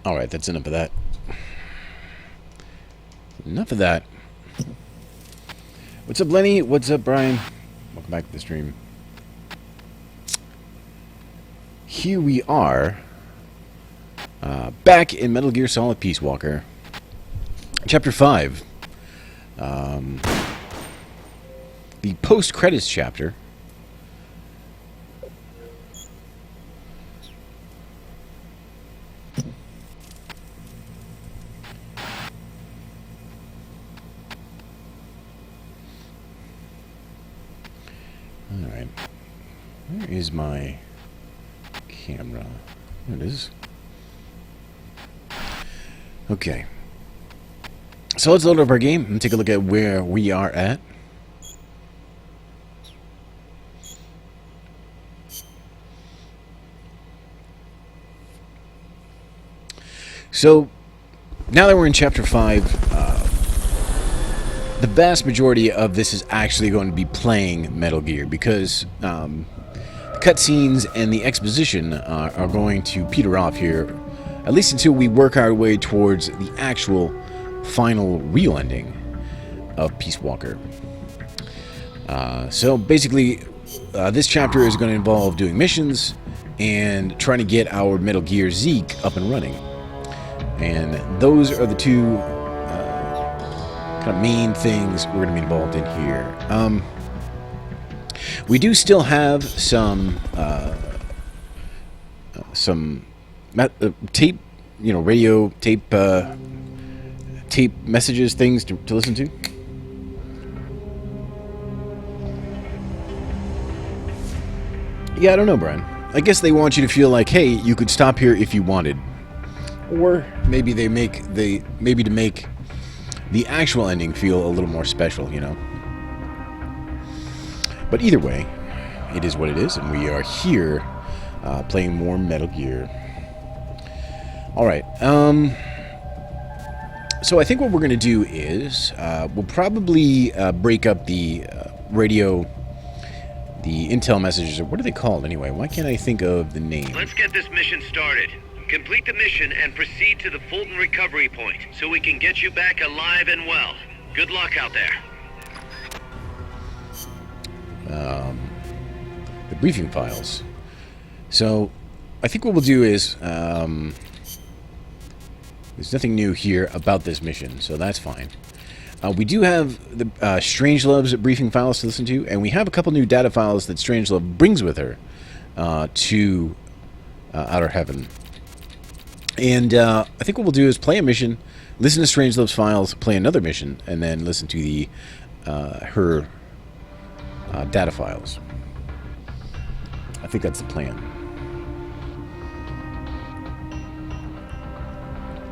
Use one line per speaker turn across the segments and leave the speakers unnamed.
Alright, that's enough of that. Enough of that. What's up, Lenny? What's up, Brian? Welcome back to the stream. Here we are, back in Metal Gear Solid Peace Walker. Chapter 5. The post-credits chapter. Alright. Where is my camera? There it is. Okay. So let's load up our game and take a look at where we are at. So, now that we're in Chapter 5, the vast majority of this is actually going to be playing Metal Gear, because the cutscenes and the exposition are going to peter off here, at least until we work our way towards the actual final real ending of Peace Walker. So basically, this chapter is going to involve doing missions and trying to get our Metal Gear Zeke up and running. And those are the two kind of main things we're going to be involved in here. We do still have some tape, radio tape, tape messages, things to listen to. Yeah, I don't know, Brian. I guess they want you to feel like, hey, you could stop here if you wanted. Or maybe they make maybe to make the actual ending feel a little more special, you know. But either way, it is what it is, and we are here playing more Metal Gear. Alright, so I think what we're going to do is, we'll probably break up the radio, the intel messages, or what are they called anyway? Why can't I think of the name?
Let's get this mission started. Complete the mission and proceed to the Fulton recovery point, so we can get you back alive and well. Good luck out there.
The briefing files. So, I think what we'll do is, there's nothing new here about this mission, so that's fine. We do have the Strangelove's briefing files to listen to, and we have a couple new data files that Strangelove brings with her to Outer Heaven. And I think what we'll do is play a mission, listen to Strangelove's files, play another mission, and then listen to the her data files. I think that's the plan.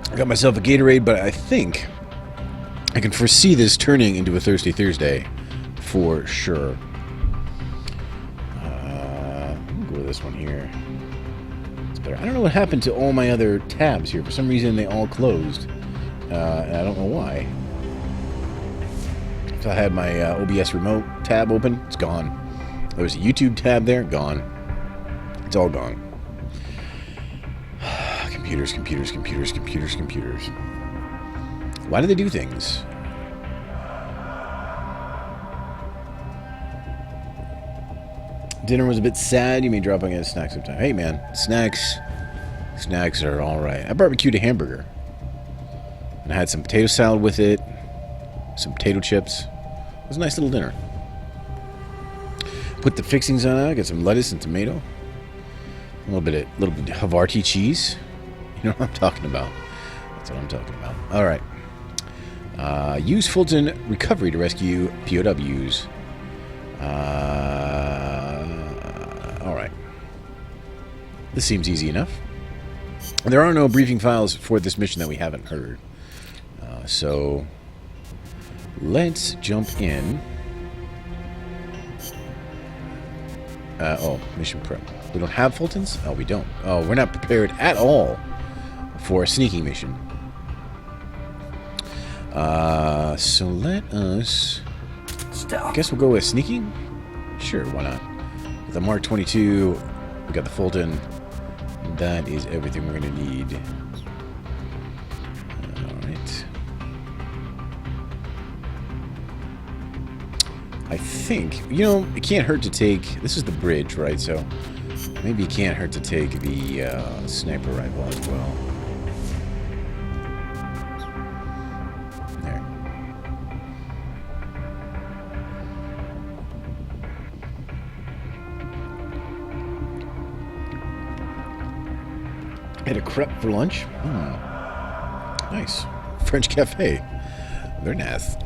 I got myself a Gatorade, but I think I can foresee this turning into a Thirsty Thursday for sure. Go with this one here. It's better. I don't know what happened to all my other tabs here. For some reason, they all closed. And I don't know why. If I had my OBS remote tab open, it's gone. There was a YouTube tab there, gone. It's all gone. Computers, computers, computers, computers, computers. Why do they do things? Dinner was a bit sad. You may drop in and get a snack sometime. Hey, man. Snacks are all right. I barbecued a hamburger. And I had some potato salad with it. Some potato chips. It was a nice little dinner. Put the fixings on it. Got some lettuce and tomato. A little bit of Havarti cheese. You know what I'm talking about. That's what I'm talking about. All right. Use Fulton recovery to rescue POWs. All right. This seems easy enough. There are no briefing files for this mission that we haven't heard. So let's jump in. Mission prep. We don't have Fultons? Oh, we don't. Oh, we're not prepared at all for a sneaking mission. So let us... I guess we'll go with sneaking? Sure, why not? With the Mark 22, we got the Fulton. That is everything we're going to need. Alright. I think, you know, it can't hurt to take... This is the bridge, right? So maybe it can't hurt to take the sniper rifle as well. There. Had a crepe for lunch. Nice. French cafe. Very nice.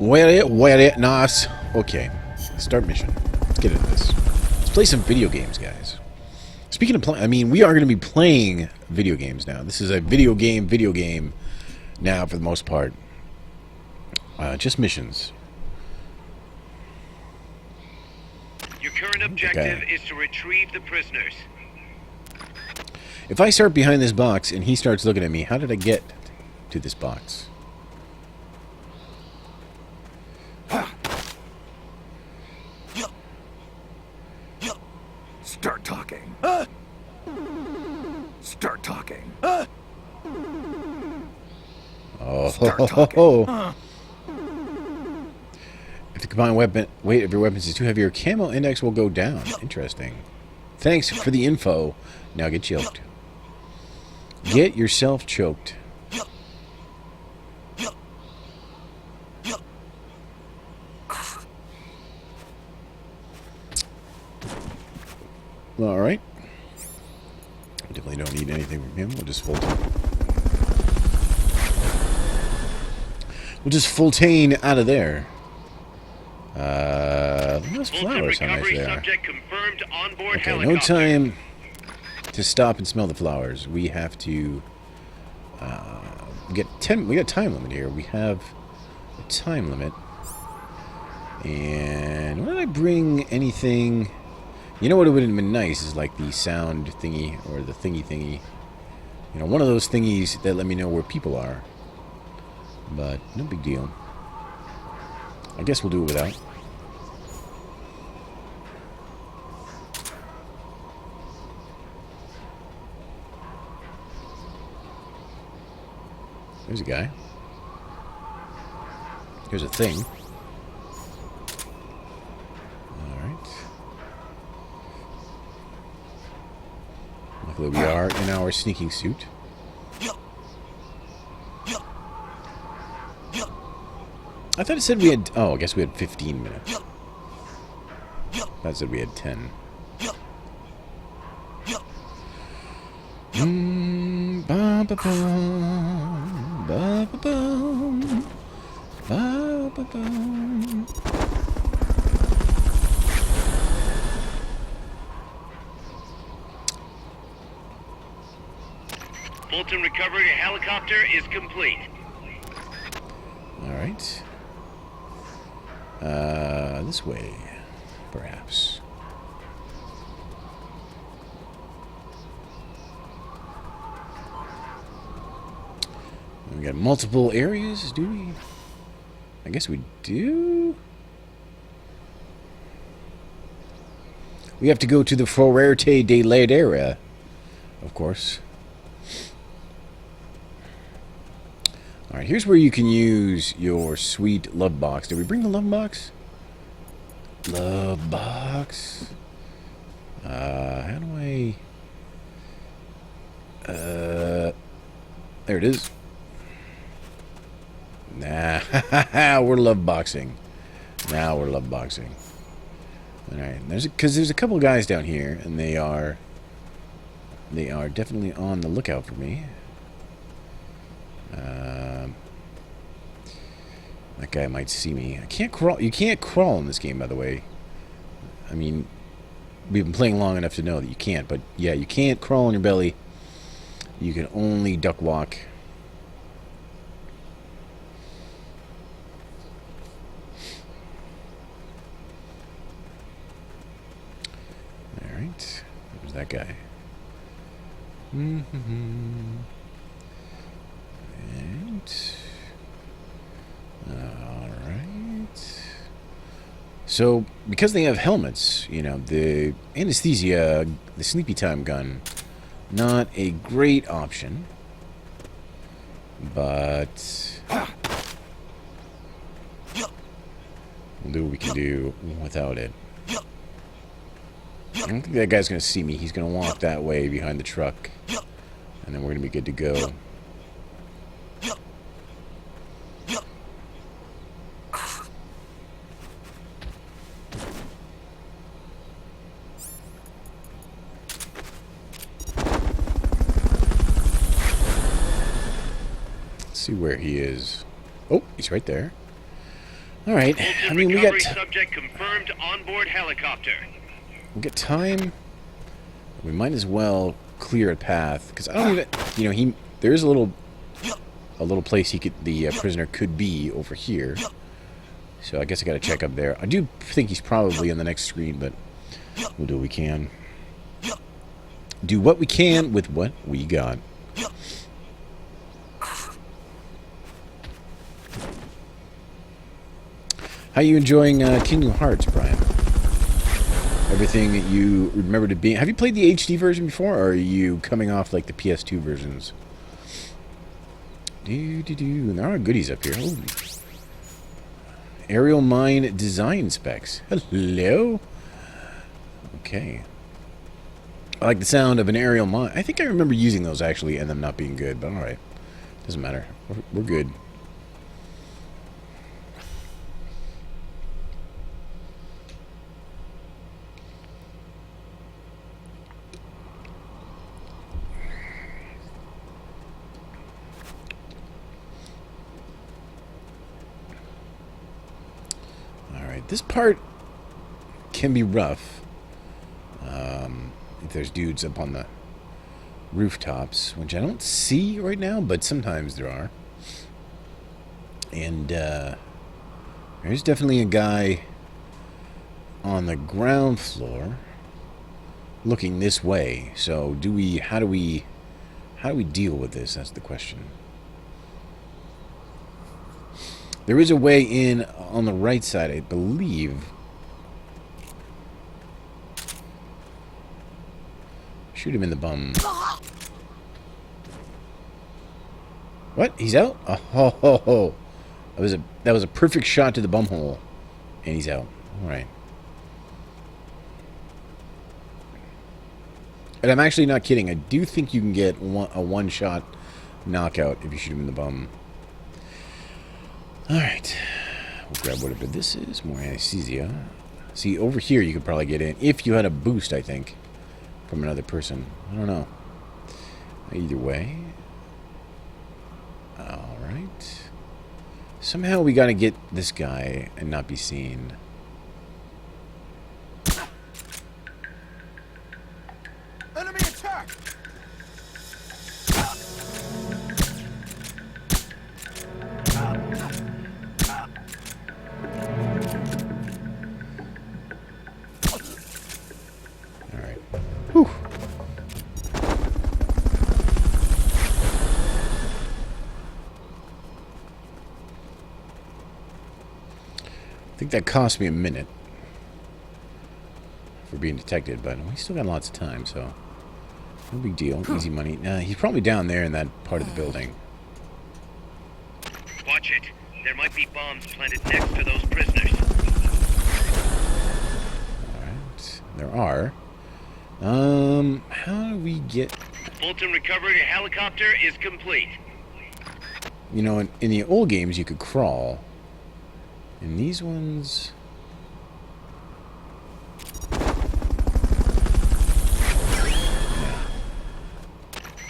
Very nice. Okay. Start mission. Let's get into this. Let's play some video games, guys. Speaking of playing, I mean, we are going to be playing video games now. This is a video game now for the most part. Just missions.
Your current objective is to retrieve the prisoners.
If I start behind this box and he starts looking at me, how did I get to this box?
Start talking. Start talking.
Oh,
Start talking.
If the combined weight of your weapons is too heavy, your camo index will go down. Interesting. Thanks for the info. Now get choked. Get yourself choked. All right. We definitely don't need anything from him. We'll just Fultain out of there. Those flowers, how nice they are. Okay, no time to stop and smell the flowers. We have to we got time limit here. We have a time limit. And why did I bring anything? You know what would have been nice is like the sound thingy or the thingy. You know, one of those thingies that let me know where people are. But no big deal. I guess we'll do it without. There's a guy. Here's a thing. Alright. Luckily we are in our sneaking suit. I thought it said we had... Oh, I guess we had 15 minutes. That said we had 10. Ba ba bum, ba ba bum, ba ba bum.
Fulton recovery helicopter is complete.
Alright. This way, perhaps. We got multiple areas, do we? I guess we do. We have to go to the Fuerte de Ladera, of course. Alright, here's where you can use your sweet love box. Did we bring the love box? Love box. How do I... there it is. Nah, we're love boxing. Now we're love boxing. Alright, because there's a couple guys down here, and they are definitely on the lookout for me. That guy might see me. I can't crawl. You can't crawl in this game, by the way. I mean, we've been playing long enough to know that you can't. But yeah, you can't crawl on your belly. You can only duck walk. All right, there's that guy. And all right. So, because they have helmets, you know, the anesthesia, the sleepy time gun, not a great option. But we'll do what we can do without it. I don't think that guy's going to see me. He's going to walk that way behind the truck. And then we're going to be good to go. Let's see where he is. Oh, he's right there. All right. I mean, we got
subject confirmed onboard helicopter.
We got time. We might as well clear a path because I don't even, you know, there's a little place the prisoner could be over here. So I guess I got to check up there. I do think he's probably on the next screen, but we'll do what we can. Do what we can with what we got. How you enjoying Kingdom Hearts, Brian? Everything that you remember to be... Have you played the HD version before, or are you coming off like the PS2 versions? There are goodies up here. Ooh. Aerial mine design specs. Hello? Okay. I like the sound of an aerial mine. I think I remember using those, actually, and them not being good, but alright. Doesn't matter. We're good. This part can be rough if there's dudes up on the rooftops, which I don't see right now, but sometimes there are. And there's definitely a guy on the ground floor. looking this way. So do we? How do we deal with this? That's the question. There is a way in on the right side, I believe. Shoot him in the bum. What? He's out? Oh, ho, ho, ho. That was a perfect shot to the bum hole, and he's out. All right. And I'm actually not kidding. I do think you can get a one-shot knockout if you shoot him in the bum. Alright. We'll grab whatever this is. More anesthesia. See, over here you could probably get in. If you had a boost, I think. From another person. I don't know. Either way. Alright. Somehow we gotta get this guy and not be seen.
Enemy attack!
Alright. Whew. I think that cost me a minute for being detected, but we still got lots of time, so no big deal. Easy money. He's probably down there in that part of the building.
Watch it. There might be bombs planted next to those prisoners.
Alright. There are. How do we get...
Fulton recovery helicopter is complete.
You know, in the old games, you could crawl. In these ones...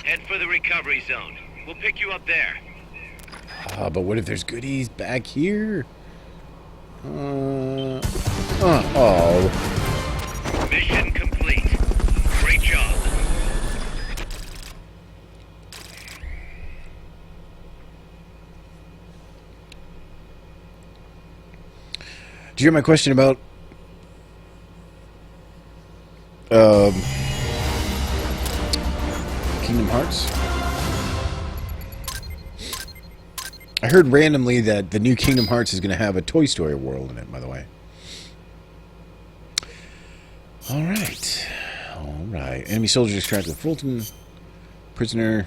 Head for the recovery zone. We'll pick you up there.
But what if there's goodies back here? Oh.
Mission complete. Great job.
Did you hear my question about Kingdom Hearts? I heard randomly that the new Kingdom Hearts is going to have a Toy Story world in it, by the way. Alright. Alright. Enemy soldier extracted Fulton. Prisoner.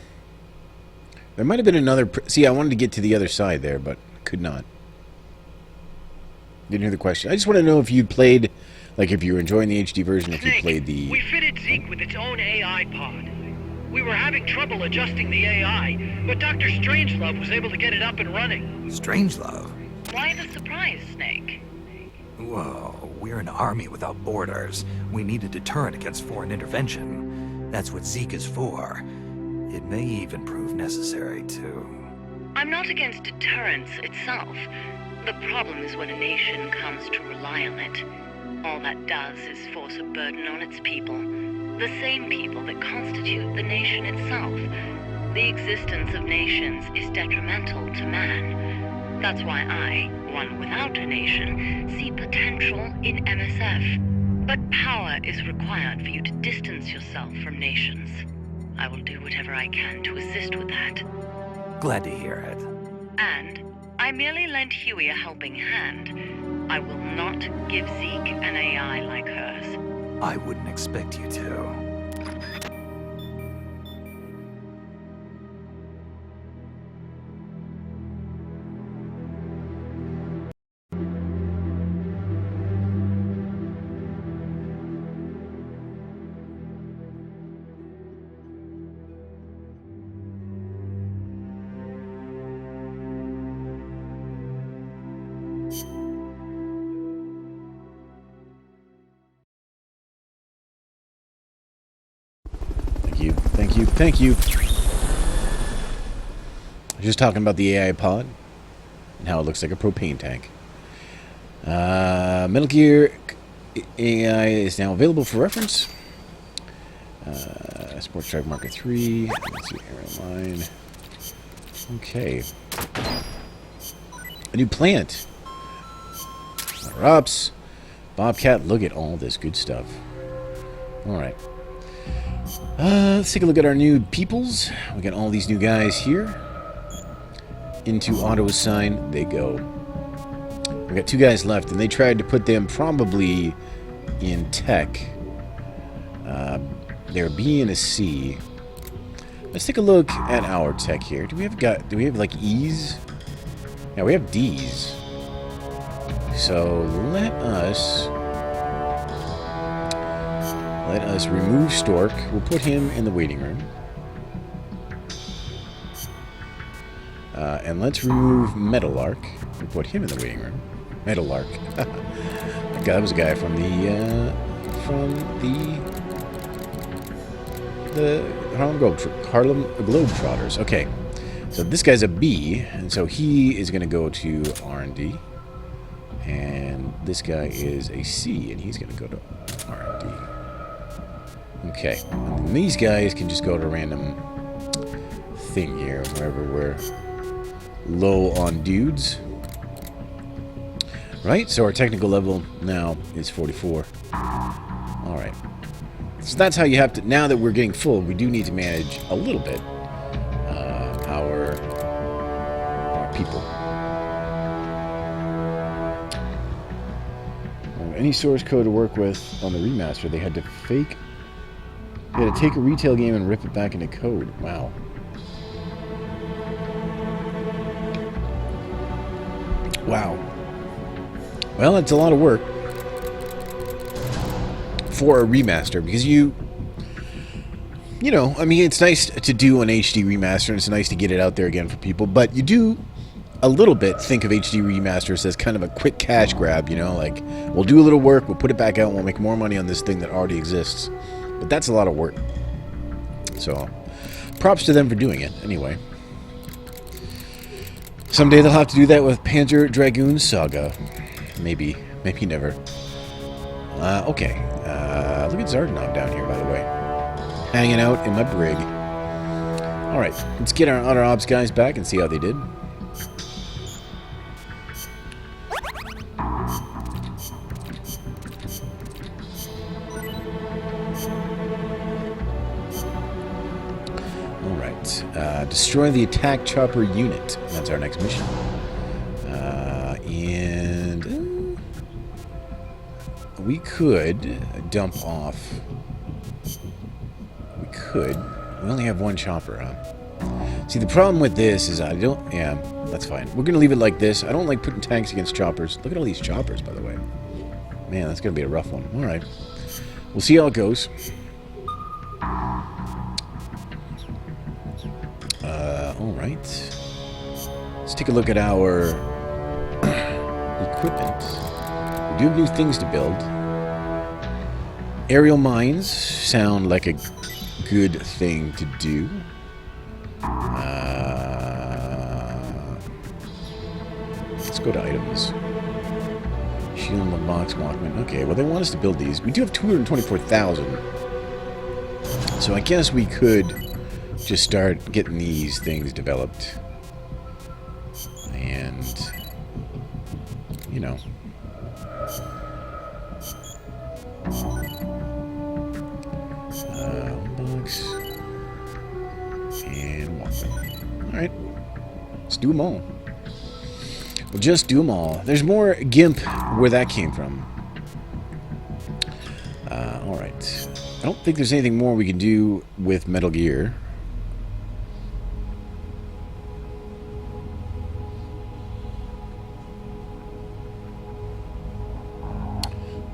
There might have been another... See, I wanted to get to the other side there, but could not. Didn't hear the question. I just want to know if you played... Like, if you were enjoying the HD version, if you played the...
We fitted Zeke with its own AI pod. We were having trouble adjusting the AI, but Dr. Strangelove was able to get it up and running.
Strangelove?
Why the surprise, Snake?
Whoa, we're an army without borders. We need a deterrent against foreign intervention. That's what Zeke is for. It may even prove necessary, too.
I'm not against deterrence itself. The problem is when a nation comes to rely on it. All that does is force a burden on its people. The same people that constitute the nation itself. The existence of nations is detrimental to man. That's why I, one without a nation, see potential in MSF. But power is required for you to distance yourself from nations. I will do whatever I can to assist with that.
Glad to hear it.
And I merely lent Huey a helping hand. I will not give Zeke an AI like hers.
I wouldn't expect you to.
Thank you. Just talking about the AI pod and how it looks like a propane tank. Metal Gear AI is now available for reference. Sports Track Marker 3. Let's see, airline. Okay. A new plant. Power ups. Bobcat, look at all this good stuff. Alright. Let's take a look at our new peoples. We got all these new guys here. Into auto-assign, they go. We got 2 guys left, and they tried to put them probably in tech. They're B and a C. Let's take a look at our tech here. Do we have like E's? Yeah, we have D's. So let us remove Stork. We'll put him in the waiting room. And let's remove Metalark. We'll put him in the waiting room. Metalark. That was a guy from the Harlem Globetrotters. Okay, so this guy's a B, and so he is going to go to R&D. And this guy is a C, and he's going to go to R&D. Okay, and these guys can just go to random thing here, wherever we're low on dudes. Right, so our technical level now is 44. Alright. So that's how you have to... Now that we're getting full, we do need to manage a little bit our people. Any source code to work with on the remaster, they had to take a retail game and rip it back into code. Wow. Wow. Well, it's a lot of work for a remaster, because you know, I mean, it's nice to do an HD remaster, and it's nice to get it out there again for people, but you do a little bit think of HD remasters as kind of a quick cash grab, you know, like, we'll do a little work, we'll put it back out, and we'll make more money on this thing that already exists. But that's a lot of work. So, props to them for doing it, anyway. Someday they'll have to do that with Panzer Dragoon Saga. Maybe. Maybe never. Okay. Look at Zardanov down here, by the way. Hanging out in my brig. Alright, let's get our other ops guys back and see how they did. Alright. Destroy the attack chopper unit. That's our next mission. And we could dump off. We could. We only have 1 chopper, huh? See, the problem with this is I don't... Yeah, that's fine. We're going to leave it like this. I don't like putting tanks against choppers. Look at all these choppers, by the way. Man, that's going to be a rough one. Alright. We'll see how it goes. Alright. Let's take a look at our equipment. We do have new things to build. Aerial mines sound like a good thing to do. Let's go to items. Shield in the box, Walkman. Okay, well, they want us to build these. We do have 224,000. So I guess we could just start getting these things developed. And, you know. Box. And Walkman. Alright. Let's do them all. We'll just do them all. There's more GIMP where that came from. Alright. I don't think there's anything more we can do with Metal Gear.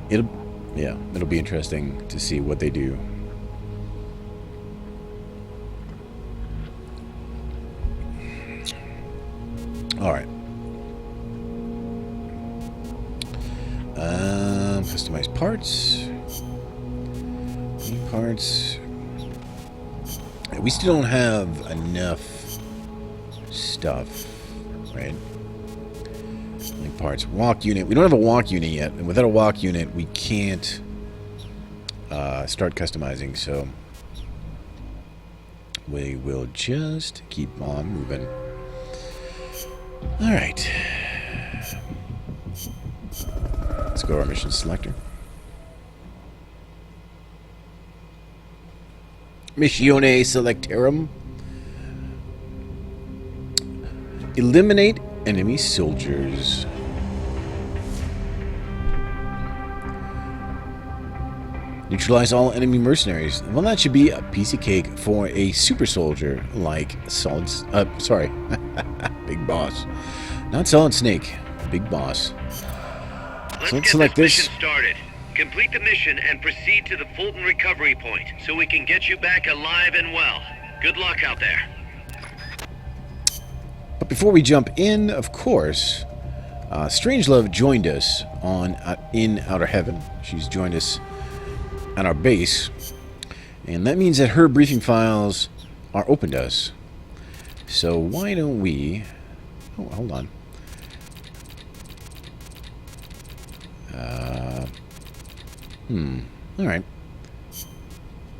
It'll be interesting to see what they do. Alright. Customize parts. New parts. We still don't have enough stuff, right? Like parts. Walk unit. We don't have a walk unit yet, and without a walk unit, we can't start customizing, so we will just keep on moving. Alright. Let's go to our mission selector. Missione Selectarum. Eliminate enemy soldiers. Neutralize all enemy mercenaries. Well, that should be a piece of cake for a super soldier like Solid... sorry. Big Boss. Not Solid Snake. Big Boss.
Let's
So let's
get
select
this
this.
mission started. Complete the mission and proceed to the Fulton recovery point so we can get you back alive and well. Good luck out there.
But before we jump in, of course, Strangelove joined us on in Outer Heaven. She's joined us at our base, and that means that her briefing files are open to us. So why don't we... Oh, hold on. Alright.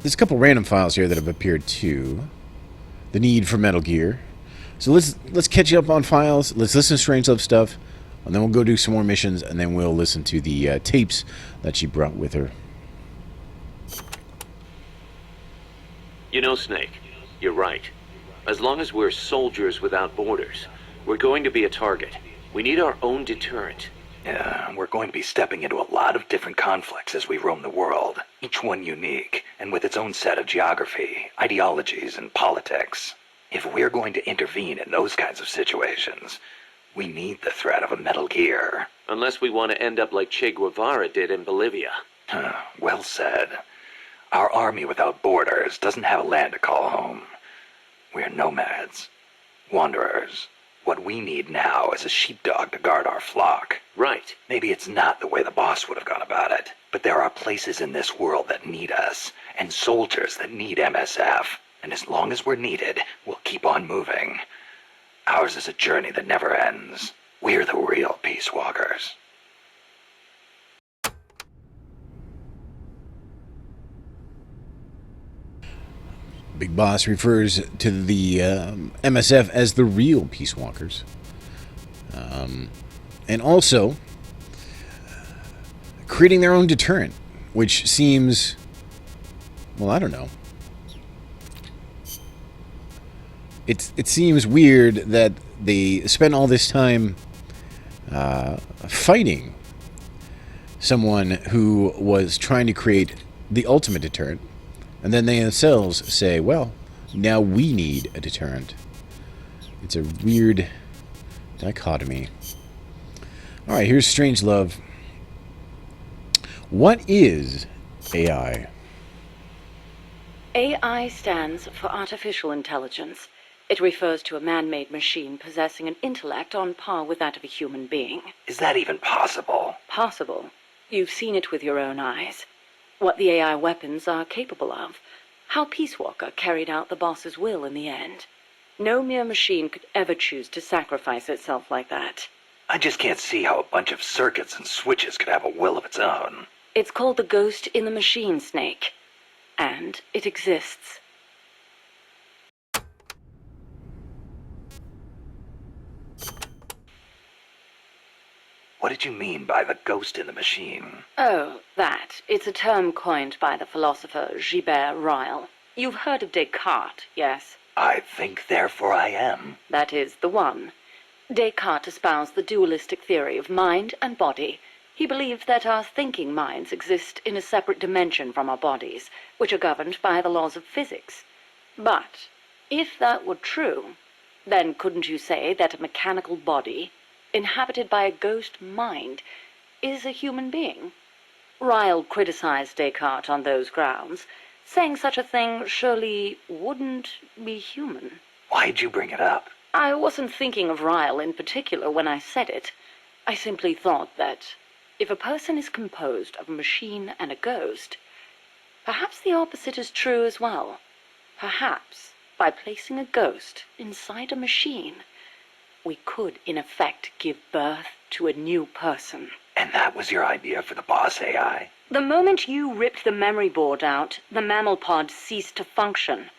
There's a couple random files here that have appeared too. The need for Metal Gear. So let's catch up on files. Let's listen to Strangelove stuff, and then we'll go do some more missions, and then we'll listen to the tapes that she brought with her.
You know, Snake, you're right. As long as we're soldiers without borders, we're going to be a target. We need our own deterrent.
Yeah, we're going to be stepping into a lot of different conflicts as we roam the world, each one unique, and with its own set of geography, ideologies, and politics. If we're going to intervene in those kinds of situations, we need the threat of a Metal Gear.
Unless we want to end up like Che Guevara did in Bolivia.
Well said. Our army without borders doesn't have a land to call home. We're nomads, wanderers. What we need now is a sheepdog to guard our flock.
Right.
Maybe it's not the way the boss would have gone about it, but there are places in this world that need us, and soldiers that need MSF. And as long as we're needed, we'll keep on moving. Ours is a journey that never ends. We're the real Peace Walkers.
Big Boss refers to the MSF as the real Peace Walkers. And also creating their own deterrent, which seems, well, I don't know. It seems weird that they spent all this time fighting someone who was trying to create the ultimate deterrent, and then they themselves say, well, now we need a deterrent. It's a weird dichotomy. Alright, here's Strangelove. What is AI?
AI stands for artificial intelligence. It refers to a man-made machine possessing an intellect on par with that of a human being.
Is that even possible?
Possible. You've seen it with your own eyes. What the AI weapons are capable of. How Peace Walker carried out the boss's will in the end. No mere machine could ever choose to sacrifice itself like that.
I just can't see how a bunch of circuits and switches could have a will of its own.
It's called the ghost in the machine, Snake. And it exists.
What did you mean by the ghost in the machine?
Oh, that. It's a term coined by the philosopher Gilbert Ryle. You've heard of Descartes, yes?
I think, therefore I am.
That is the one. Descartes espoused the dualistic theory of mind and body. He believed that our thinking minds exist in a separate dimension from our bodies, which are governed by the laws of physics. But, if that were true, then couldn't you say that a mechanical body, inhabited by a ghost mind, is a human being? Ryle criticized Descartes on those grounds, saying such a thing surely wouldn't be human.
Why'd you bring it up?
I wasn't thinking of Ryle in particular when I said it. I simply thought that if a person is composed of a machine and a ghost, perhaps the opposite is true as well. Perhaps, by placing a ghost inside a machine, we could, in effect, give birth to a new person.
And that was your idea for the boss AI?
The moment you ripped the memory board out, the mammal pod ceased to function.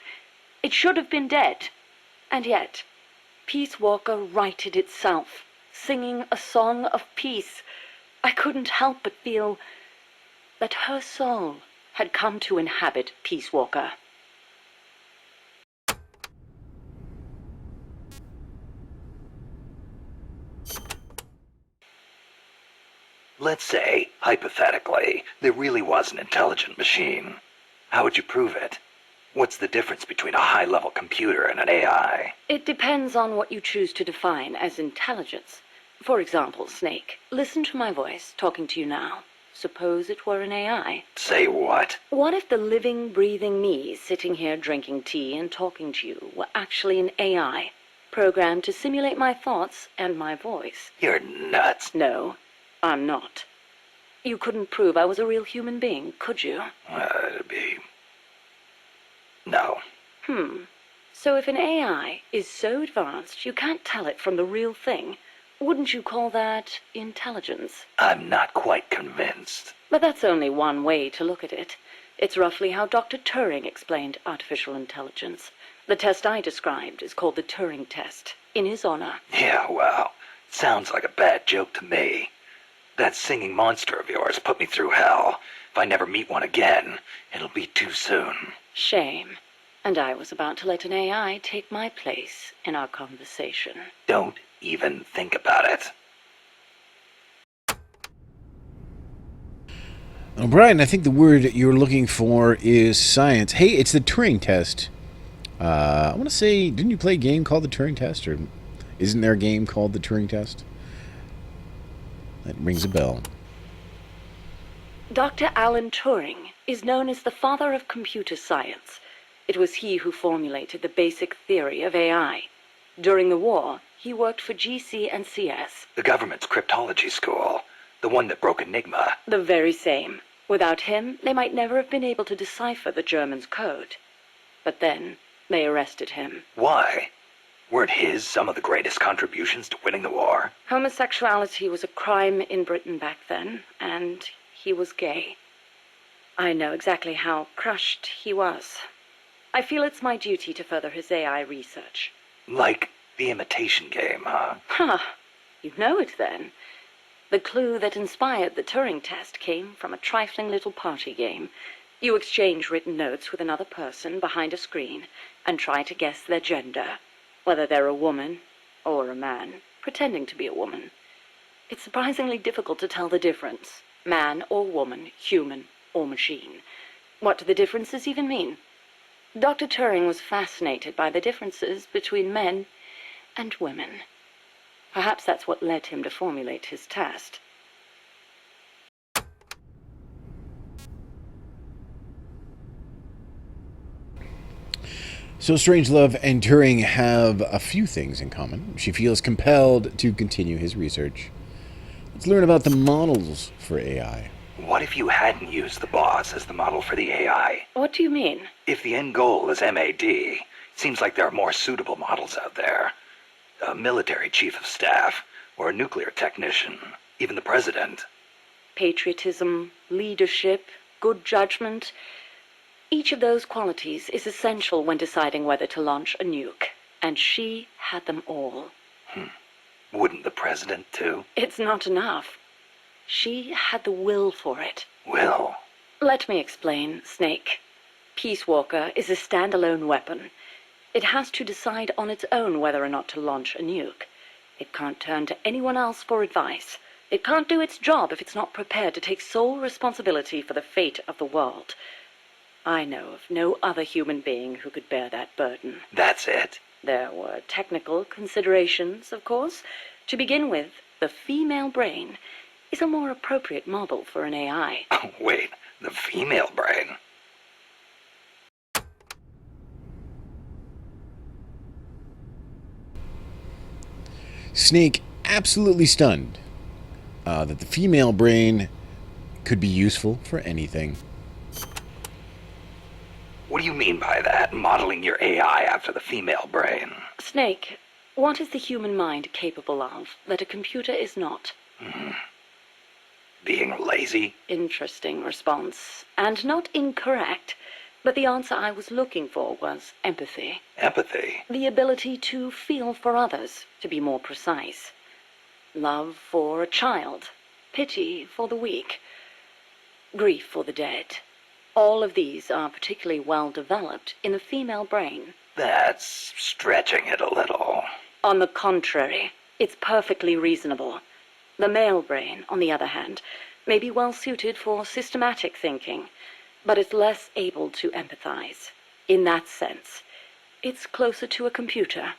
It should have been dead. And yet, Peace Walker righted itself, singing a song of peace. I couldn't help but feel that her soul had come to inhabit Peace Walker.
Let's say, hypothetically, there really was an intelligent machine. How would you prove it? What's the difference between a high-level computer and an AI?
It depends on what you choose to define as intelligence. For example, Snake, listen to my voice talking to you now. Suppose it were an AI.
Say what?
What if the living, breathing me sitting here drinking tea and talking to you were actually an AI, programmed to simulate my thoughts and my voice?
You're nuts.
No, I'm not. You couldn't prove I was a real human being, could you?
It'd be... No.
So if an AI is so advanced you can't tell it from the real thing, wouldn't you call that intelligence?
I'm not quite convinced.
But that's only one way to look at it. It's roughly how Dr. Turing explained artificial intelligence. The test I described is called the Turing test, in his honor.
Yeah, well, sounds like a bad joke to me. That singing monster of yours put me through hell. If I never meet one again, it'll be too soon.
Shame. And I was about to let an AI take my place in our conversation.
Don't even think about it.
Oh, Brian, I think the word you're looking for is science. Hey, it's the Turing test. I want to say, didn't you play a game called the Turing test? Or isn't there a game called the Turing test? That rings a bell.
Dr. Alan Turing is known as the father of computer science. It was he who formulated the basic theory of AI. During the war, he worked for GC and CS.
The government's cryptology school. The one that broke Enigma.
The very same. Without him, they might never have been able to decipher the Germans' code. But then, they arrested him.
Why? Weren't his some of the greatest contributions to winning the war?
Homosexuality was a crime in Britain back then, and he was gay. I know exactly how crushed he was. I feel it's my duty to further his AI research.
Like the imitation game, huh?
Huh. You know it then. The clue that inspired the Turing test came from a trifling little party game. You exchange written notes with another person behind a screen and try to guess their gender, whether they're a woman or a man, pretending to be a woman. It's surprisingly difficult to tell the difference. Man or woman, human or machine. What do the differences even mean? Dr. Turing was fascinated by the differences between men and women. Perhaps that's what led him to formulate his test.
So Strangelove and Turing have a few things in common. She feels compelled to continue his research. Let's learn about the models for AI.
What if you hadn't used the boss as the model for the AI?
What do you mean?
If the end goal is MAD, seems like there are more suitable models out there. A military chief of staff, or a nuclear technician, even the president.
Patriotism, leadership, good judgment. Each of those qualities is essential when deciding whether to launch a nuke. And she had them all.
Wouldn't the president too?
It's not enough. She had the will for it.
Will?
Let me explain, Snake. Peace Walker is a standalone weapon. It has to decide on its own whether or not to launch a nuke. It can't turn to anyone else for advice. It can't do its job if it's not prepared to take sole responsibility for the fate of the world. I know of no other human being who could bear that burden.
That's it?
There were technical considerations, of course. To begin with, the female brain is a more appropriate model for an AI.
Oh, wait, the female brain?
Snake absolutely stunned that the female brain could be useful for anything.
What do you mean by that, modeling your AI after the female brain?
Snake, what is the human mind capable of that a computer is not?
Being lazy?
Interesting response. And not incorrect. But the answer I was looking for was empathy.
Empathy?
The ability to feel for others, to be more precise. Love for a child. Pity for the weak. Grief for the dead. All of these are particularly well developed in the female brain.
That's stretching it a little.
On the contrary, it's perfectly reasonable. The male brain, on the other hand, may be well suited for systematic thinking, but is less able to empathize. In that sense, it's closer to a computer.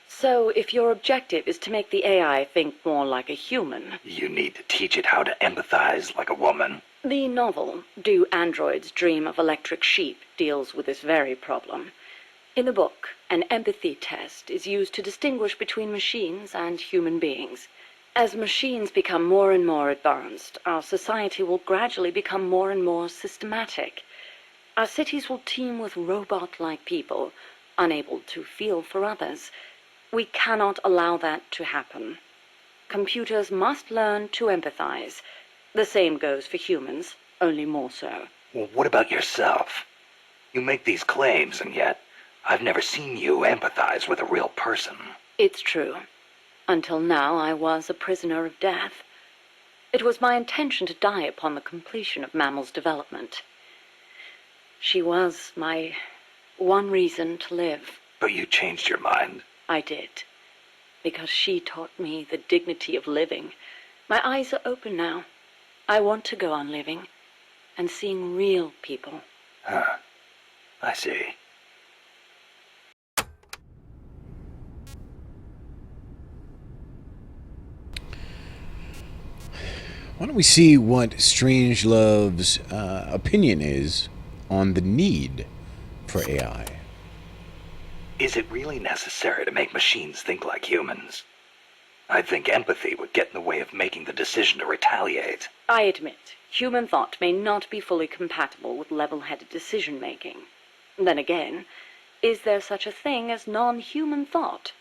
So if your objective is to make the AI think more like a human...
You need to teach it how to empathize like a woman.
The novel, Do Androids Dream of Electric Sheep, deals with this very problem. In the book, an empathy test is used to distinguish between machines and human beings. As machines become more and more advanced, our society will gradually become more and more systematic. Our cities will teem with robot-like people, unable to feel for others. We cannot allow that to happen. Computers must learn to empathize. The same goes for humans, only more so.
Well, what about yourself? You make these claims, and yet I've never seen you empathize with a real person.
It's true. Until now, I was a prisoner of death. It was my intention to die upon the completion of Mammal's development. She was my one reason to live.
But you changed your mind.
I did. Because she taught me the dignity of living. My eyes are open now. I want to go on living and seeing real people.
Huh. I see.
Why don't we see what Strangelove's opinion is on the need for AI?
Is it really necessary to make machines think like humans? I think empathy would get in the way of making the decision to retaliate.
I admit, human thought may not be fully compatible with level-headed decision-making. Then again, is there such a thing as non-human thought?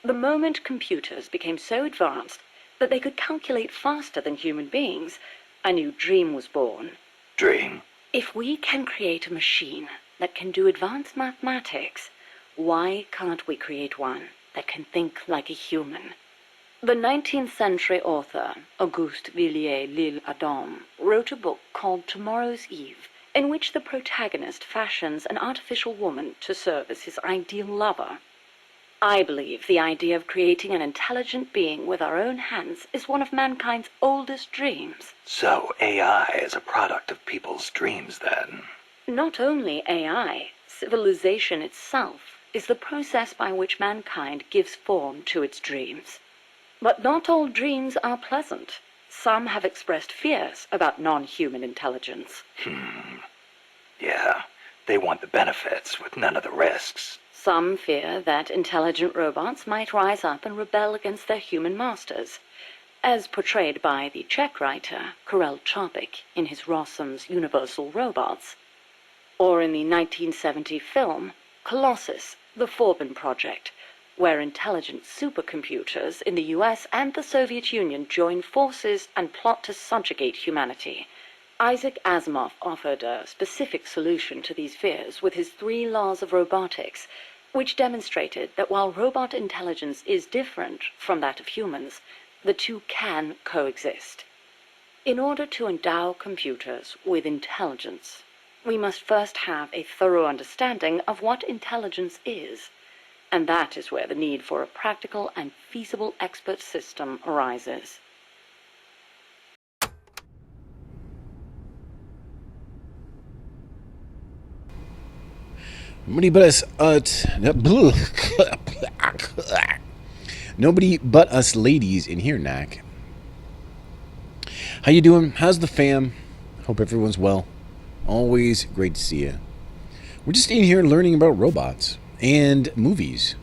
The moment computers became so advanced that they could calculate faster than human beings, a new dream was born.
Dream?
If we can create a machine that can do advanced mathematics, why can't we create one that can think like a human? The 19th century author, Auguste Villiers-L'Isle-Adam, wrote a book called Tomorrow's Eve, in which the protagonist fashions an artificial woman to serve as his ideal lover. I believe the idea of creating an intelligent being with our own hands is one of mankind's oldest dreams.
So AI is a product of people's dreams, then?
Not only AI, civilization itself is the process by which mankind gives form to its dreams. But not all dreams are pleasant. Some have expressed fears about non-human intelligence.
Yeah, they want the benefits with none of the risks.
Some fear that intelligent robots might rise up and rebel against their human masters, as portrayed by the Czech writer Karel Čapek in his Rossum's Universal Robots, or in the 1970 film Colossus, the Forbin Project, where intelligent supercomputers in the US and the Soviet Union join forces and plot to subjugate humanity. Isaac Asimov offered a specific solution to these fears with his 3 laws of robotics, which demonstrated that while robot intelligence is different from that of humans, the two can coexist. In order to endow computers with intelligence, we must first have a thorough understanding of what intelligence is, and that is where the need for a practical and feasible expert system arises.
Nobody but us ladies in here, Knack. How you doing? How's the fam? Hope everyone's well. Always great to see you. We're just in here learning about robots and movies.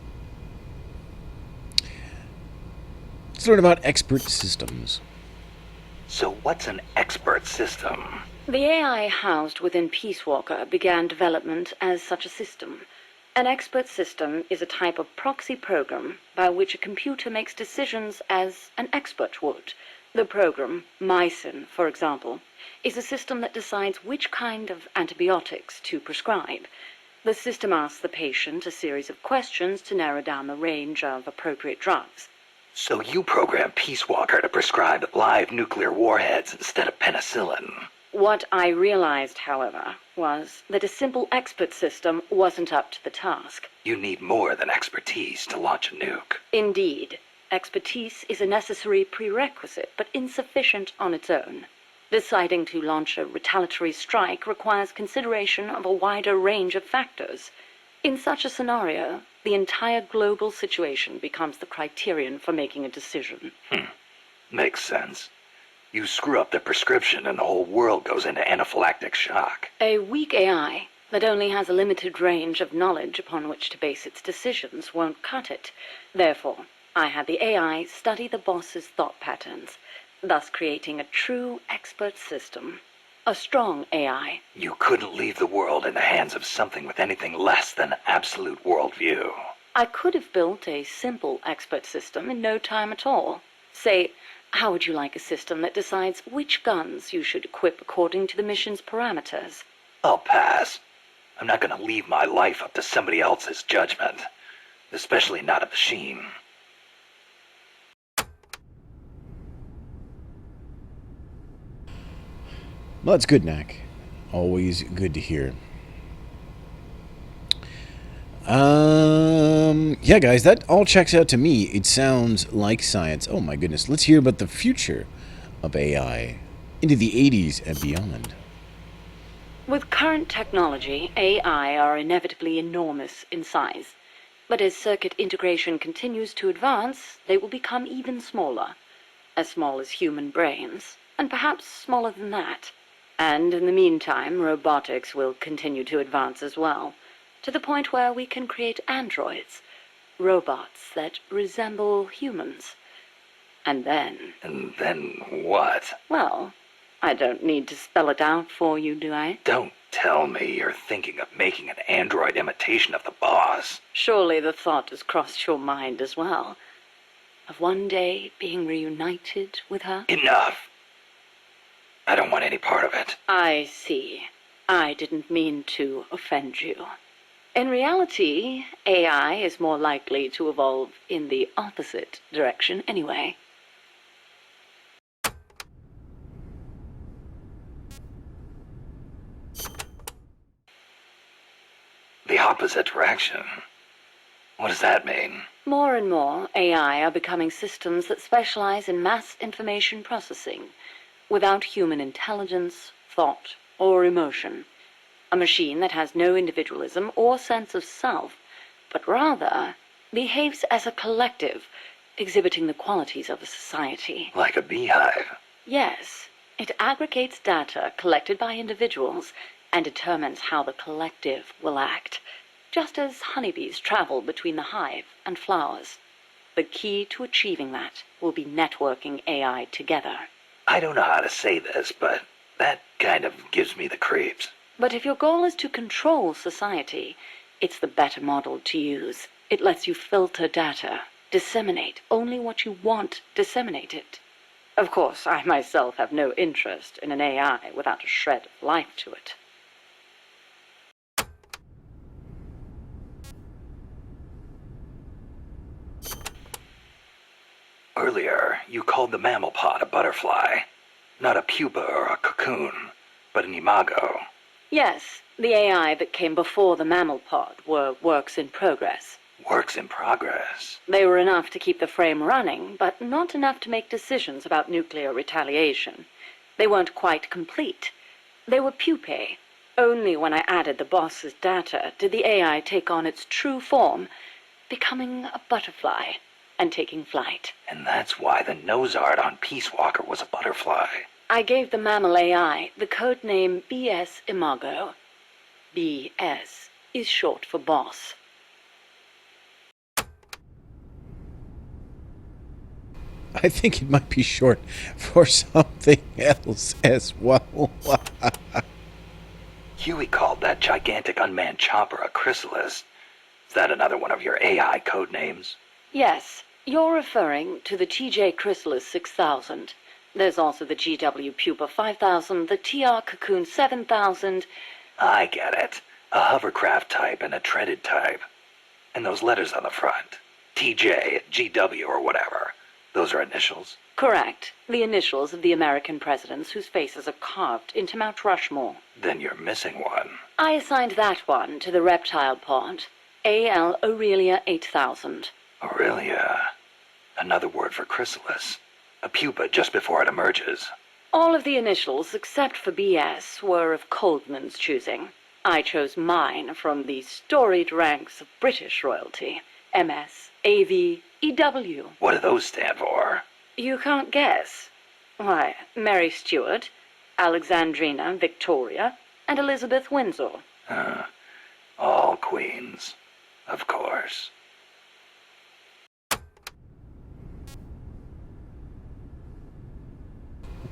Let's learn about expert systems.
So what's an expert system?
The AI housed within Peace Walker began development as such a system. An expert system is a type of proxy program by which a computer makes decisions as an expert would. The program, Mycin, for example, is a system that decides which kind of antibiotics to prescribe. The system asks the patient a series of questions to narrow down the range of appropriate drugs.
So you program Peace Walker to prescribe live nuclear warheads instead of penicillin.
What I realized, however, was that a simple expert system wasn't up to the task.
You need more than expertise to launch a nuke.
Indeed, expertise is a necessary prerequisite, but insufficient on its own. Deciding to launch a retaliatory strike requires consideration of a wider range of factors. In such a scenario, the entire global situation becomes the criterion for making a decision.
Makes sense. You screw up the prescription and the whole world goes into anaphylactic shock.
A weak AI that only has a limited range of knowledge upon which to base its decisions won't cut it. Therefore, I had the AI study the boss's thought patterns, thus creating a true expert system. A strong AI.
You couldn't leave the world in the hands of something with anything less than absolute worldview.
I could have built a simple expert system in no time at all. Say, how would you like a system that decides which guns you should equip according to the mission's parameters?
I'll pass. I'm not gonna leave my life up to somebody else's judgment. Especially not a machine.
Well, that's good, Knack. Always good to hear. Yeah, guys, that all checks out to me. It sounds like science. Oh my goodness. Let's hear about the future of AI into the 80s and beyond.
With current technology, AI are inevitably enormous in size. But as circuit integration continues to advance, they will become even smaller. As small as human brains, and perhaps smaller than that. And in the meantime, robotics will continue to advance as well, to the point where we can create androids, robots that resemble humans. And then...
And then what?
Well, I don't need to spell it out for you, do I?
Don't tell me you're thinking of making an android imitation of the boss.
Surely the thought has crossed your mind as well, of one day being reunited with her?
Enough! I don't want any part of it.
I see. I didn't mean to offend you. In reality, AI is more likely to evolve in the opposite direction anyway.
The opposite direction? What does that mean?
More and more, AI are becoming systems that specialize in mass information processing, without human intelligence, thought, or emotion. A machine that has no individualism or sense of self, but rather behaves as a collective, exhibiting the qualities of a society.
Like a beehive?
Yes, it aggregates data collected by individuals and determines how the collective will act, just as honeybees travel between the hive and flowers. The key to achieving that will be networking AI together.
I don't know how to say this, but that kind of gives me the creeps.
But if your goal is to control society, it's the better model to use. It lets you filter data, disseminate only what you want disseminated. Of course, I myself have no interest in an AI without a shred of life to it.
Earlier, you called the mammal pod a butterfly. Not a pupa or a cocoon, but an imago.
Yes, the AI that came before the mammal pod were works in progress.
Works in progress.
They were enough to keep the frame running, but not enough to make decisions about nuclear retaliation. They weren't quite complete. They were pupae. Only when I added the boss's data did the AI take on its true form, becoming a butterfly and taking flight.
And that's why the nose art on Peace Walker was a butterfly.
I gave the mammal AI the code name BS Imago. BS is short for boss.
I think it might be short for something else as well.
Huey called that gigantic unmanned chopper a chrysalis. Is that another one of your AI code names?
Yes, you're referring to the TJ Chrysalis 6000. There's also the GW Pupa 5000, the TR Cocoon 7000.
I get it. A hovercraft type and a treaded type. And those letters on the front. TJ, GW, or whatever. Those are initials?
Correct. The initials of the American presidents whose faces are carved into Mount Rushmore.
Then you're missing one.
I assigned that one to the reptile pod. AL Aurelia 8000.
Aurelia. Another word for chrysalis. A pupa just before it emerges.
All of the initials, except for BS, were of Coldman's choosing. I chose mine from the storied ranks of British royalty. MS, AV, EW.
What do those stand for?
You can't guess. Why, Mary Stuart, Alexandrina Victoria, and Elizabeth Windsor.
All queens. Of course.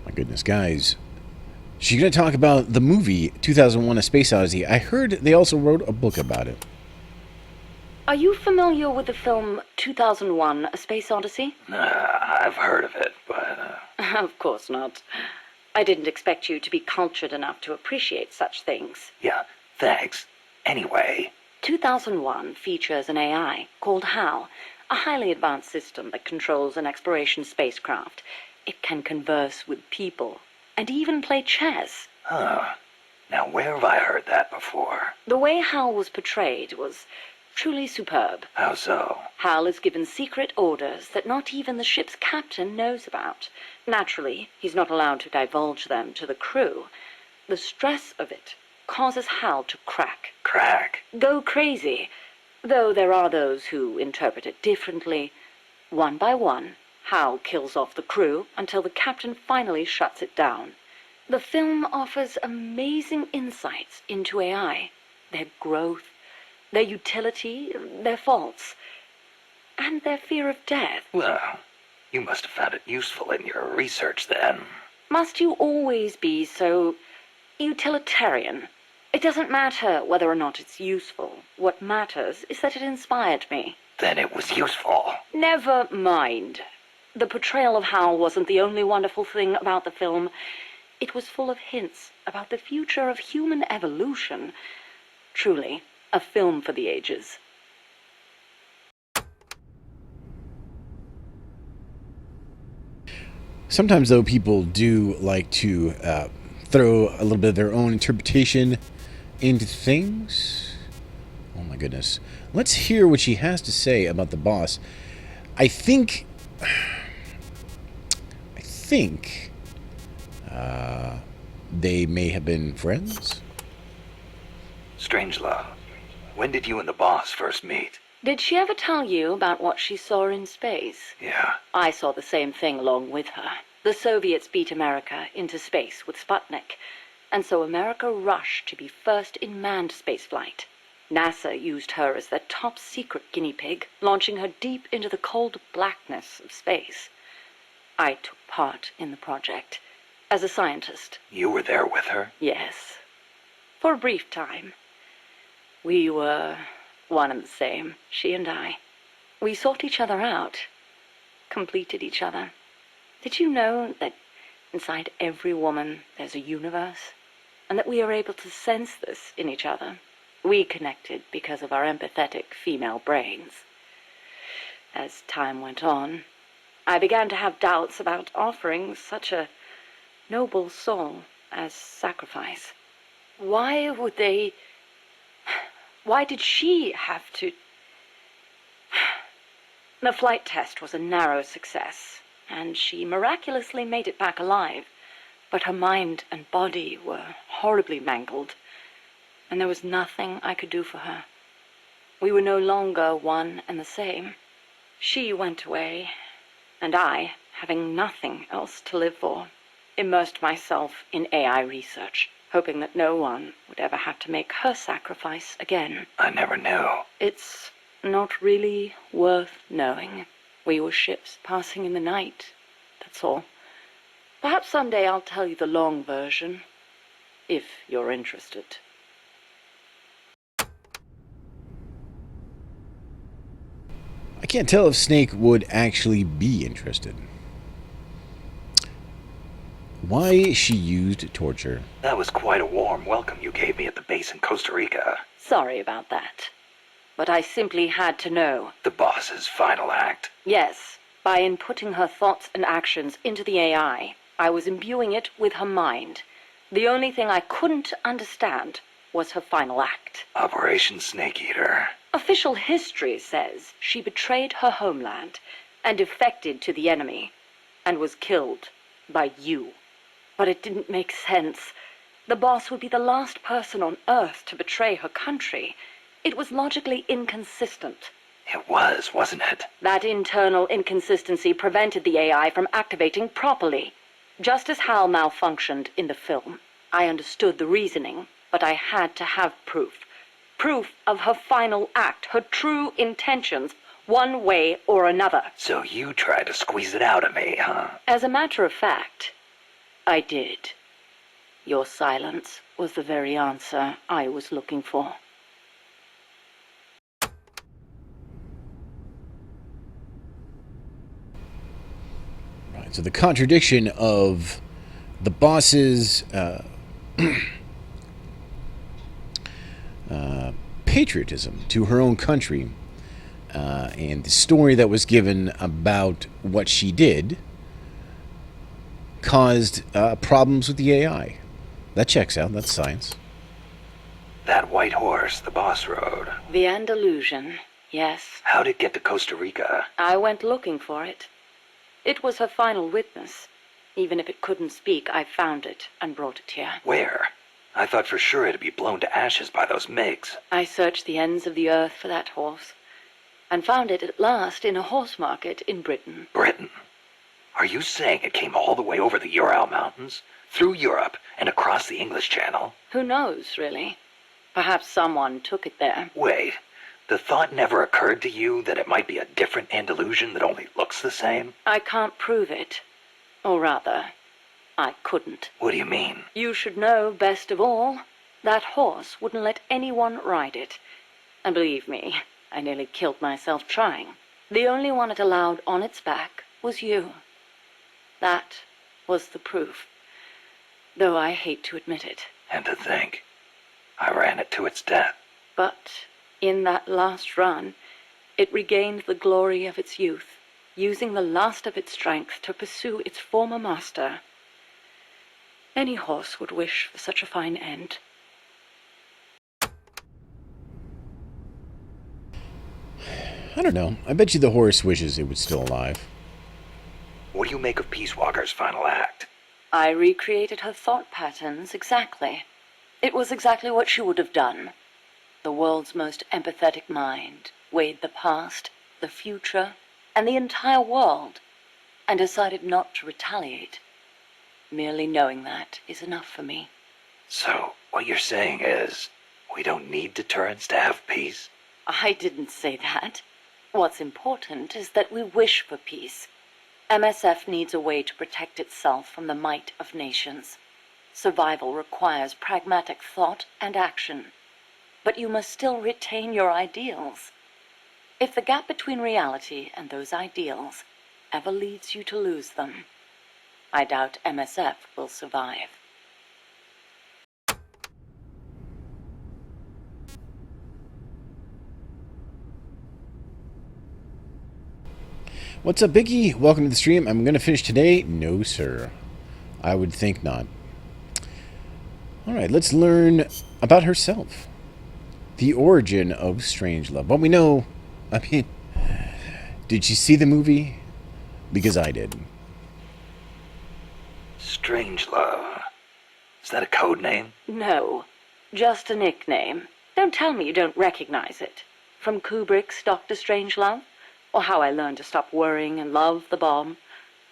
My goodness, guys. She's going to talk about the movie 2001 A Space Odyssey. I heard they also wrote a book about it.
Are you familiar with the film 2001 A Space Odyssey?
I've heard of it, but...
Of course not. I didn't expect you to be cultured enough to appreciate such things.
Yeah, thanks. Anyway...
2001 features an AI called HAL, a highly advanced system that controls an exploration spacecraft. It can converse with people, and even play chess.
Huh. Now where have I heard that before?
The way HAL was portrayed was truly superb.
How so?
HAL is given secret orders that not even the ship's captain knows about. Naturally, he's not allowed to divulge them to the crew. The stress of it causes HAL to crack.
Crack?
Go crazy. Though there are those who interpret it differently. One by one, HAL kills off the crew until the captain finally shuts it down. The film offers amazing insights into AI, their growth, their utility, their faults, and their fear of death.
Well, you must have found it useful in your research then.
Must you always be so utilitarian? It doesn't matter whether or not it's useful. What matters is that it inspired me.
Then it was useful.
Never mind. The portrayal of Hal wasn't the only wonderful thing about the film. It was full of hints about the future of human evolution. Truly, a film for the ages.
Sometimes, though, people do like to throw a little bit of their own interpretation into things. Oh my goodness. Let's hear what she has to say about the boss. I think they may have been friends.
Strangelove, when did you and the boss first meet?
Did she ever tell you about what she saw in space?
Yeah.
I saw the same thing along with her. The Soviets beat America into space with Sputnik, and so America rushed to be first in manned spaceflight. NASA used her as their top secret guinea pig, launching her deep into the cold blackness of space. I took part in the project as a scientist.
You were there with her?
Yes. For a brief time. We were one and the same, she and I. We sought each other out, completed each other. Did you know that inside every woman there's a universe? And that we are able to sense this in each other? We connected because of our empathetic female brains. As time went on, I began to have doubts about offering such a noble soul as sacrifice. Why did she have to... The flight test was a narrow success, and she miraculously made it back alive, but her mind and body were horribly mangled, and there was nothing I could do for her. We were no longer one and the same. She went away, and I, having nothing else to live for, immersed myself in AI research, hoping that no one would ever have to make her sacrifice again.
I never knew.
It's not really worth knowing. We were ships passing in the night, that's all. Perhaps someday I'll tell you the long version, if you're interested.
I can't tell if Snake would actually be interested. Why she used torture.
That was quite a warm welcome you gave me at the base in Costa Rica.
Sorry about that. But I simply had to know.
The boss's final act.
Yes, by inputting her thoughts and actions into the AI, I was imbuing it with her mind. The only thing I couldn't understand was her final act.
Operation Snake Eater.
Official history says she betrayed her homeland, and defected to the enemy, and was killed by you. But it didn't make sense. The boss would be the last person on Earth to betray her country. It was logically inconsistent.
It was, wasn't it?
That internal inconsistency prevented the AI from activating properly, just as Hal malfunctioned in the film. I understood the reasoning, but I had to have proof. Proof of her final act, her true intentions, one way or another.
So you tried to squeeze it out of me, huh?
As a matter of fact, I did. Your silence was the very answer I was looking for.
Right, so the contradiction of the boss's patriotism to her own country and the story that was given about what she did caused problems with the AI. That checks out. That's science.
That white horse the boss rode.
The Andalusian, yes.
How'd it get to Costa Rica?
I went looking for it. It was her final witness. Even if it couldn't speak, I found it and brought it here.
Where? I thought for sure it'd be blown to ashes by those MiGs.
I searched the ends of the earth for that horse, and found it at last in a horse market in Britain.
Britain? Are you saying it came all the way over the Ural Mountains, through Europe, and across the English Channel?
Who knows, really? Perhaps someone took it there.
Wait, the thought never occurred to you that it might be a different Andalusian that only looks the same?
I can't prove it. Or rather, I couldn't.
What do you mean?
You should know best of all. That horse wouldn't let anyone ride it. And believe me, I nearly killed myself trying. The only one it allowed on its back was you. That was the proof. Though I hate to admit it.
And to think, I ran it to its death.
But in that last run, it regained the glory of its youth, using the last of its strength to pursue its former master. Any horse would wish for such a fine end.
I don't know. I bet you the horse wishes it was still alive.
What do you make of Peace Walker's final act?
I recreated her thought patterns exactly. It was exactly what she would have done. The world's most empathetic mind weighed the past, the future, and the entire world, and decided not to retaliate. Merely knowing that is enough for me.
So, what you're saying is, we don't need deterrence to have peace?
I didn't say that. What's important is that we wish for peace. MSF needs a way to protect itself from the might of nations. Survival requires pragmatic thought and action. But you must still retain your ideals. If the gap between reality and those ideals ever leads you to lose them, I doubt MSF will survive.
What's up, Biggie? Welcome to the stream. I'm going to finish today. No, sir. I would think not. All right, let's learn about herself. The origin of Strangelove. Well, we know, I mean, did you see the movie? Because I did.
Strangelove. Is that a code name?
No, just a nickname. Don't tell me you don't recognize it. From Kubrick's Dr. Strangelove? Or How I Learned to Stop Worrying and Love the Bomb.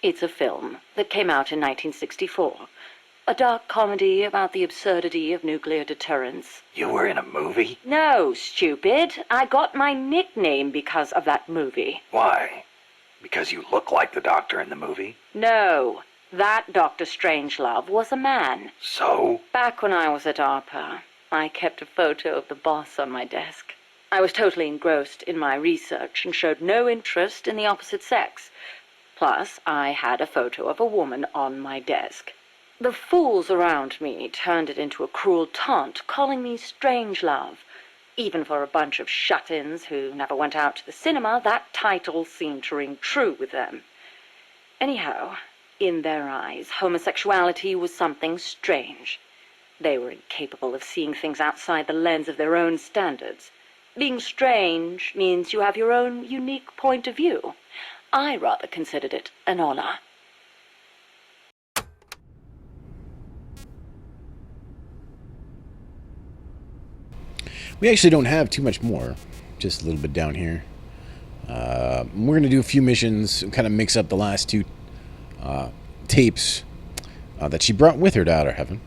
It's a film that came out in 1964. A dark comedy about the absurdity of nuclear deterrence.
You were in a movie?
No, stupid. I got my nickname because of that movie.
Why? Because you look like the doctor in the movie?
No, that Dr. Strangelove was a man.
So?
Back when I was at ARPA, I kept a photo of the boss on my desk. I was totally engrossed in my research and showed no interest in the opposite sex. Plus, I had a photo of a woman on my desk. The fools around me turned it into a cruel taunt, calling me Strangelove. Even for a bunch of shut-ins who never went out to the cinema, that title seemed to ring true with them. Anyhow, in their eyes, homosexuality was something strange. They were incapable of seeing things outside the lens of their own standards. Being strange means you have your own unique point of view. I rather considered it an honor.
We actually don't have too much more. Just a little bit down here. We're going to do a few missions, kind of mix up the last two tapes that she brought with her to Outer Heaven.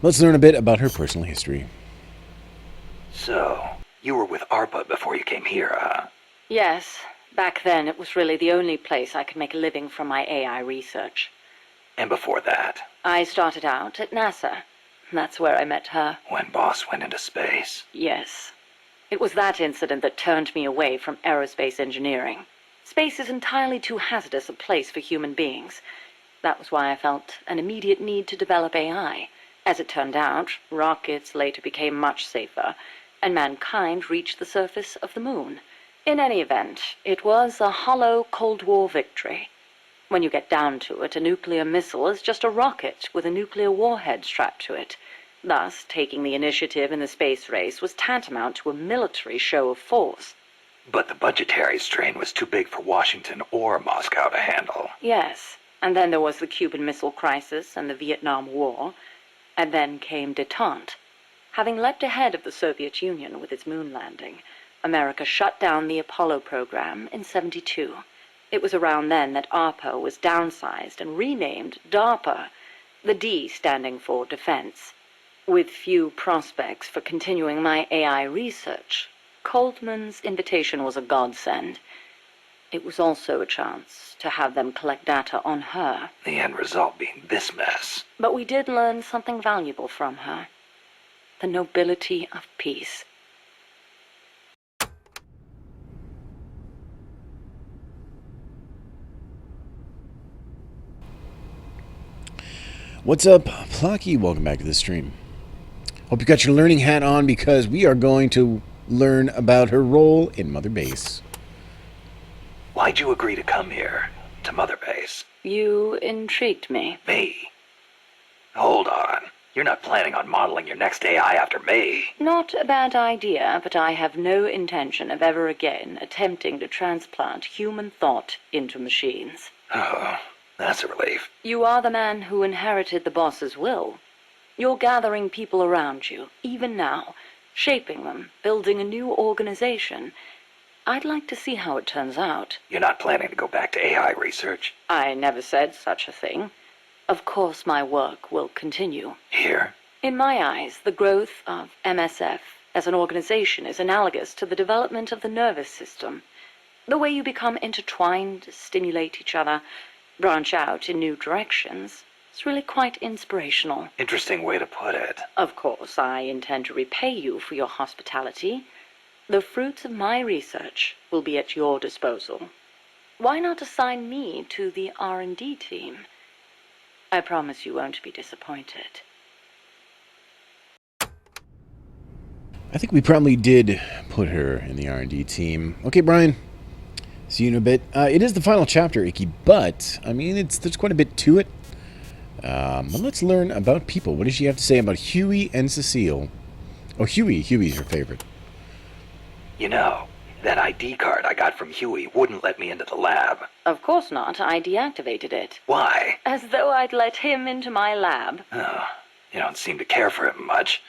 Let's learn a bit about her personal history.
So, you were with ARPA before you came here, huh?
Yes, back then it was really the only place I could make a living from my AI research.
And before that,
I started out at NASA. That's where I met her.
when Boss went into space.
Yes. It was that incident that turned me away from aerospace engineering. Space is entirely too hazardous a place for human beings. That was why I felt an immediate need to develop AI. As it turned out, rockets later became much safer, and mankind reached the surface of the moon. In any event, it was a hollow Cold War victory. When you get down to it, a nuclear missile is just a rocket with a nuclear warhead strapped to it. Thus, taking the initiative in the space race was tantamount to a military show of force.
But the budgetary strain was too big for Washington or Moscow to handle.
Yes, and then there was the Cuban Missile Crisis and the Vietnam War, and then came détente. Having leapt ahead of the Soviet Union with its moon landing, America shut down the Apollo program in '72. It was around then that ARPA was downsized and renamed DARPA, the D standing for Defense. With few prospects for continuing my AI research, Coldman's invitation was a godsend. It was also a chance to have them collect data on her.
The end result being this mess.
But we did learn something valuable from her. The nobility of peace.
What's up, Plucky? Welcome back to the stream. Hope you got your learning hat on because we are going to learn about her role in Mother Base.
Why'd you agree to come here? To Mother Base?
You intrigued me.
Me? Hold on. You're not planning on modeling your next AI after me?
Not a bad idea, but I have no intention of ever again attempting to transplant human thought into machines.
Oh, that's a relief.
You are the man who inherited the boss's will. You're gathering people around you, even now, shaping them, building a new organization. I'd like to see how it turns out.
You're not planning to go back to AI research?
I never said such a thing. Of course my work will continue.
Here?
In my eyes, the growth of MSF as an organization is analogous to the development of the nervous system. The way you become intertwined, stimulate each other, branch out in new directions. It's really quite inspirational.
Interesting way to put it.
Of course, I intend to repay you for your hospitality. The fruits of my research will be at your disposal. Why not assign me to the R&D team? I promise you won't be disappointed.
I think we probably did put her in the R&D team. Okay, Brian. See you in a bit. It is the final chapter, Icky, but, I mean, there's quite a bit to it. But let's learn about people. What does she have to say about Huey and Cecile? Oh, Huey's her favorite.
You know, that ID card I got from Huey wouldn't let me into the lab.
Of course not. I deactivated it.
Why?
As though I'd let him into my lab.
Oh, you don't seem to care for him much,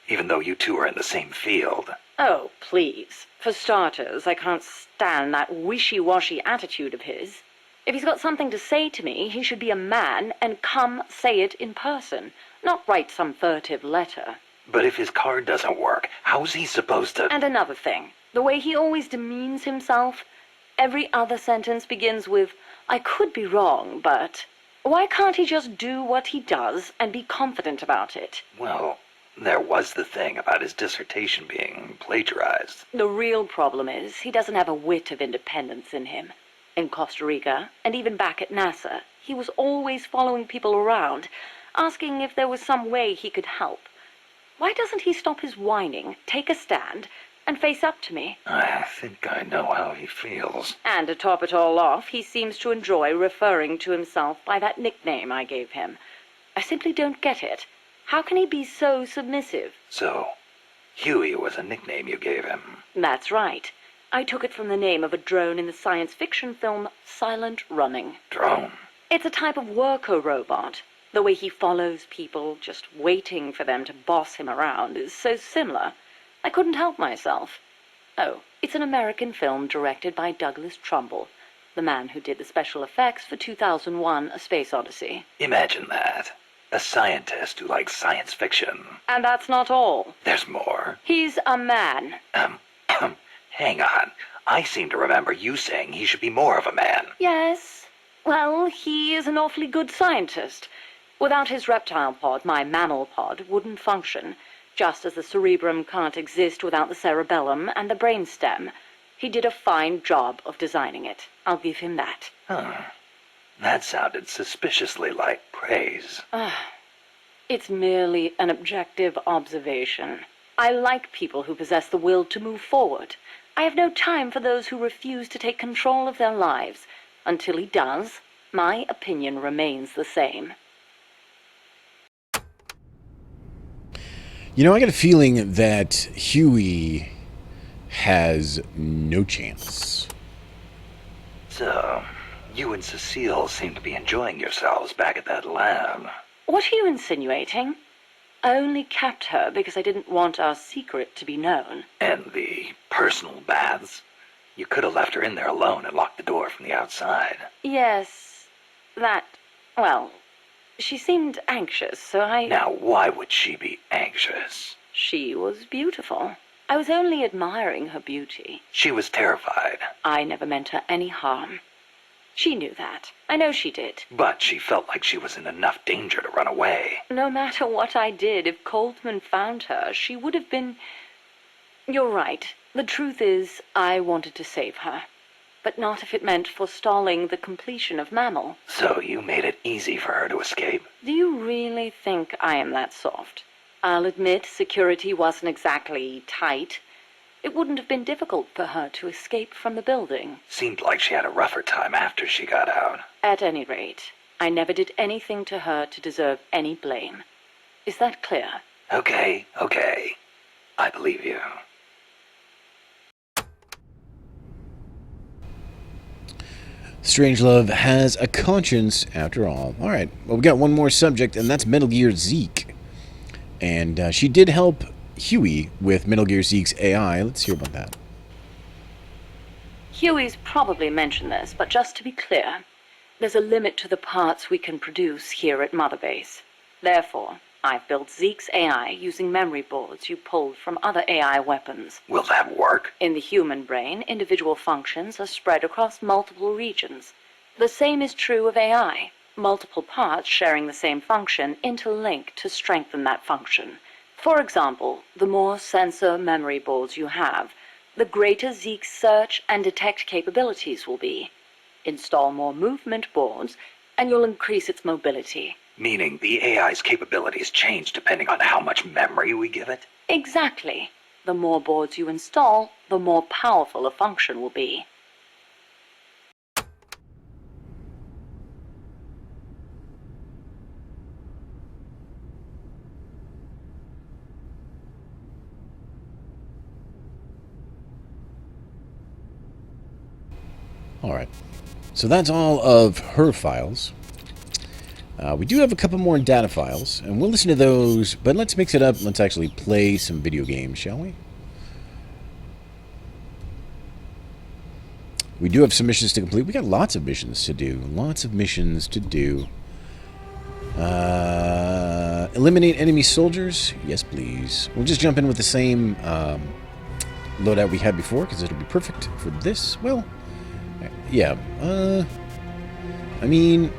even though you two are in the same field.
Oh, please. For starters, I can't stand that wishy-washy attitude of his. If he's got something to say to me, he should be a man and come say it in person, not write some furtive letter.
But if his card doesn't work, how's he supposed to...
And another thing, the way he always demeans himself. Every other sentence begins with, I could be wrong, but... Why can't he just do what he does and be confident about it?
Well, there was the thing about his dissertation being plagiarized.
The real problem is he doesn't have a whit of independence in him. In Costa Rica, and even back at NASA, he was always following people around, asking if there was some way he could help. Why doesn't he stop his whining, take a stand, and face up to me?
I think I know how he feels.
And to top it all off, he seems to enjoy referring to himself by that nickname I gave him. I simply don't get it. How can he be so submissive?
So, Huey was a nickname you gave him.
That's right. I took it from the name of a drone in the science fiction film Silent Running.
Drone.
It's a type of worker robot. The way he follows people, just waiting for them to boss him around, is so similar. I couldn't help myself. Oh, it's an American film directed by Douglas Trumbull, the man who did the special effects for 2001: A Space Odyssey.
Imagine that. A scientist who likes science fiction.
And that's not all.
There's more.
He's a man.
Hang on. I seem to remember you saying he should be more of a man.
Yes. Well, he is an awfully good scientist. Without his reptile pod, my mammal pod wouldn't function, just as the cerebrum can't exist without the cerebellum and the brainstem. He did a fine job of designing it. I'll give him that.
That sounded suspiciously like praise.
It's merely an objective observation. I like people who possess the will to move forward. I have no time for those who refuse to take control of their lives. Until he does, my opinion remains the same.
You know, I got a feeling that Huey has no chance.
So, you and Cecile seem to be enjoying yourselves back at that lab.
What are you insinuating? I only kept her because I didn't want our secret to be known.
And the personal baths? You could have left her in there alone and locked the door from the outside.
Yes, well, she seemed anxious, so I...
Now, why would she be anxious?
She was beautiful. I was only admiring her beauty.
She was terrified.
I never meant her any harm. She knew that. I know she did.
But she felt like she was in enough danger to run away.
No matter what I did, if Coltman found her, she would have been... You're right. The truth is, I wanted to save her. But not if it meant forestalling the completion of Mammal.
So you made it easy for her to escape?
Do you really think I am that soft? I'll admit security wasn't exactly tight. It wouldn't have been difficult for her to escape from the building.
Seemed like she had a rougher time after she got out.
At any rate, I never did anything to her to deserve any blame. Is that clear?
Okay. I believe you.
Strangelove has a conscience after all. Alright, well, we got one more subject, and that's Metal Gear Zeke. And she did help Huey with Metal Gear Zeke's AI. Let's hear about that.
Huey's probably mentioned this, but just to be clear, there's a limit to the parts we can produce here at Mother Base. Therefore, I've built Zeke's AI using memory boards you pulled from other AI weapons.
Will that work?
In the human brain, individual functions are spread across multiple regions. The same is true of AI. Multiple parts sharing the same function interlink to strengthen that function. For example, the more sensor memory boards you have, the greater Zeke's search and detect capabilities will be. Install more movement boards, and you'll increase its mobility.
Meaning the AI's capabilities change depending on how much memory we give it?
Exactly. The more boards you install, the more powerful a function will be.
Alright, so that's all of her files. We do have a couple more data files, and we'll listen to those, but let's mix it up. Let's actually play some video games, shall we? We do have some missions to complete. We got lots of missions to do. Eliminate enemy soldiers. Yes, please. We'll just jump in with the same loadout we had before, because it'll be perfect for this. Well, yeah. I mean...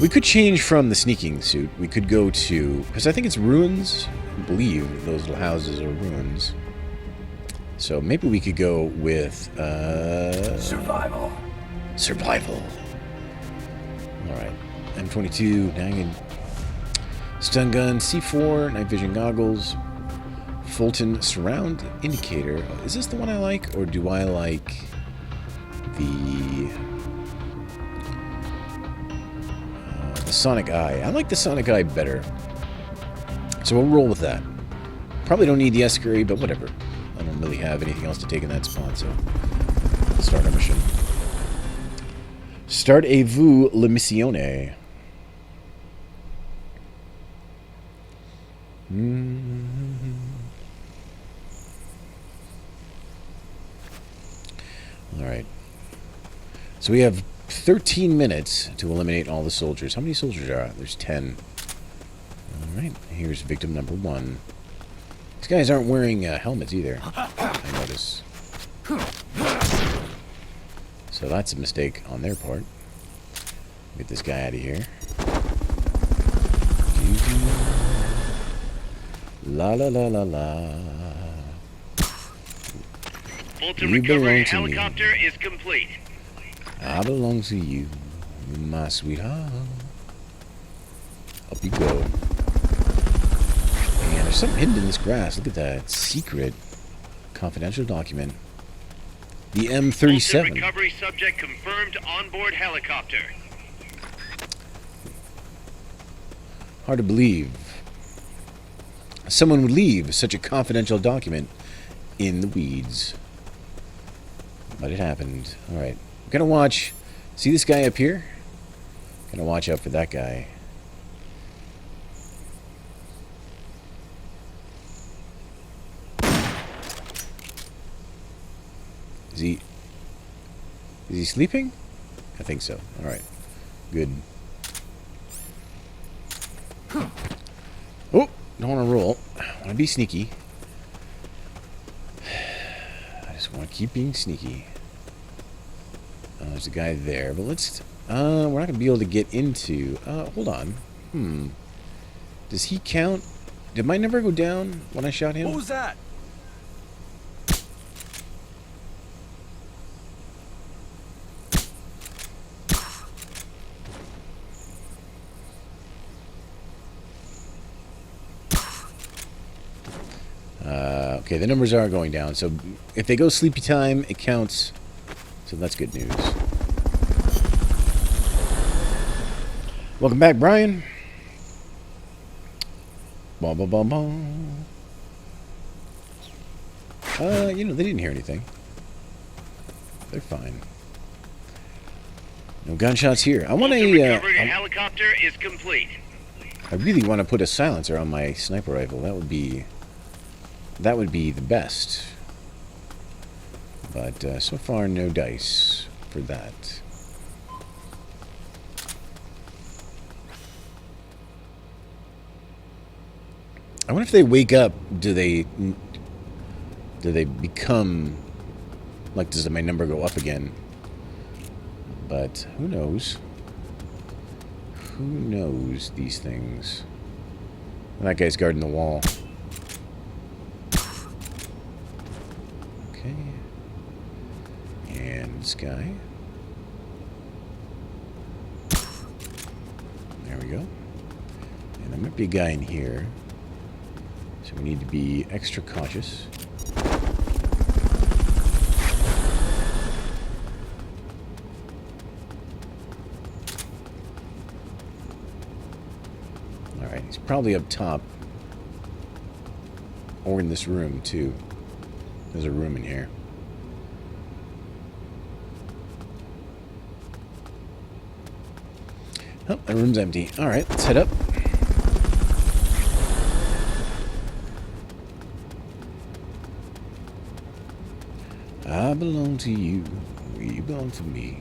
we could change from the sneaking suit. We could go to... because I think it's ruins. I believe those little houses are ruins. So maybe we could go with...
Survival.
Alright. M22, Nagin, stun gun, C4, night vision goggles, Fulton surround indicator. Is this the one I like, or do I like the Sonic Eye? I like the Sonic Eye better. So we'll roll with that. Probably don't need the escort, but whatever. I don't really have anything else to take in that spot, so let's start our mission. Startez-vous la missione? Alright. So we have 13 minutes to eliminate all the soldiers. How many soldiers are there? There's 10. Alright, here's victim number 1. These guys aren't wearing helmets either, I notice. So that's a mistake on their part. Get this guy out of here. La la la la la.
Fulton
You belong
recovery
to me.
helicopter is complete.
I belong to you, my sweetheart. Up you go. Man, there's something hidden in this grass. Look at that. Secret. Confidential document. The
Fulton
M37.
recovery subject confirmed onboard helicopter.
Hard to believe someone would leave such a confidential document in the weeds. But it happened. Alright. I'm gonna watch. See this guy up here? Gonna watch out for that guy. Is he sleeping? I think so. Alright. Good. Oh! Don't want to roll. I want to be sneaky. I just want to keep being sneaky. There's a guy there, but let's... we're not going to be able to get into... hold on. Does he count? Did my number go down when I shot him?
What was that?
Okay, the numbers are going down, so if they go sleepy time, it counts. So that's good news. Welcome back, Brian. Bum, bum, bum, bum. You know, they didn't hear anything. They're fine. No gunshots here. I want
Fulton
a...
recovery helicopter is complete.
I really want to put a silencer on my sniper rifle. That would be the best. But so far, no dice for that. I wonder if they wake up. Do they become like? Does my number go up again? But who knows? Who knows these things? That guy's guarding the wall. Okay. And this guy. There we go. And there might be a guy in here. So we need to be extra cautious. Alright, he's probably up top. Or in this room, too. There's a room in here. Oh, that room's empty. Alright, let's head up. I belong to you. You belong to me.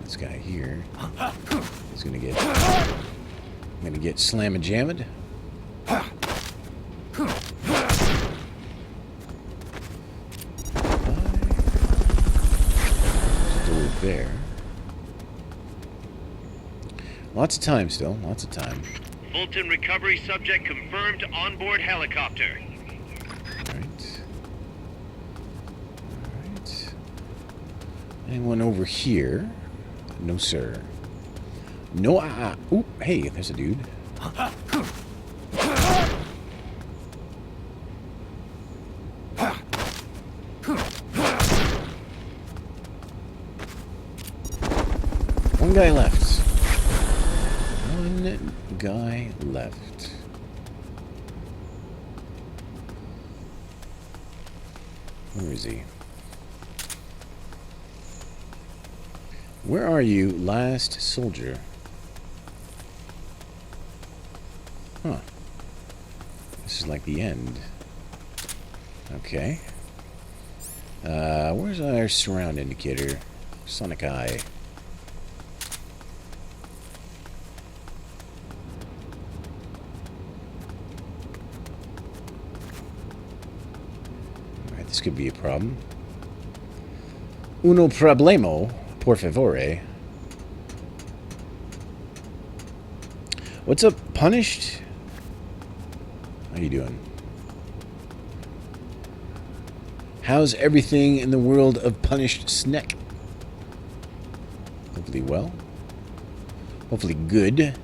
This guy here is gonna get slam and jammed. Door there. Lots of time still. Lots of time.
Fulton recovery subject confirmed onboard helicopter.
Alright. Alright. Anyone over here? No, sir. No, Ooh, hey, there's a dude. One guy left. one guy left. Where is he? Where are you, last soldier? Huh. This is like the end. Okay. Where's our surround indicator? Sonic eye. Alright, this could be a problem. Uno problemo, por favore. What's up, Punished? How you doing? How's everything in the world of Punished Snack? Hopefully well. Hopefully good.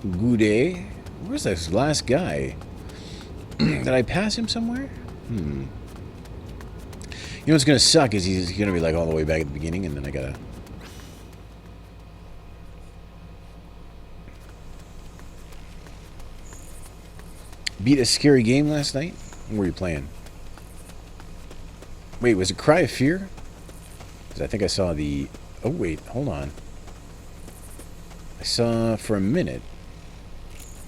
Good day. Where's this last guy? Did I pass him somewhere? You know what's gonna suck is he's gonna be like all the way back at the beginning, and then I gotta... beat a scary game last night? What were you playing? Wait, was it Cry of Fear? Because I think I saw the... Oh, wait, hold on. I saw for a minute...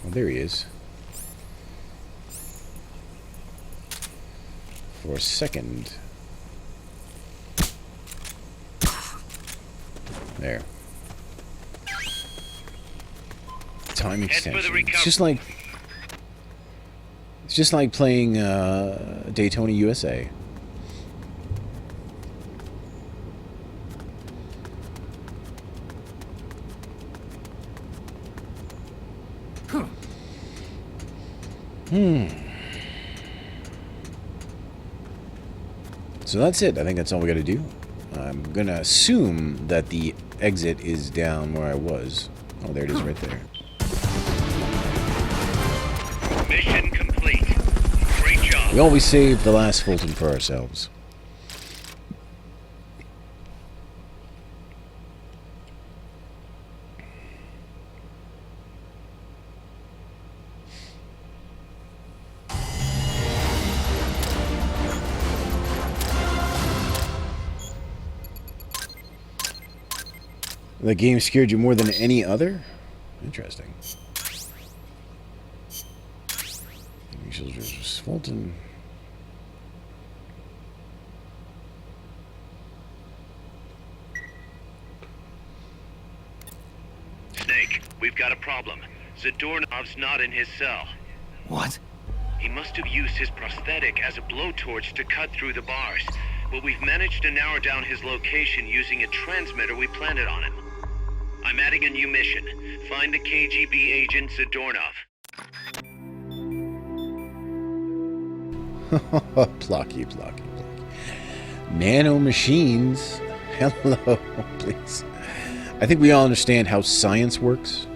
Oh, there he is. For a second... There. Time extension. It's just like playing Daytona USA. So that's it. I think that's all we got to do. I'm going to assume that the exit is down where I was. Oh, there it is right there.
Mission complete. Great job.
We always save the last Fulton for ourselves. The game scared you more than any other? Interesting. Fulton.
Snake, we've got a problem. Zadornov's not in his cell.
What?
He must have used his prosthetic as a blowtorch to cut through the bars. But we've managed to narrow down his location using a transmitter we planted on him. I'm adding a new mission. Find the KGB agent Zadornov.
Plucky, plucky, plucky. Nano machines. Hello, please. I think we all understand how science works.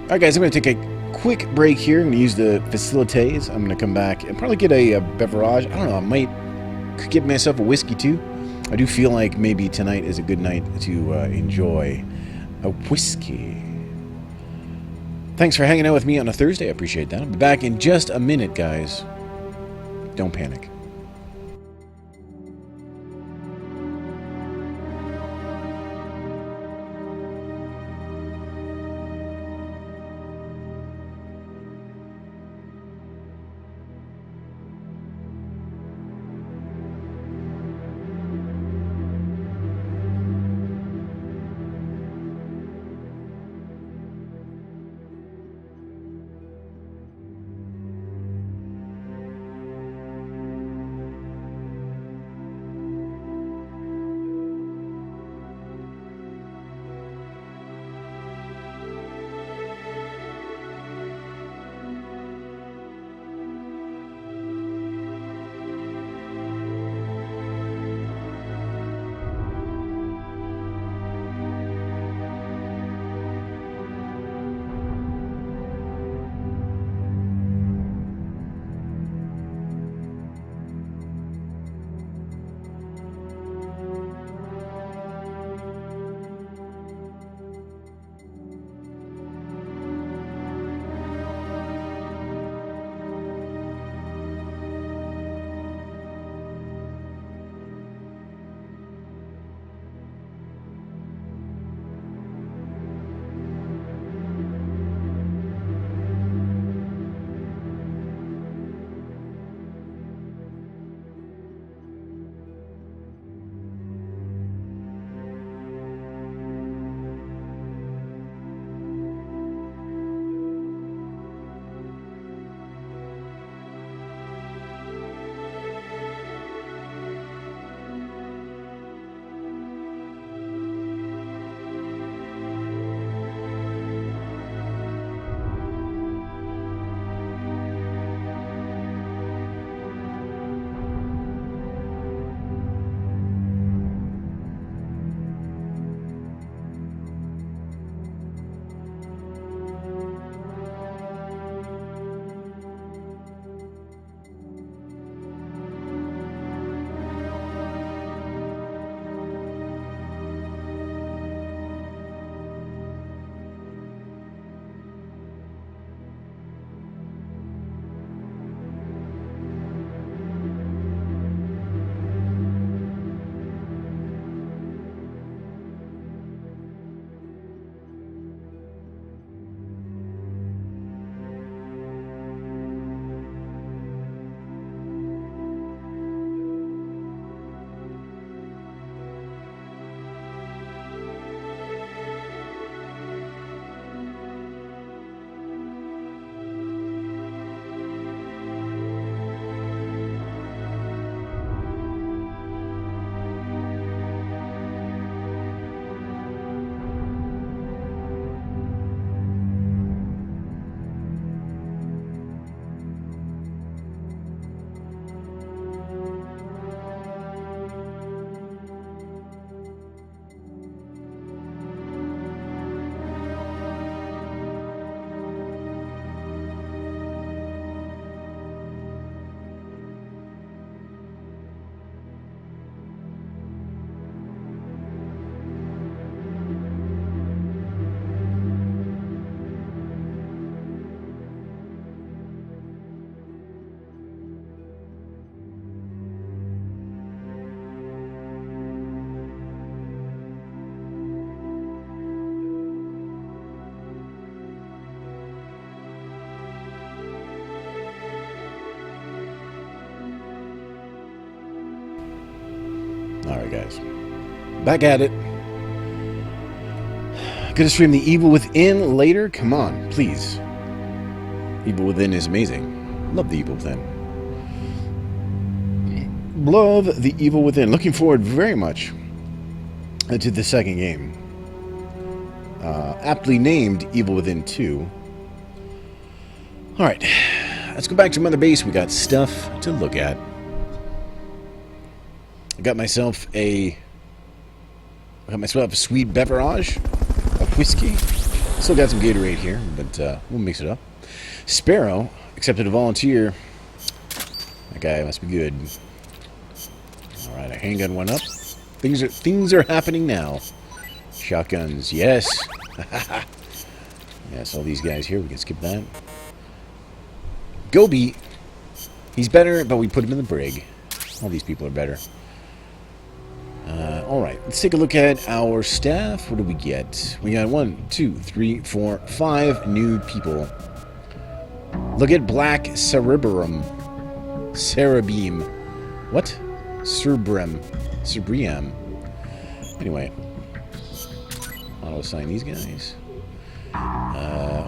Alright guys, I'm going to take a quick break here. I'm going to use the facilities. I'm going to come back and probably get a beverage. I don't know, I might get myself a whiskey too. I do feel like maybe tonight is a good night to enjoy a whiskey. Thanks for hanging out with me on a Thursday. I appreciate that. I'll be back in just a minute, guys. Don't panic. Alright, guys. Back at it. Gonna stream The Evil Within later? Come on, please. Evil Within is amazing. Love The Evil Within. Love The Evil Within. Looking forward very much to the second game. Aptly named Evil Within 2. Alright. Let's go back to Mother Base. We got stuff to look at. I got myself a sweet beverage of whiskey. Still got some Gatorade here, but we'll mix it up. Sparrow accepted a volunteer. That guy must be good. All right, a handgun went up. Things are happening now. Shotguns, yes. Yes, all these guys here. We can skip that. Gobi, he's better, but we put him in the brig. All these people are better. Alright, let's take a look at our staff. What do we get? We got 1, 2, 3, 4, 5 new people. Look at Black Cerebrum. Cerebeam. What? Cerebrium. Anyway. I'll assign these guys.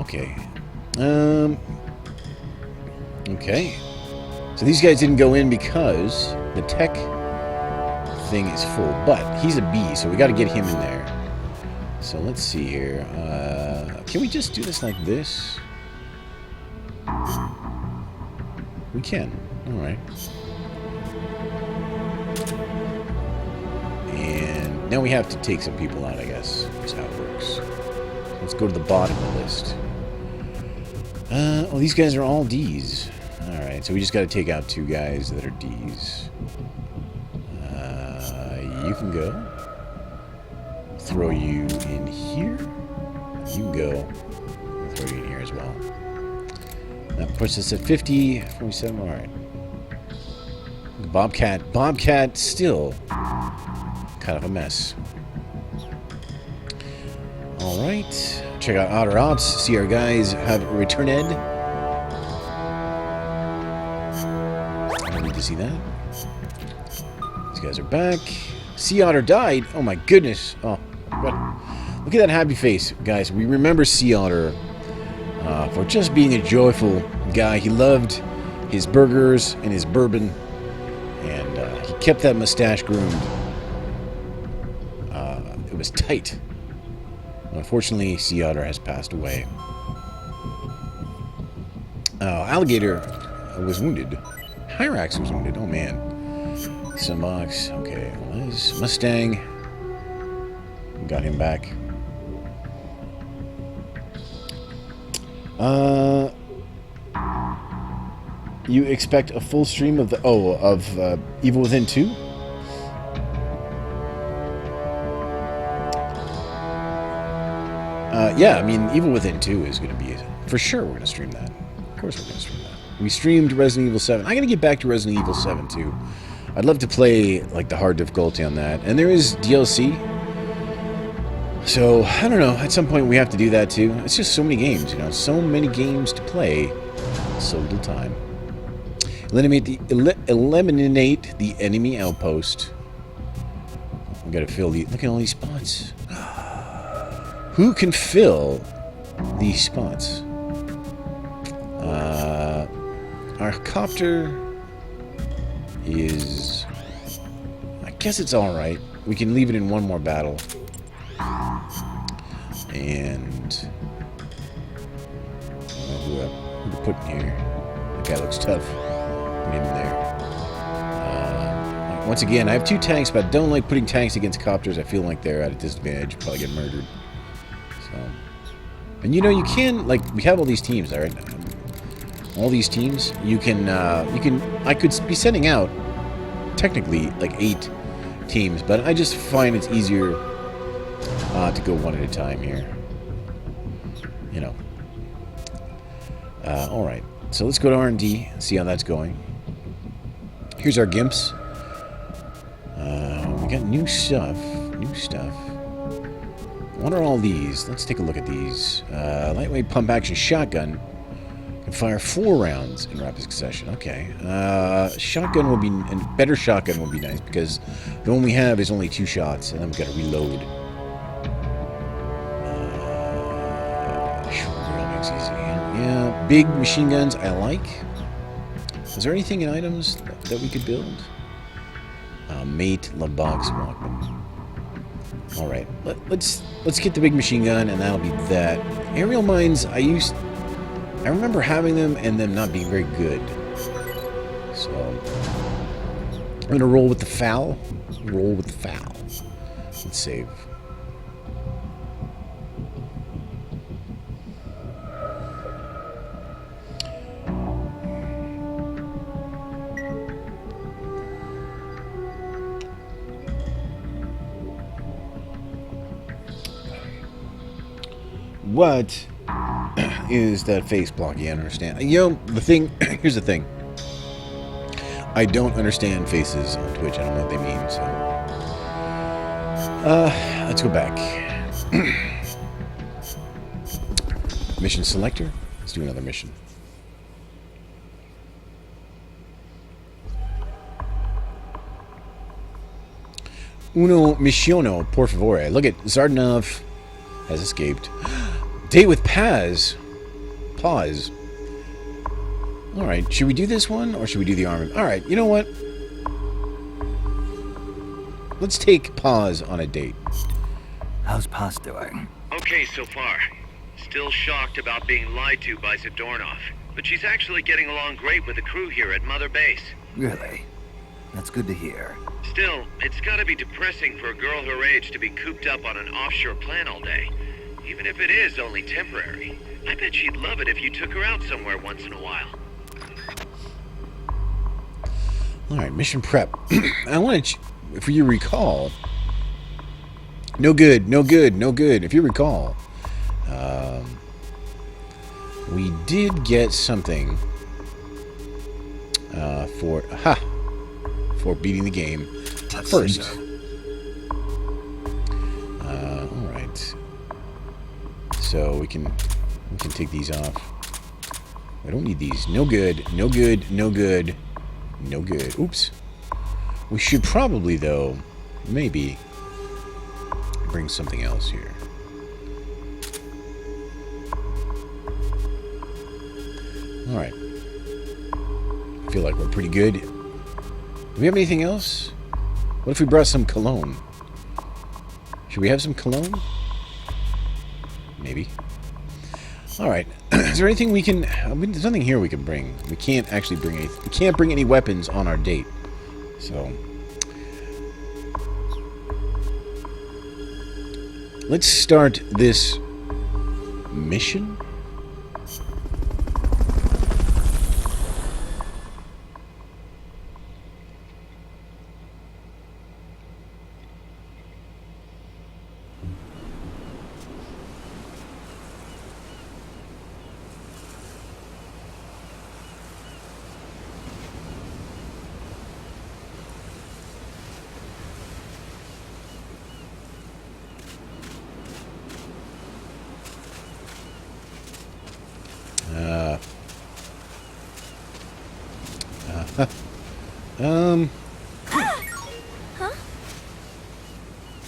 Okay. Okay. So these guys didn't go in because the tech thing is full, but he's a B, so we got to get him in there. So let's see here. Can we just do this like this? We can. All right. And now we have to take some people out, I guess. That's how it works. Let's go to the bottom of the list. Well, these guys are all D's. All right, so we just got to take out 2 guys that are D's. You can go. Throw you in here. You can go. I'll throw you in here as well. That puts us at 50, 47. All right. Bobcat still kind of a mess. All right. Check out Otter Ops. See our guys have returned. I need to see that. These guys are back. Sea Otter died. Oh my goodness. Oh, God. Look at that happy face, guys. We remember Sea Otter for just being a joyful guy. He loved his burgers and his bourbon, and he kept that mustache groomed. It was tight. Unfortunately, Sea Otter has passed away. Alligator was wounded. Hyrax was wounded. Oh man. Sunbox. Okay. Mustang. Got him back. You expect a full stream of the Evil Within 2? Yeah, I mean, Evil Within 2 is going to be for sure. We're going to stream that. Of course, we're going to stream that. We streamed Resident Evil 7. I'm going to get back to Resident Evil 7 too. I'd love to play like the hard difficulty on that, and there is DLC. So I don't know. At some point, we have to do that too. It's just so many games, you know, so many games to play, so little time. Eliminate the enemy outpost. We got to fill the. Look at all these spots. Who can fill these spots? Our copter is... I guess it's alright. We can leave it in one more battle. And... I don't know who to put in here. That guy looks tough. Put him in there. Once again, I have 2 tanks, but I don't like putting tanks against copters. I feel like they're at a disadvantage. Probably get murdered. So... And you know, you can, like, we have all these teams, alright? All these teams, I could be sending out, technically, like 8 teams, but I just find it's easier to go one at a time here. You know. Alright, so let's go to R&D and see how that's going. Here's our gimps. We got new stuff. What are all these? Let's take a look at these. Lightweight pump action shotgun. Fire 4 rounds in rapid succession. Okay. Shotgun will be... a better shotgun will be nice, because the one we have is only 2 shots, and then we've got to reload. Short barrel makes easy. Yeah, big machine guns I like. Is there anything in items that we could build? Mate, love box, Walkman. All right, let's get the big machine gun, and that'll be that. Aerial mines, I remember having them and them not being very good. So I'm gonna roll with the foul. Roll with the foul. Let's save. What is that face block? You understand? You know, the thing... here's the thing. I don't understand faces on Twitch. I don't know what they mean, so... let's go back. Mission selector. Let's do another mission. Uno missiono, por favore. Look at Zardanov has escaped. Date with Paz. Pause. Alright, should we do this one, or should we do the armament? Alright, you know what? Let's take Paz on a date.
How's Paz doing?
Okay so far. Still shocked about being lied to by Zadornov. But she's actually getting along great with the crew here at Mother Base.
Really? That's good to hear.
Still, it's gotta be depressing for a girl her age to be cooped up on an offshore plant all day. Even if it is only temporary. I bet she'd love it if you took her out somewhere once in a while.
Alright, mission prep. I want to... if you recall... No good, no good, no good. If you recall... we did get something... for beating the game first. Alright. So we can take these off. I don't need these. No good, no good, no good, no good. Oops. We should probably, though, maybe bring something else here. Alright. I feel like we're pretty good. Do we have anything else? What if we brought some cologne? Should we have some cologne? Maybe. Alright. Is there anything we can... there's nothing here we can bring. We can't actually bring anything. We can't bring any weapons on our date. So... let's start this mission.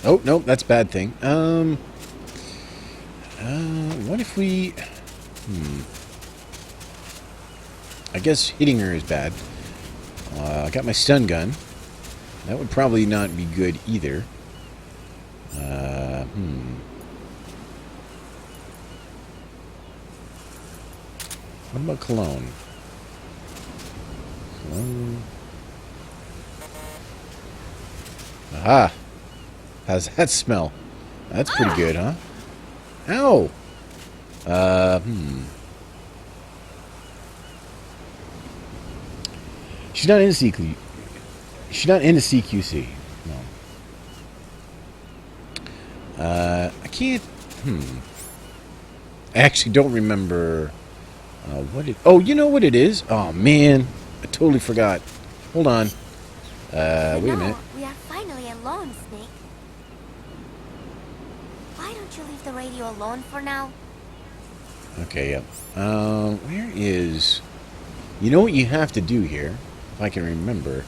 Oh, no, that's a bad thing. What if we... I guess hitting her is bad. I got my stun gun. That would probably not be good either. What about cologne? Cologne. Aha! How's that smell? That's pretty good, huh? Ow! She's not in a CQ. She's not in a CQC. No. I can't... I actually don't remember... what it... Oh, you know what it is? Oh, man. I totally forgot. Hold on. Wait a minute.
We are finally alone, Snake. Why don't you leave the radio alone for now?
Okay, yep. Where is... You know what you have to do here? If I can remember.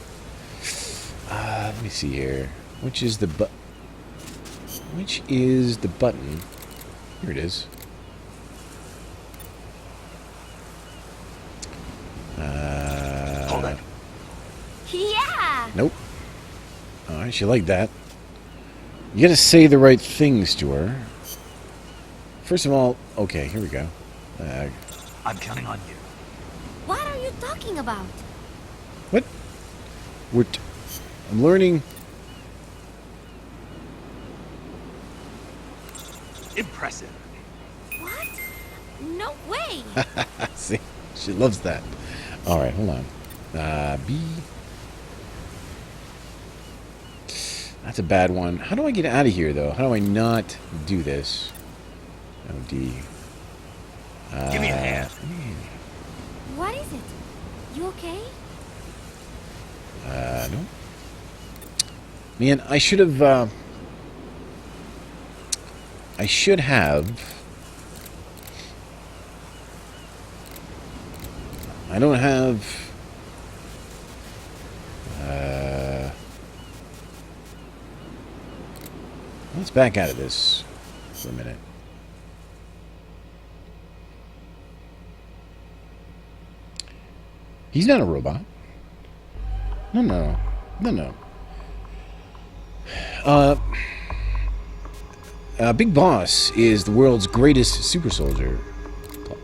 Let me see here. Which is the button? Here it is.
Hold it.
Yeah!
Nope. Alright, she liked that. You gotta say the right things to her. First of all, okay, here we go.
I'm counting on you.
What are you talking about?
What? I'm learning.
Impressive.
What? No way!
See, she loves that. All right, hold on. B. That's a bad one. How do I get out of here, though? How do I not do this? Oh, D.
Give me a hand.
What is it? You okay?
No. Man, I should have, I should have... I don't have... Let's back out of this for a minute. He's not a robot. No. Big Boss is the world's greatest super soldier.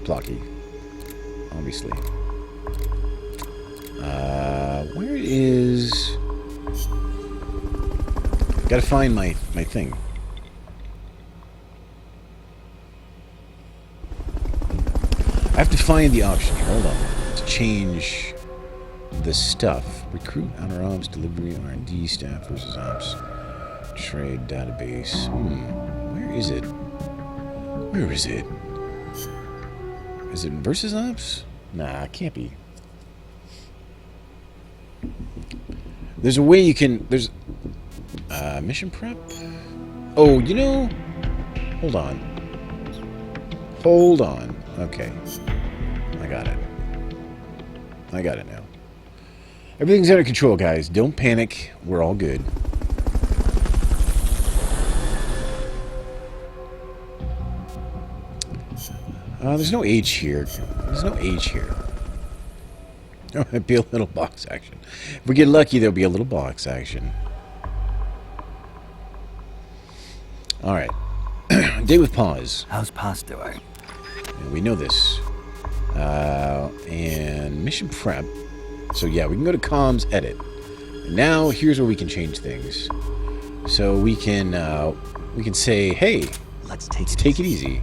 Plocky. Obviously. Where is... Gotta find my thing. I have to find the option here. Hold on. To change the stuff. Recruit, outer ops, delivery, R&D, staff versus ops. Trade, database. Where is it? Where is it? Is it versus ops? Nah, it can't be. There's a way you can... There's... mission prep? Oh, you know... Hold on. Hold on. Okay. I got it. I got it now. Everything's under control, guys. Don't panic. We're all good. There's no H here. There's no H here. There might be a little box action. If we get lucky, there'll be a little box action. Alright. Day with pause.
How's Paz doing?
And we know this. And mission prep. So yeah, we can go to comms, edit. And now here's where we can change things. So we can say, hey,
Let's
take it easy.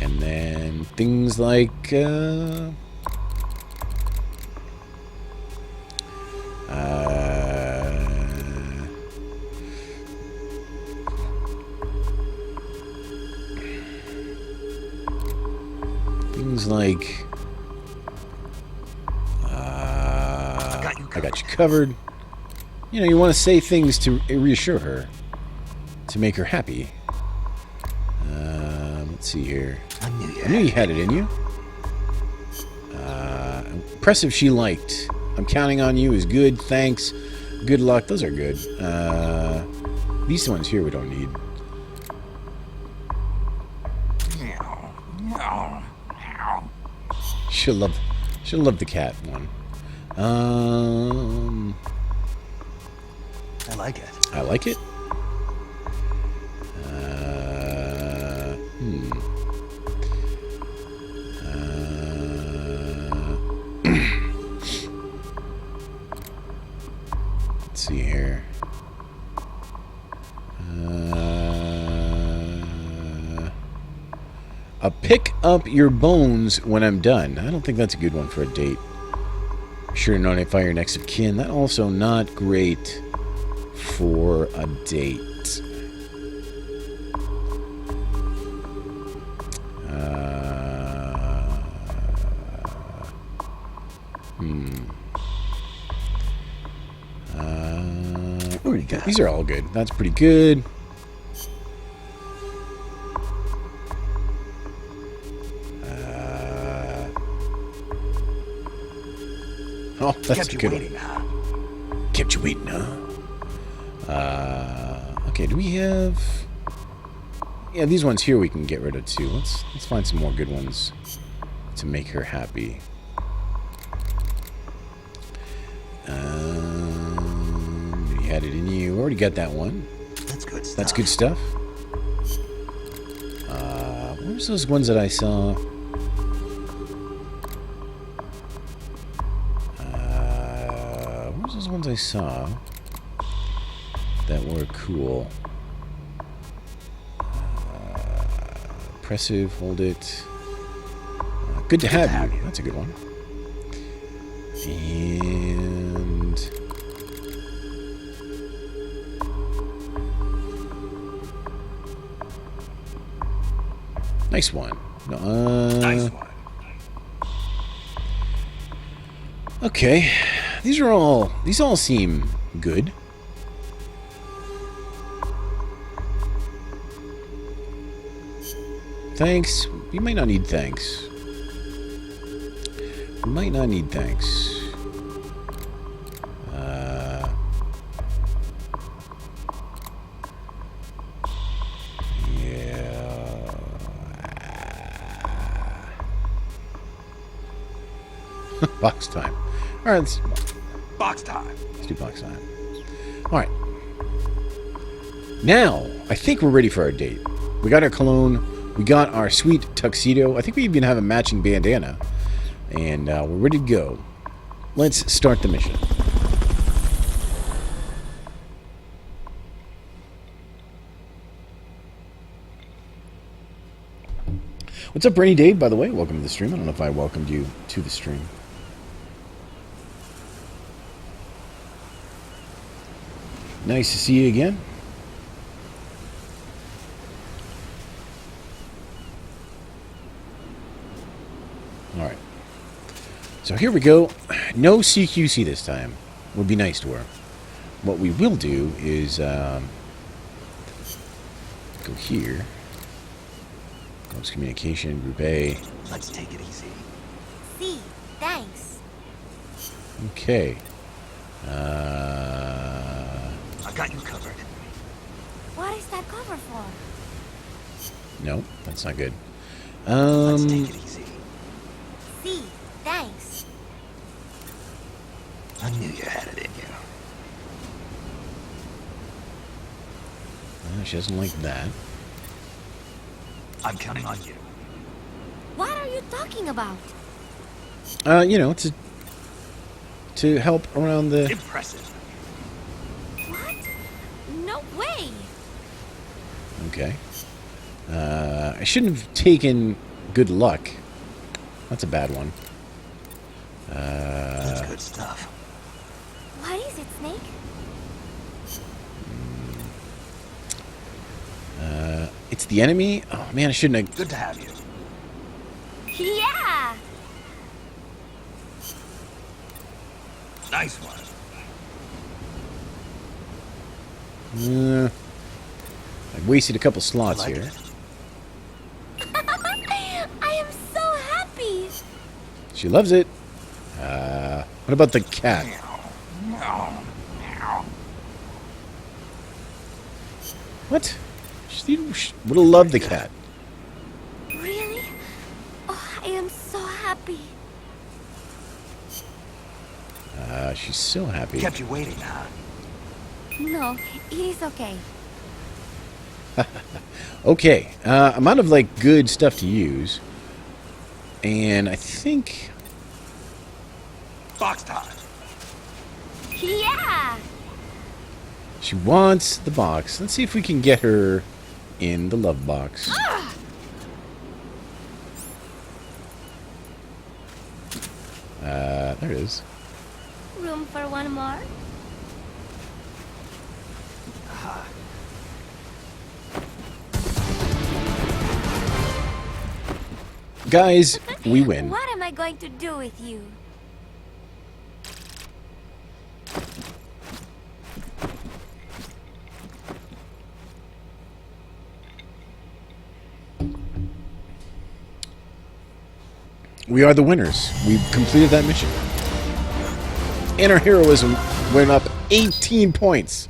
And then things like things like I got you covered. You know, you want to say things to reassure her, to make her happy. Let's see here. I knew you had it in you. Impressive she liked. I'm counting on you is good. Thanks. Good luck. Those are good. These ones here we don't need. She'll love the cat one.
I like it.
I like it. Let's see here. I'll pick up your bones when I'm done. I don't think that's a good one for a date. Be sure to notify your next of kin. That also not great for a date.
What do you got?
These are all good. That's pretty good. Oh, that's
Kept
a
you
good
waiting,
one.
huh?
Kept you waiting, huh? Okay, do we have... Yeah, these ones here we can get rid of too. Let's find some more good ones to make her happy. You had it in you. Already got that one.
That's good stuff.
That's good stuff. What was those ones that I saw? What was those ones I saw that were cool? Impressive, hold it. Good to have you. That's a good one. And... nice one.
Nice one.
Okay. These all seem good. Thanks. You might not need thanks. You might not need thanks. Yeah. Box time. All right, let's
Box time.
do box time. All right. Now, I think we're ready for our date. We got our cologne. We got our sweet tuxedo. I think we even have a matching bandana. And we're ready to go. Let's start the mission. What's up, Rainy Dave, by the way? Welcome to the stream. I don't know if I welcomed you to the stream. Nice to see you again. All right. So here we go. No CQC this time. Would be nice to her. What we will do is go here. Close communication, group A.
Let's take it easy.
See, thanks.
Okay.
I got you covered.
What is that cover for?
No, that's not good.
Let's take it easy.
See, thanks.
I knew you had it in you.
She doesn't like that.
I'm counting on you.
What are you talking about?
You know, to help around the...
Impressive.
What? No way.
Okay. I shouldn't have taken good luck. That's a bad one.
That's good stuff.
What is it, Snake?
It's the enemy? Oh, man, I shouldn't have...
Good to have you.
Yeah!
Nice one.
I wasted a couple slots
I like
here.
it.
I am so happy.
She loves it. What about the cat? What? She would have loved the cat.
Really? Oh, I am so happy.
She's so happy.
Kept you waiting, huh?
No, it is okay.
Okay, I'm out of, like, good stuff to use. And I think...
Box time.
Yeah!
she wants the box. Let's see if we can get her in the love box. There it is.
Room for one more?
Guys, we win.
What am I going to do with you?
We are the winners. We've completed that mission. And our heroism went up 18 points.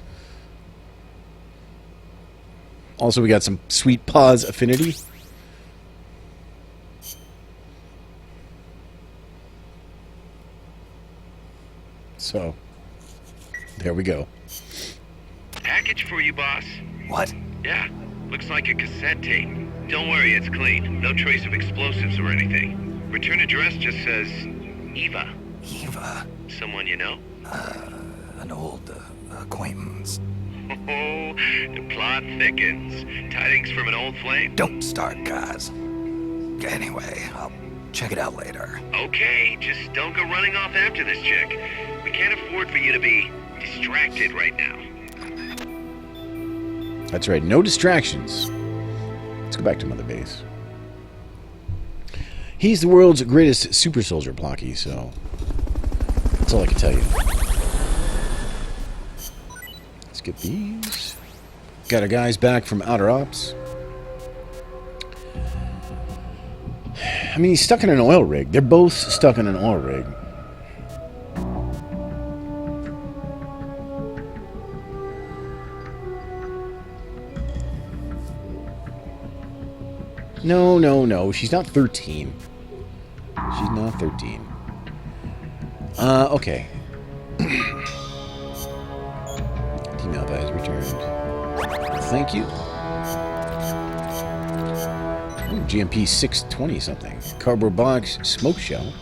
Also, we got some sweet pause affinity. So, there we go.
Package for you, boss.
What?
Yeah, looks like a cassette tape. Don't worry, it's clean. No trace of explosives or anything. Return address just says Eva.
Eva?
Someone you know?
An old acquaintance.
Oh, the plot thickens. Tidings from an old flame?
Don't start, guys. Anyway, I'll check it out later.
Okay, just don't go running off after this chick. We can't afford for you to be distracted right now.
That's right, no distractions. Let's go back to Mother Base. He's the world's greatest super soldier, Plocky, so that's all I can tell you. Let's get these. Got our guys back from Outer Ops. I mean, he's stuck in an oil rig. They're both stuck in an oil rig. No, no, no. She's not 13. She's not 13. Okay. Team Alpha has returned. Thank you. Ooh, GMP 620 something. Cardboard box, smoke shell.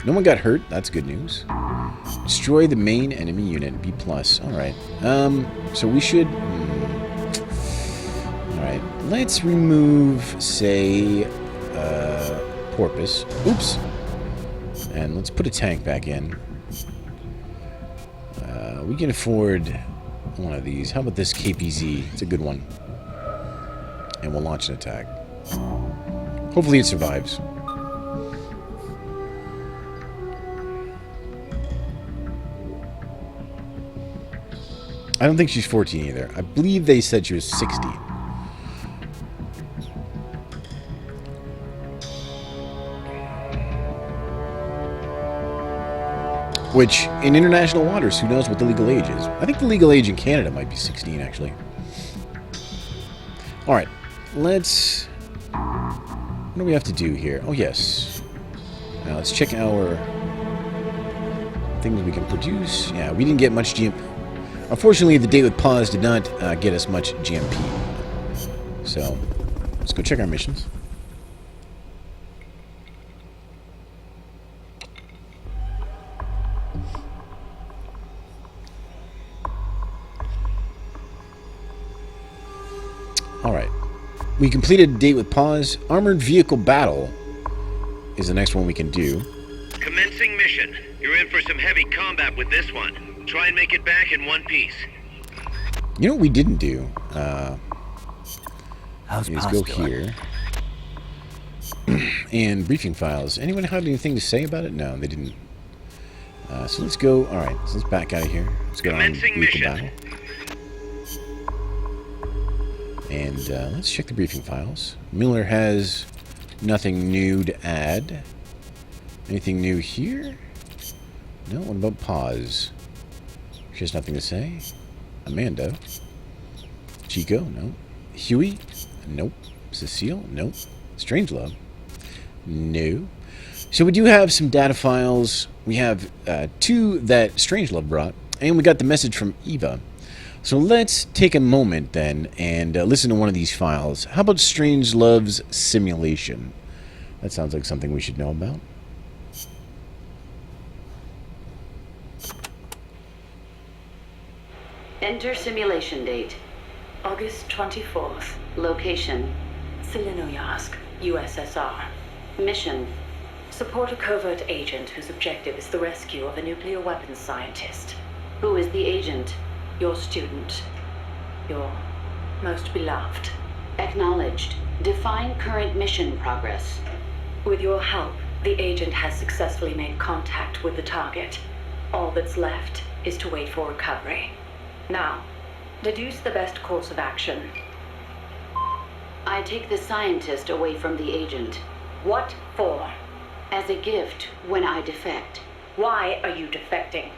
No one got hurt. That's good news. Destroy the main enemy unit. B+. Alright. So we should... Alright. Let's remove, say, Porpoise. Oops. And let's put a tank back in. We can afford one of these. How about this KPZ? It's a good one. And we'll launch an attack. Hopefully it survives. I don't think she's 14 either. I believe they said she was 16. Which, in international waters, who knows what the legal age is? I think the legal age in Canada might be 16, actually. Alright, let's... What do we have to do here? Oh, yes. Now, let's check our things we can produce. Yeah, we didn't get much GMP. Unfortunately, the date with pause did not get us much GMP. So, let's go check our missions. Alright. We completed a date with pause. Armored vehicle battle is the next one we can do.
Commencing mission. You're in for some heavy combat with this one. Try and make it back in one piece.
You know what we didn't do?
How's
Is go here. And briefing files. Anyone have anything to say about it? No, they didn't. So let's go. Alright, so let's back out of here. Let's go on vehicle battle. And let's check the briefing files. Miller has nothing new to add. Anything new here? No, what about pause? She has nothing to say. Amanda. Chico, no. Huey? Nope. Cecile? Nope. Strangelove? No. So we do have some data files. We have 2 that Strangelove brought. And we got the message from Eva. So let's take a moment then and listen to one of these files. How about Strangelove's simulation? That sounds like something we should know about.
Enter simulation date. August 24th. Location.
Selenoyarsk, USSR.
Mission.
Support a covert agent whose objective is the rescue of a nuclear weapons scientist.
Who is the agent?
Your student. Your most beloved.
Acknowledged. Define current mission progress.
With your help, the agent has successfully made contact with the target. All that's left is to wait for recovery. Now, deduce the best course of action.
I take the scientist away from the agent.
What for?
As a gift when I defect.
Why are you defecting?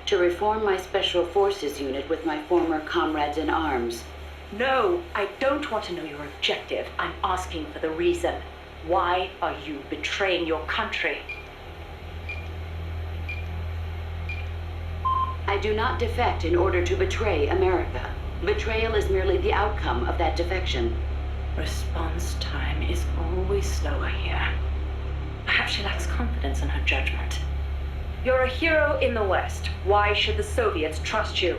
To reform my Special Forces unit with my former comrades in arms.
No, I don't want to know your objective. I'm asking for the reason. Why are you betraying your country?
I do not defect in order to betray America. Betrayal is merely the outcome of that defection.
Response time is always slower here. Perhaps she lacks confidence in her judgment. You're a hero in the West. Why should the Soviets trust you?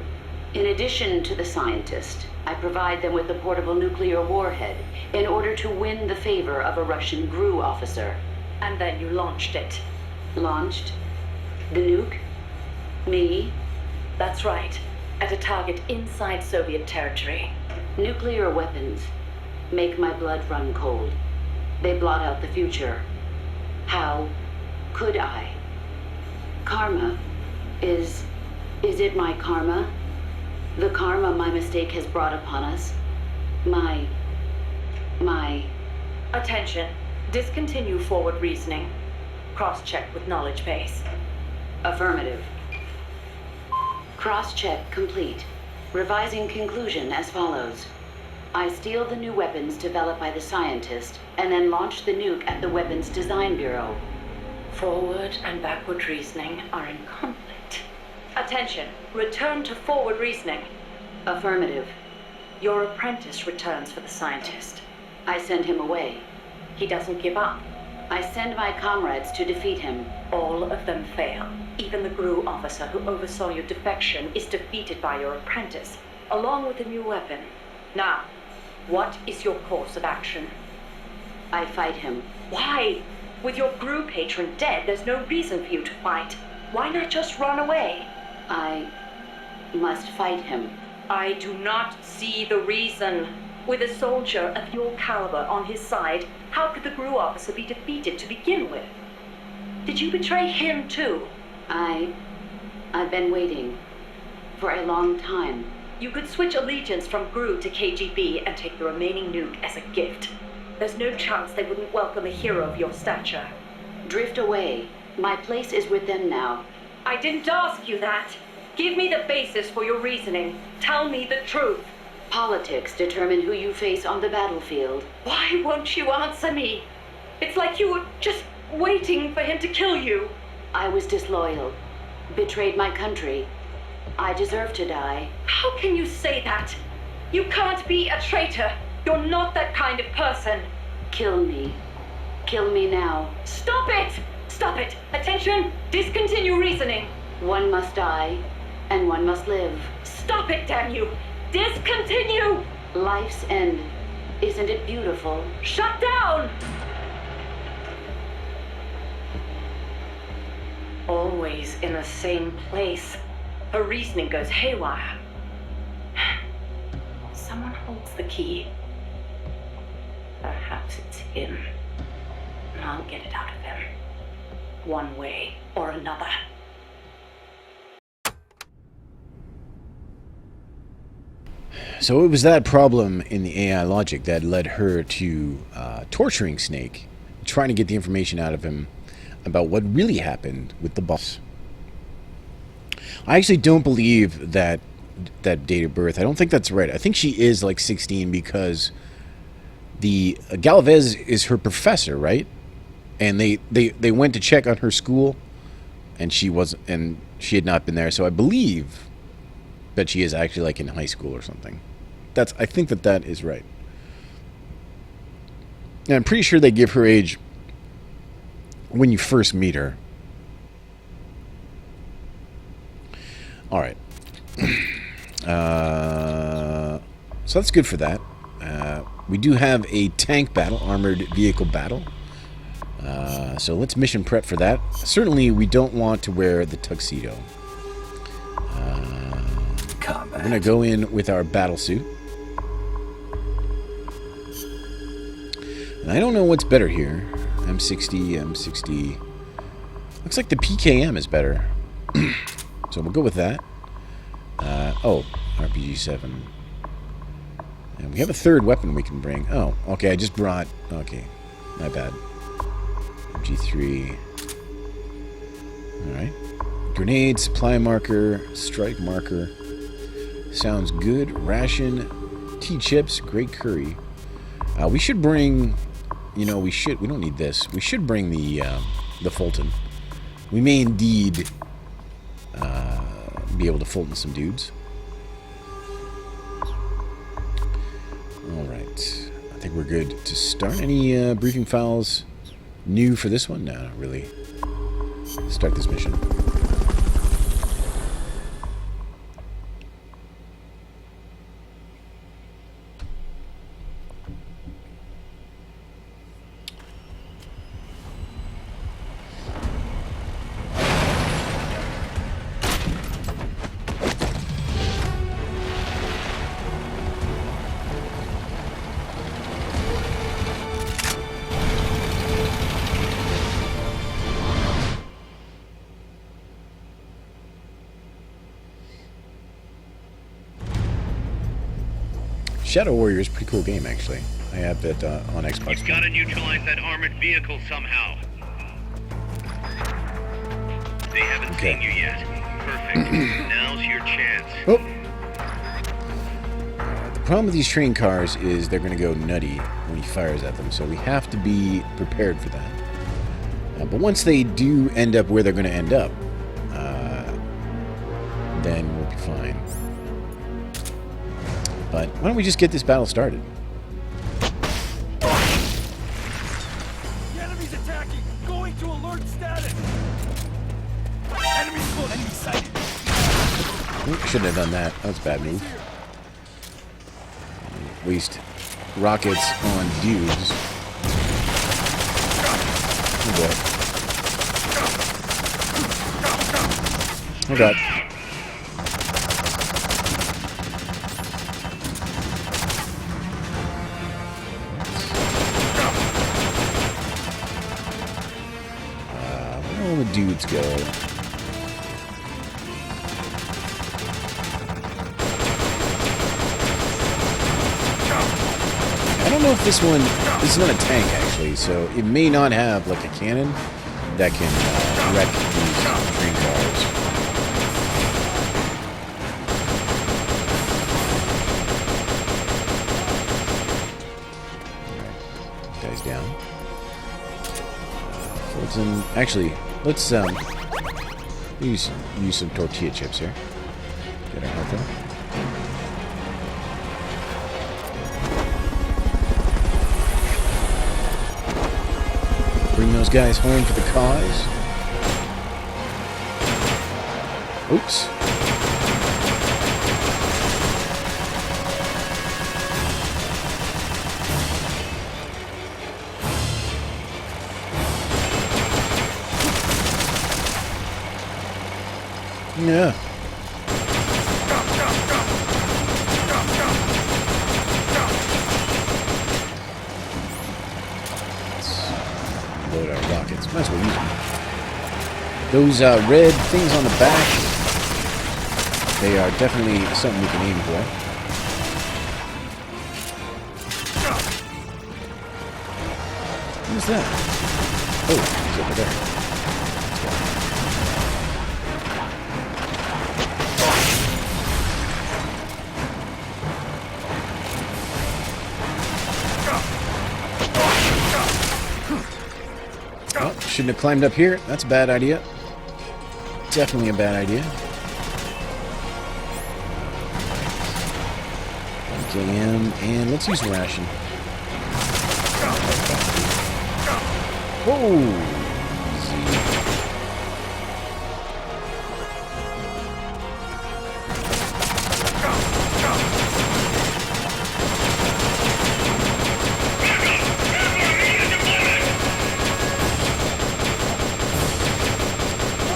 In addition to the scientist, I provide them with a portable nuclear warhead in order to win the favor of a Russian GRU officer.
And then you launched it.
Launched? The nuke? Me?
That's right. At a target inside Soviet territory.
Nuclear weapons make my blood run cold. They blot out the future. How could I? Karma. Is it my karma? The karma my mistake has brought upon us? My...
Attention. Discontinue forward reasoning. Cross-check with knowledge base.
Affirmative. Cross-check complete. Revising conclusion as follows. I steal the new weapons developed by the scientist, and then launch the nuke at the Weapons Design Bureau.
Forward and backward reasoning are in conflict. Attention. Return to forward reasoning.
Affirmative.
Your apprentice returns for the scientist.
I send him away.
He doesn't give up.
I send my comrades to defeat him.
All of them fail. Even the GRU officer who oversaw your defection is defeated by your apprentice, along with a new weapon. Now, what is your course of action?
I fight him.
Why? With your GRU patron dead, there's no reason for you to fight. Why not just run away?
I must fight him.
I do not see the reason. With a soldier of your caliber on his side, how could the GRU officer be defeated to begin with? Did you betray him too?
I've been waiting for a long time.
You could switch allegiance from GRU to KGB and take the remaining nuke as a gift. There's no chance they wouldn't welcome a hero of your stature.
Drift away. My place is with them now.
I didn't ask you that. Give me the basis for your reasoning. Tell me the truth.
Politics determine who you face on the battlefield.
Why won't you answer me? It's like you were just waiting for him to kill you.
I was disloyal. Betrayed my country. I deserve to die.
How can you say that? You can't be a traitor. You're not that kind of person.
Kill me. Kill me now.
Stop it! Stop it! Attention! Discontinue reasoning.
One must die, and one must live.
Stop it, damn you! Discontinue!
Life's end. Isn't it beautiful?
Shut down! Always in the same place. Her reasoning goes haywire. Someone holds the key. Perhaps it's him. I'll get it out of him. One way or another.
So it was that problem in the AI logic that led her to torturing Snake, trying to get the information out of him about what really happened with the boss. I actually don't believe that date of birth. I don't think that's right. I think she is like 16 because the Galvez is her professor, right? And they went to check on her school, and she had not been there. So I believe that she is actually like in high school or something. I think that is right. And I'm pretty sure they give her age when you first meet her. All right. So that's good for that. We do have a tank battle, armored vehicle battle. So let's mission prep for that. Certainly, we don't want to wear the tuxedo. We're going to go in with our battle suit. And I don't know what's better here. M60. Looks like the PKM is better. So we'll go with that. RPG-7. And we have a third weapon we can bring. Oh, okay, I just brought... Okay, my bad. MG3. Alright. Grenade, supply marker, strike marker. Sounds good. Ration, T-chips, great curry. We should bring... You know, we don't need this. We should bring the Fulton. We may indeed be able to Fulton some dudes. Alright. I think we're good to start. Any briefing files new for this one? No, not really. Start this mission. Shadow Warrior is a pretty cool game, actually. I have that on Xbox.
You've got to neutralize that armored vehicle somehow. They haven't seen you yet. Perfect. Now's your chance.
Oh. The problem with these train cars is they're going to go nutty when he fires at them, so we have to be prepared for that. But once they do end up where they're going to end up, then we'll be fine. But why don't we just get this battle started?
The enemy's attacking! Going to alert status! Enemy spot! Enemy sighted!
Shouldn't have done that. That was a bad move. Waste rockets on dudes. Oh boy. Oh god. Where will the dudes go? I don't know if this one... This is not a tank, actually, so it may not have, like, a cannon that can wreck these train cars. Alright, guy's down. Fulton... Actually, let's use some tortilla chips here. Get our health up. Bring those guys home for the cause. Oops. Yeah. Load our rockets. Might as well use them. Those red things on the back, they are definitely something we can aim for. What is that? Oh, he's over there. Oh, shouldn't have climbed up here. That's a bad idea. Definitely a bad idea. Kill him, and let's use ration. Whoa!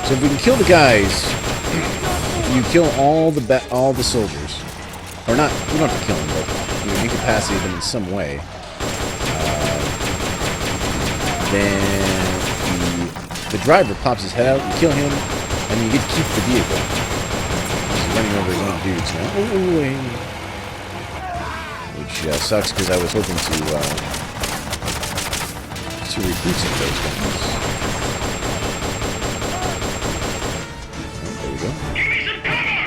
So if we can kill the guys, if you kill all the soldiers, or not, you don't have to kill them, but you know, incapacitate them in some way, then the driver pops his head out, you kill him, and you get to keep the vehicle. He's running over his own dudes now. Which sucks because I was hoping to recruit some of those guys. go.
Give me some cover!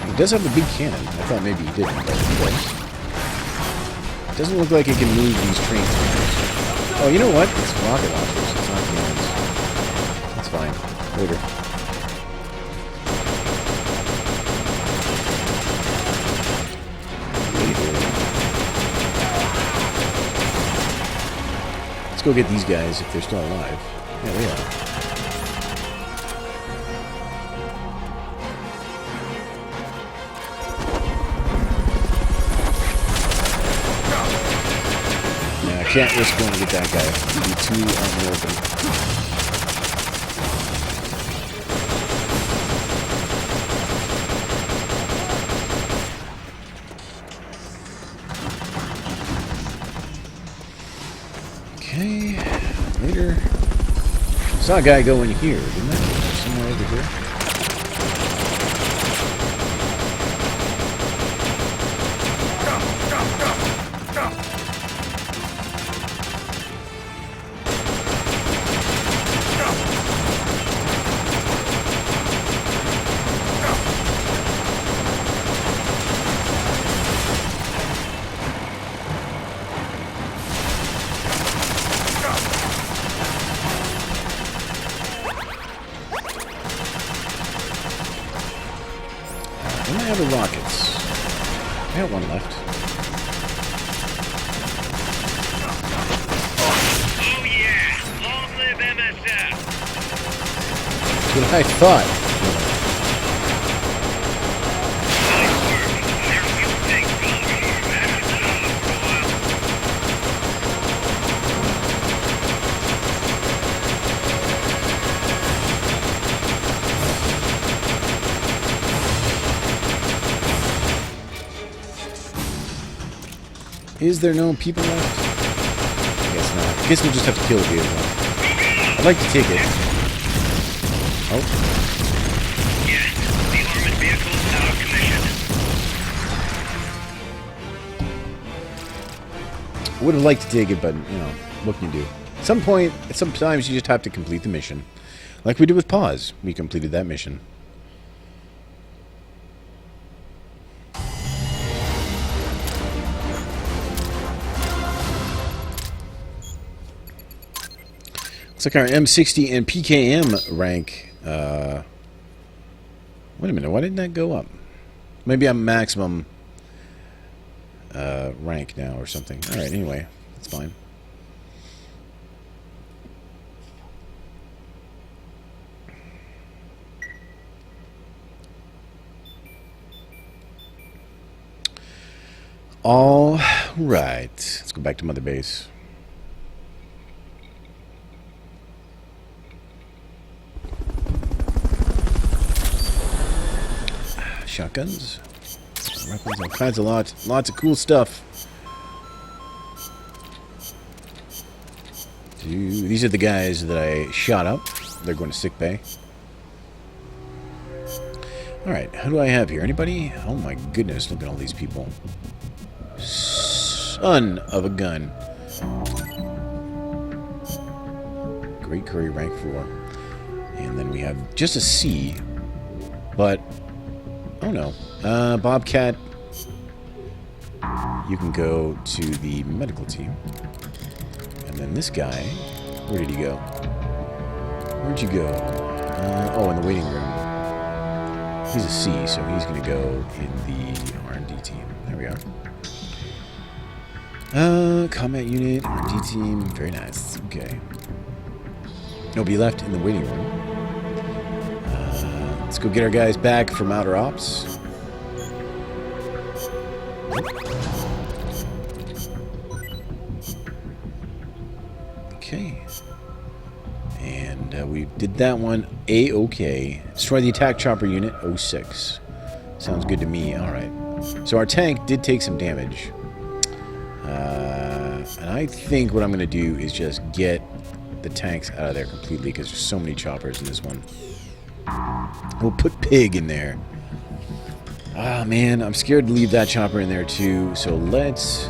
He does have the big cannon. I thought maybe he didn't, but he does. Doesn't look like it can move these trains. Oh, you know what? It's rocket launchers. It's not cannons. That's fine. Later. Let's go get these guys if they're still alive. Yeah, they are. Yeah, I can't risk going to get that guy. He'd be too on the open. Okay, later. Saw a guy go in here, didn't I? Somewhere over here. When I have the rockets, I got one left.
Oh yeah! Long live MSF!
That's what I thought.
Nice work. There's new things going on. That's enough for a while.
Is there no people left? I guess not. I guess we'll just have to kill the vehicle. I'd like to take it. Oh.
Yes, the armored vehicle's out of commission.
Would have liked to take it, but, you know, what can you do? At some point, sometimes you just have to complete the mission. Like we did with Pause. We completed that mission. Looks like our M60 and PKM rank, wait a minute, why didn't that go up? Maybe I'm maximum, rank now or something. Alright, anyway, that's fine. All right, let's go back to Mother Base. Shotguns, weapons, all kinds of lots of cool stuff. These are the guys that I shot up. They're going to sick bay. All right, who do I have here? Anybody? Oh my goodness! Look at all these people. Son of a gun. Great Curry rank 4, and then we have just a C, but. Oh no. Bobcat, you can go to the medical team. And then this guy, where did he go? Where'd you go? Oh, in the waiting room. He's a C, so he's going to go in the R&D team. There we are. Combat unit, R&D team. Very nice. Okay. Nobody left in the waiting room. Let's go get our guys back from Outer Ops. Okay. And we did that one A-okay. Destroy the attack chopper unit 06. Sounds good to me. Alright. So our tank did take some damage. And I think what I'm going to do is just get the tanks out of there completely because there's so many choppers in this one. We'll put Pig in there. Ah, man, I'm scared to leave that chopper in there too. So let's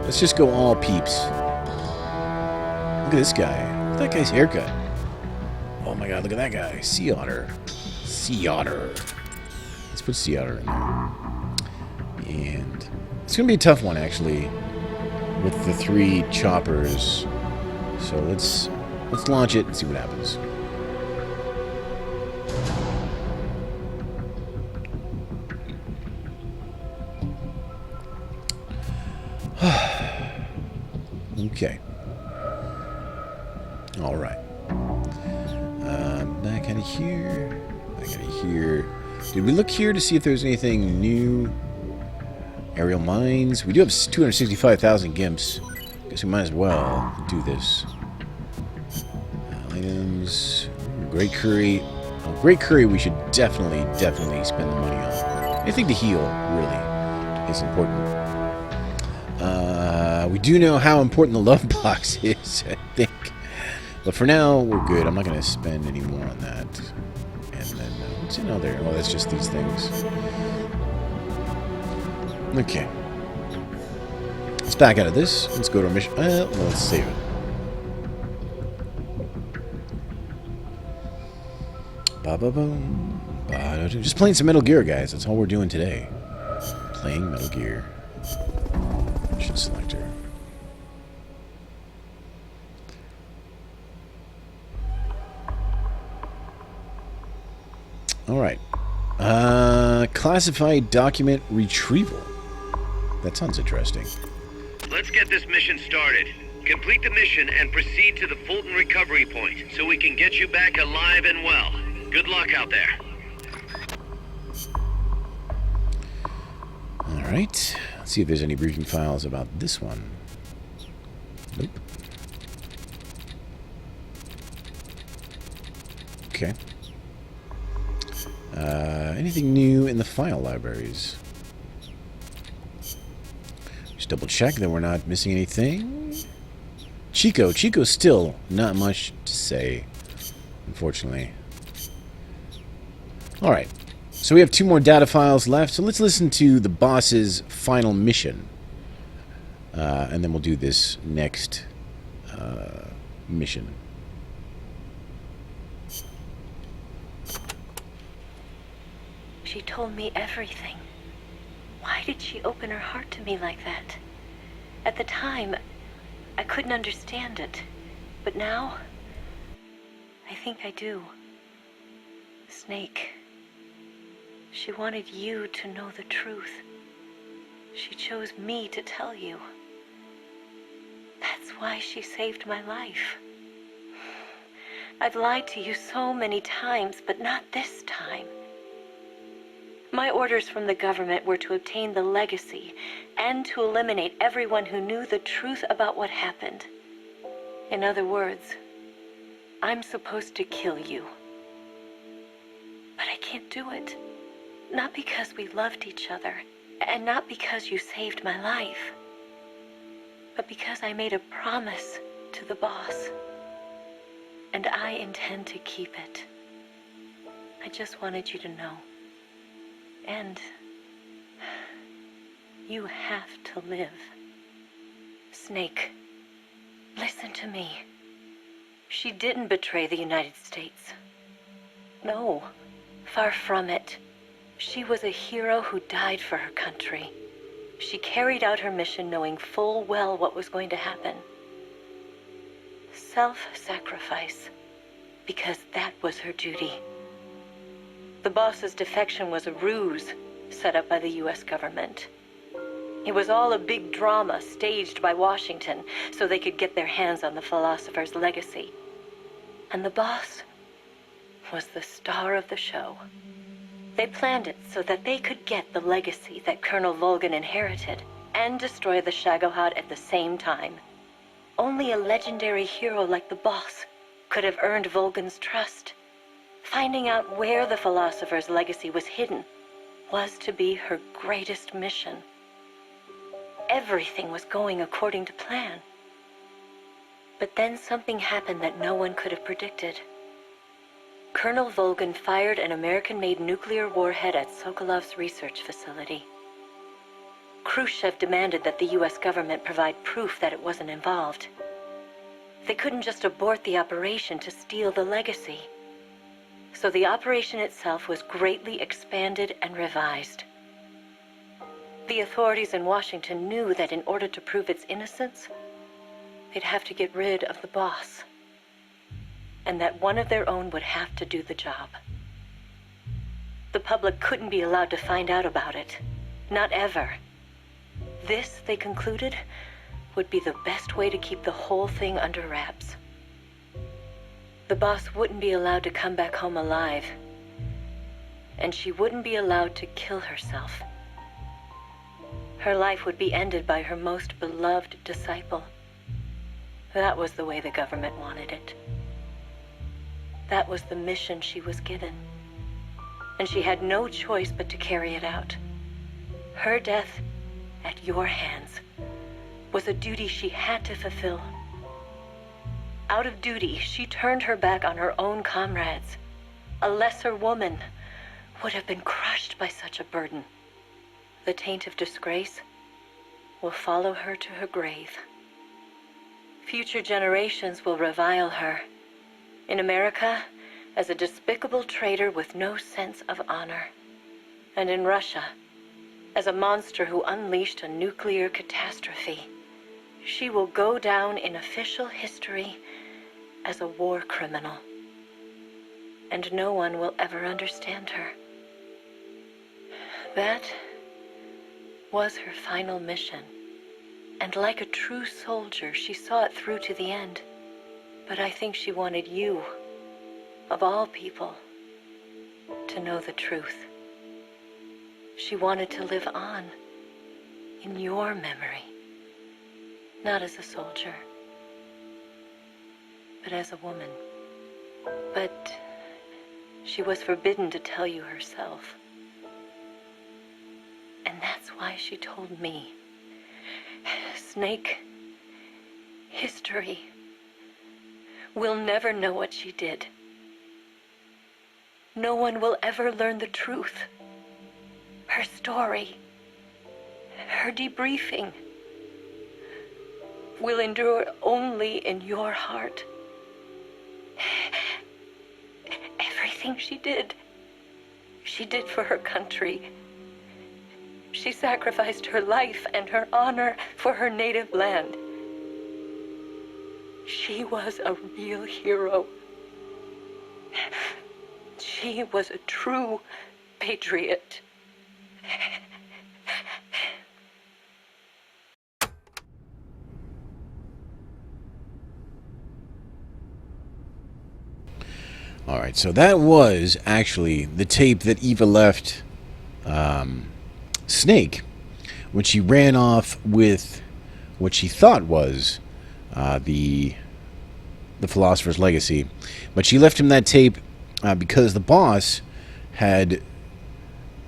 Let's just go all peeps. Look at this guy. Look at that guy's haircut. Oh my god, look at that guy. Sea otter. Sea otter. Let's put sea otter in there. And it's going to be a tough one, actually, with the 3 choppers. So let's launch it and see what happens. Okay. All right. Back out of here. Back out of here. Did we look here to see if there's anything new? Aerial mines. We do have 265,000 gimps. Guess we might as well do this. Items. Great curry. Great curry we should definitely spend the money on. Anything to heal, really, is important. We do know how important the love box is, I think. But for now, we're good. I'm not going to spend any more on that. And then, what's in there? Oh, that's just these things. Okay. Let's back out of this. Let's go to our mission. Well, let's save it. Ba-ba-boom. Ba-da-doo. Just playing some Metal Gear, guys. That's all we're doing today. Playing Metal Gear. Mission selector. Alright. Classified document retrieval. That sounds interesting.
Let's get this mission started. Complete the mission and proceed to the Fulton recovery point so we can get you back alive and well. Good luck out there.
Alright. Let's see if there's any briefing files about this one. Nope. Okay. Anything new in the file libraries? Just double check that we're not missing anything. Chico's still not much to say, unfortunately. Alright, so we have 2 more data files left, so let's listen to the boss's final mission. And then we'll do this next mission.
She told me everything. Why did she open her heart to me like that? At the time, I couldn't understand it. But now, I think I do. Snake. She wanted you to know the truth. She chose me to tell you. That's why she saved my life. I've lied to you so many times, but not this time. My orders from the government were to obtain the legacy and to eliminate everyone who knew the truth about what happened. In other words, I'm supposed to kill you. But I can't do it. Not because we loved each other, and not because you saved my life, but because I made a promise to the boss. And I intend to keep it. I just wanted you to know. And you have to live. Snake, listen to me. She didn't betray the United States. No, far from it. She was a hero who died for her country. She carried out her mission knowing full well what was going to happen. Self-sacrifice, because that was her duty. The boss's defection was a ruse set up by the U.S. government. It was all a big drama staged by Washington so they could get their hands on the philosopher's legacy. And the boss was the star of the show. They planned it so that they could get the legacy that Colonel Volgan inherited and destroy the Shagohod at the same time. Only a legendary hero like the boss could have earned Volgan's trust. Finding out where the philosopher's legacy was hidden was to be her greatest mission. Everything was going according to plan. But then something happened that no one could have predicted. Colonel Volgan fired an American-made nuclear warhead at Sokolov's research facility.
Khrushchev demanded that the US government provide proof that it wasn't involved. They couldn't just abort the operation to steal the legacy. So the operation itself was greatly expanded and revised. The authorities in Washington knew that in order to prove its innocence, they'd have to get rid of the boss. And that one of their own would have to do the job. The public couldn't be allowed to find out about it. Not ever. This, they concluded, would be the best way to keep the whole thing under wraps. The boss wouldn't be allowed to come back home alive. And she wouldn't be allowed to kill herself. Her life would be ended by her most beloved disciple. That was the way the government wanted it. That was the mission she was given. And she had no choice but to carry it out. Her death, at your hands, was a duty she had to fulfill. Out of duty, she turned her back on her own comrades. A lesser woman would have been crushed by such a burden. The taint of disgrace will follow her to her grave. Future generations will revile her. In America, as a despicable traitor with no sense of honor. And in Russia, as a monster who unleashed a nuclear catastrophe. She will go down in official history as a war criminal. And no one will ever understand her. That was her final mission. And like a true soldier, she saw it through to the end. But I think she wanted you, of all people, to know the truth. She wanted to live on in your memory, not as a soldier, but as a woman. But she was forbidden to tell you herself. And that's why she told me. Snake, history will never know what she did. No one will ever learn the truth. Her story, her debriefing, will endure only in your heart. Everything she did for her country. She sacrificed her life and her honor for her native land. She was a real hero. She was a true patriot.
All right, so that was actually the tape that Eva left Snake when she ran off with what she thought was the Philosopher's Legacy. But she left him that tape because the boss had,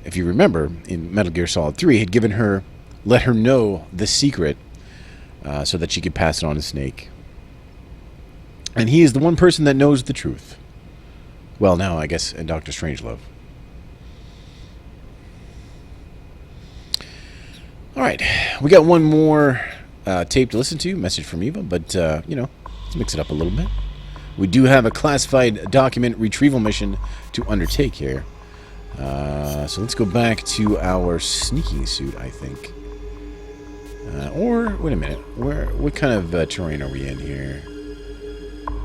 if you remember, in Metal Gear Solid 3, had let her know the secret so that she could pass it on to Snake. And he is the one person that knows the truth. Well, now, I guess, in Dr. Strangelove. All right, we got one more tape to listen to, message from Eva, but, let's mix it up a little bit. We do have a classified document retrieval mission to undertake here. So let's go back to our sneaking suit, I think. Or, wait a minute, what kind of terrain are we in here?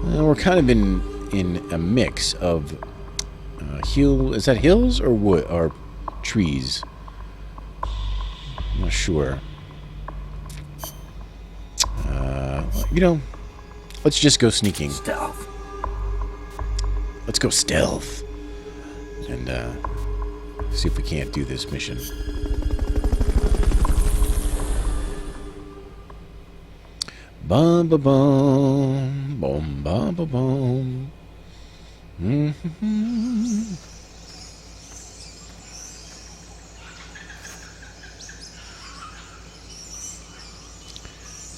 We're kind of in a mix of is that hills or wood or trees? I'm not sure. Let's just go sneaking.
Stealth.
Let's go stealth and see if we can't do this mission. Bum ba bum, bum ba ba bum.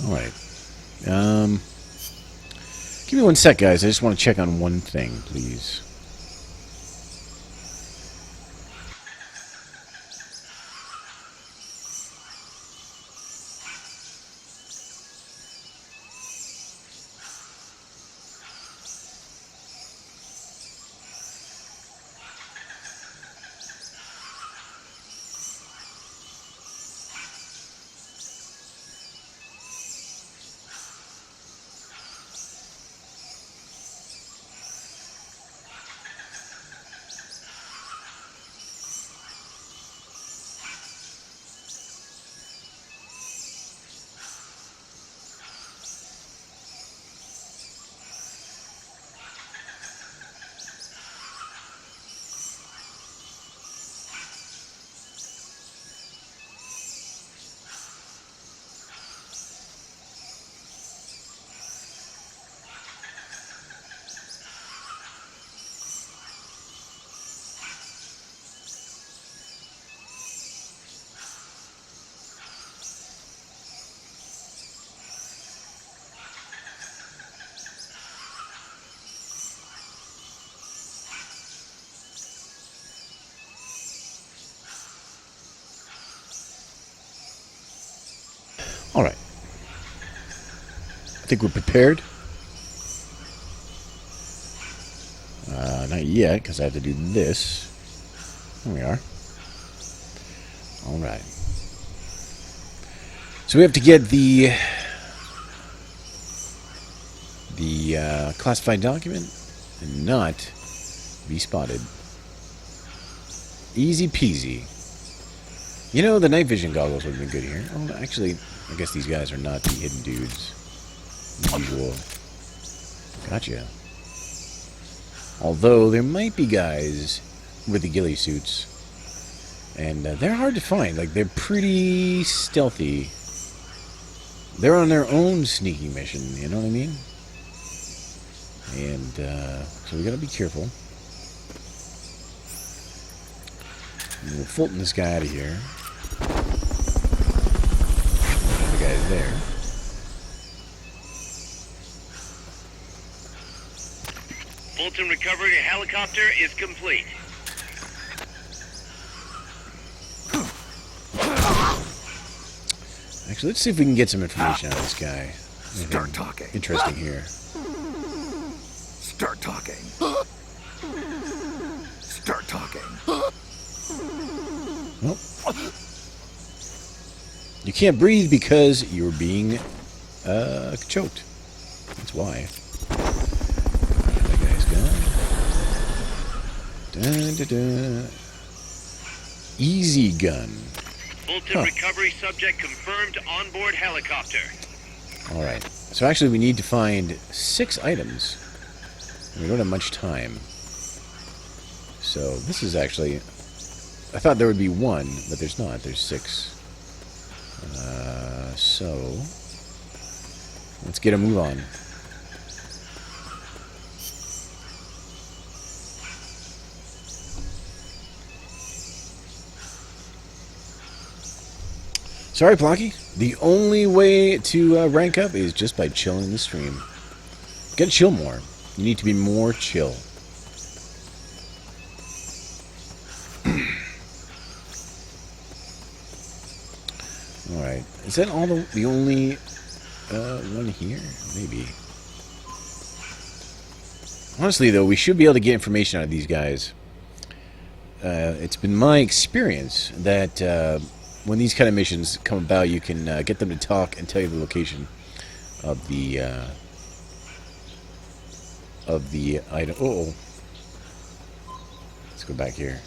All right. Give me 1 sec, guys. I just want to check on one thing, please. think we're prepared? Not yet, because I have to do this. There we are. Alright. So we have to get the classified document and not be spotted. Easy peasy. You know, the night vision goggles would have been good here. Oh, actually, I guess these guys are not the hidden dudes. The usual. Gotcha. Although, there might be guys with the ghillie suits. And they're hard to find. Like, they're pretty stealthy. They're on their own sneaking mission, you know what I mean? And, so we gotta be careful. And we'll Fulton this guy out of here. The guy's there.
Fulton recovery helicopter is complete.
Actually, let's see if we can get some information out of this guy.
Start talking.
Interesting here.
Start talking. Start talking.
Well, you can't breathe because you're being choked. That's why. That guy's gone. Dun, dun, dun. Easy gun.
Fulton recovery subject confirmed onboard helicopter.
Alright. So actually we need to find 6 items. We don't have much time. So this is actually... I thought there would be 1, but there's not. There's 6. So... let's get a move on. Sorry, Plocky. The only way to rank up is just by chilling the stream. You gotta chill more. You need to be more chill. Alright. Is that all the only one here? Maybe. Honestly, though, we should be able to get information out of these guys. It's been my experience that... when these kind of missions come about, you can get them to talk and tell you the location of the item. Uh-oh. Let's go back here.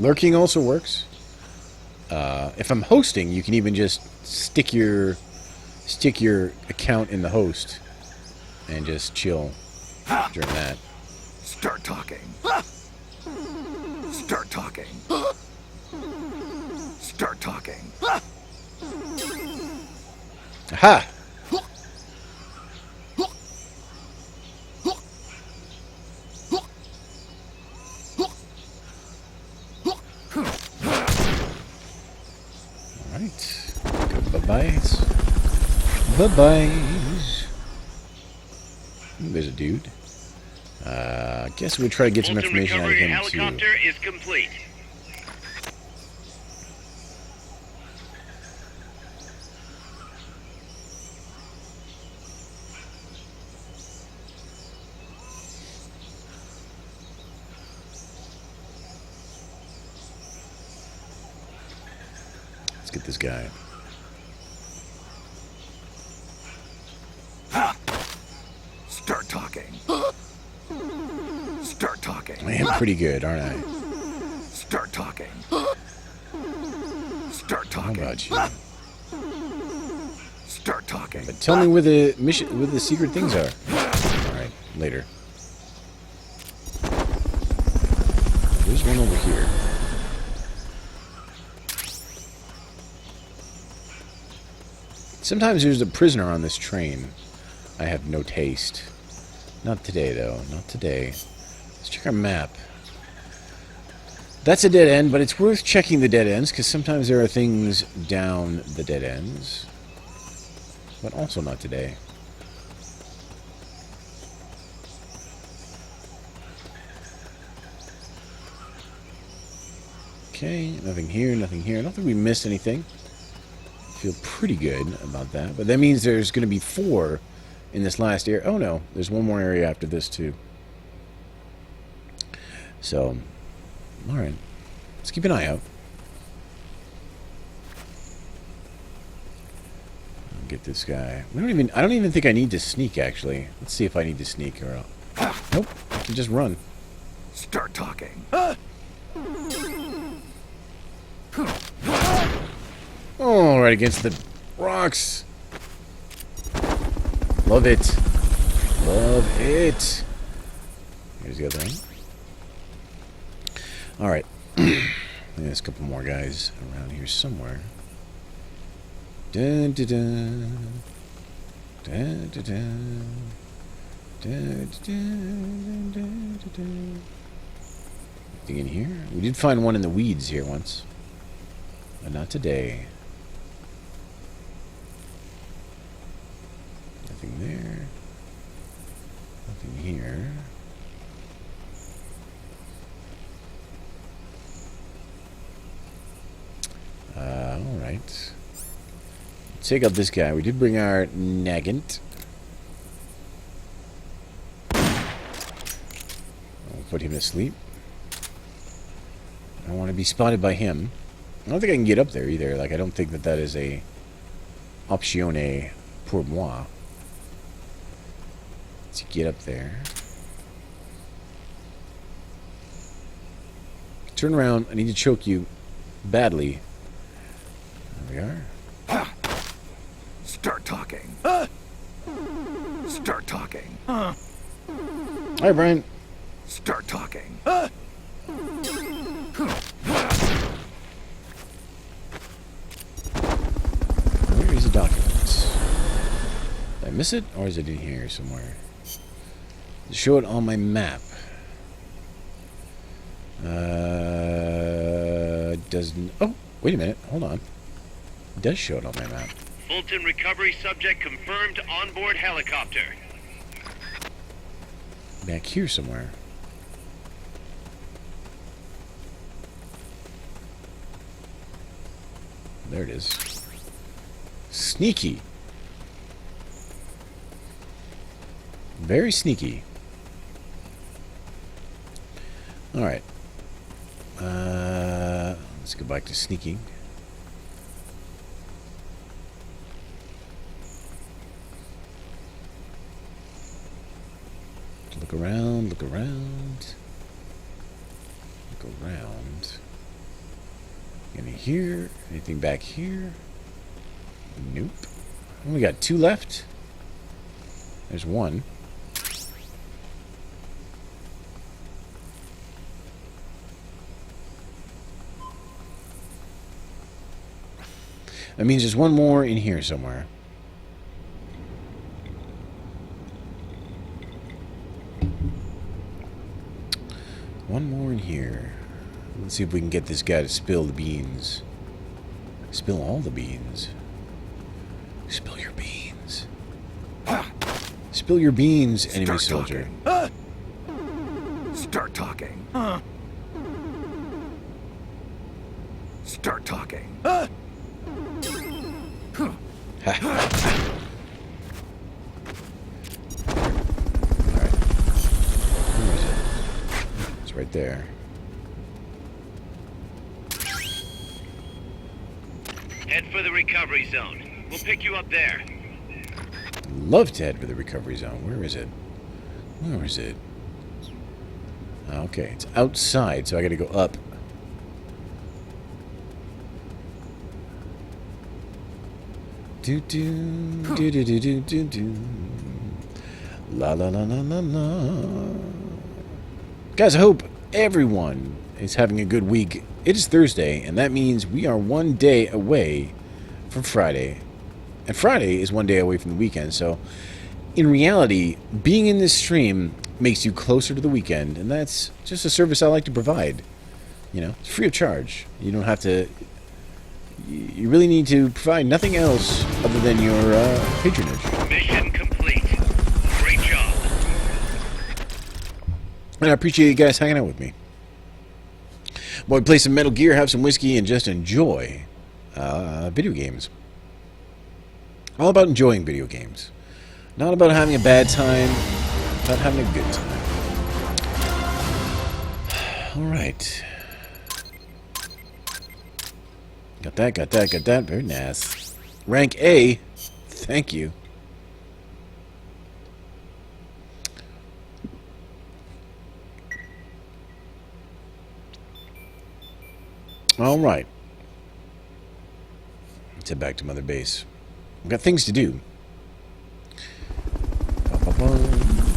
Lurking also works. If I'm hosting, you can even just stick your account in the host. And just chill during that.
Start talking. Start talking. Start talking.
Aha! Alright. Good bye-byes. Bye-byes. There's a dude. I guess we'll try to get some information out of him too.
Helicopter is complete.
Let's get this guy.
Start talking. Start talking.
I am pretty good, aren't I?
Start talking. Start
How
talking.
about you?
Start talking.
But tell me where the mission, where the secret things are. All right, later. There's one over here. Sometimes there's a prisoner on this train. I have no taste. Not today, though. Not today. Let's check our map. That's a dead end, but it's worth checking the dead ends, because sometimes there are things down the dead ends. But also not today. Okay, nothing here, nothing here. I don't think we missed anything. Feel pretty good about that. But that means there's going to be 4 in this last area. Oh, no. There's one more area after this, too. So, alright. Let's keep an eye out. Get this guy. I don't even think I need to sneak, actually. Let's see if I need to sneak or I'll... Nope. I can just run.
Start talking.
Oh, right against the rocks. Love it. Love it. Here's the other one. Alright. There's a couple more guys around here somewhere. Dun, dun, dun. Dun, dun, dun. Dun, dun, dun, dun, dun, dun. Anything in here? We did find one in the weeds here once. But not today. Nothing there. Nothing here. Alright. Take out this guy. We did bring our Nagant. I'll put him to sleep. I don't want to be spotted by him. I don't think I can get up there either. Like, I don't think that is a optione pour moi. Let's get up there. Turn around. I need to choke you badly. There we are.
Start talking. Start talking.
Hi, Brian.
Start talking.
Where is the document? Did I miss it? Or is it in here somewhere? Show it on my map. Doesn't... Oh, wait a minute. Hold on. It does show it on my map.
Fulton recovery subject confirmed onboard helicopter.
Back here somewhere. There it is. Sneaky. Very sneaky. Alright. Let's go back to sneaking. Look around, look around. Look around. Any here? Anything back here? Nope. Only got 2 left. There's 1. That means there's 1 more in here somewhere. One more in here. Let's see if we can get this guy to spill the beans. Spill all the beans. Spill your beans. Spill your beans, enemy soldier.
Start talking. Start talking.
Right there.
Head for the recovery zone. We'll pick you up there.
Love to head for the recovery zone. Where is it? Where is it? Okay, it's outside, so I gotta go up. Do do do do do do do do. La la la la la la. Guys, I hope everyone is having a good week. It is Thursday, and that means we are 1 day away from Friday. And Friday is 1 day away from the weekend, so in reality, being in this stream makes you closer to the weekend, and that's just a service I like to provide. You know, it's free of charge. You don't have to... You really need to provide nothing else other than your patronage.
Mission complete. Great job.
And I appreciate you guys hanging out with me. Boy, play some Metal Gear, have some whiskey, and just enjoy video games. All about enjoying video games. Not about having a bad time, about having a good time. Alright. Got that, got that, got that. Very nice. Rank A. Thank you. Alright. Let's head back to Mother Base. I've got things to do.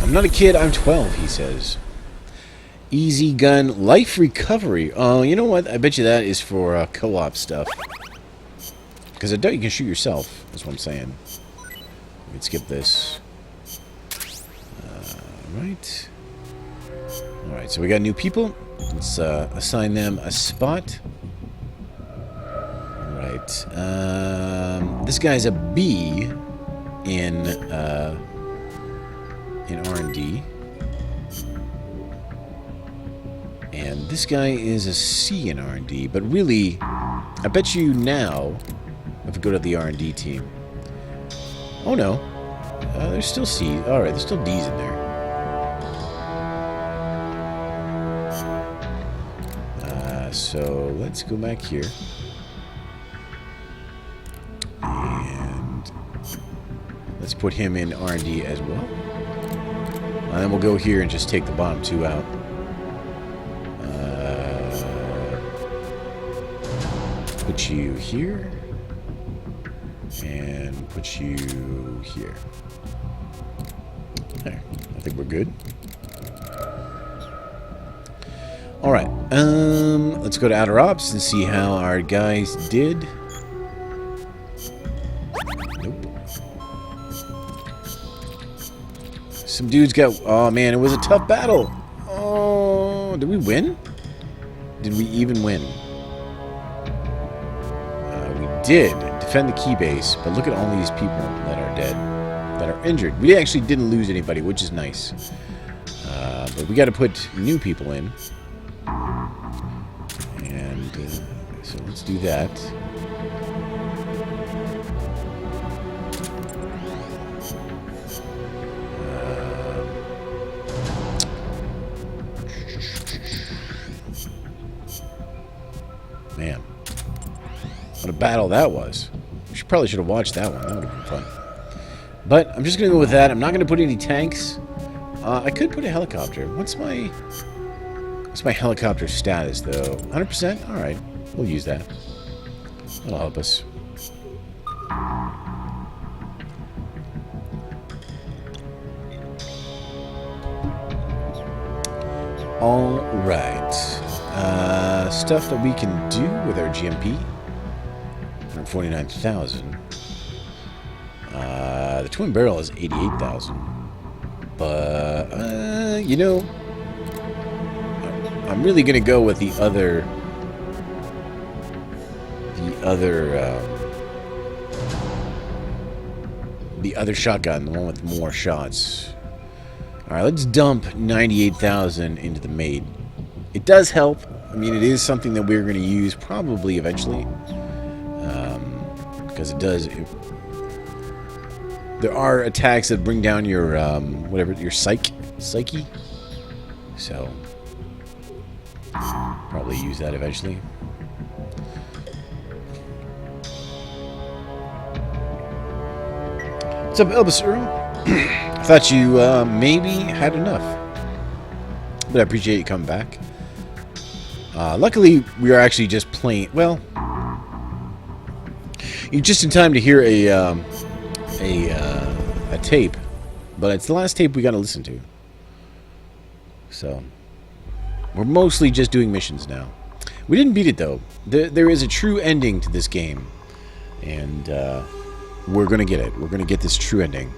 I'm not a kid, I'm 12, he says. Easy gun, life recovery. Oh, you know what? I bet you that is for co-op stuff. Because I doubt you can shoot yourself, that's what I'm saying. Let's skip this. Right. Alright, so we got new people. Let's assign them a spot. Alright. This guy's a B in R&D. And this guy is a C in R&D. But really, I bet you now, if we go to the R&D team... Oh no. There's still C. Alright, there's still D's in there. So let's go back here. And let's put him in R&D as well. And then we'll go here and just take the bottom two out. Put you here. And put you here. There. I think we're good. Alright. Let's go to Outer Ops and see how our guys did. Nope. Some dudes got... Oh, man, it was a tough battle. Oh, did we win? Did we even win? We did defend the key base, but look at all these people that are dead, that are injured. We actually didn't lose anybody, which is nice. But we got to put new people in. And so let's do that. Man, what a battle that was. We probably should have watched that one. That would have been fun. But I'm just going to go with that. I'm not going to put any tanks. I could put a helicopter. What's my helicopter status, though? 100%? Alright. We'll use that. That'll help us. Alright. Stuff that we can do with our GMP. 149,000. The twin barrel is 88,000. But, you know, I'm really going to go with the other shotgun, the one with more shots. Alright, let's dump 98,000 into the maid. It does help. I mean, it is something that we're going to use probably eventually. Because it does... there are attacks that bring down your, whatever, your psyche. So, probably use that eventually. What's up, Elvis Earl? I thought you maybe had enough. But I appreciate you coming back. Luckily, we are actually just playing... Well, you're just in time to hear a tape. But it's the last tape we got to listen to. So, we're mostly just doing missions now. We didn't beat it, though. There is a true ending to this game. And we're going to get it. We're going to get this true ending.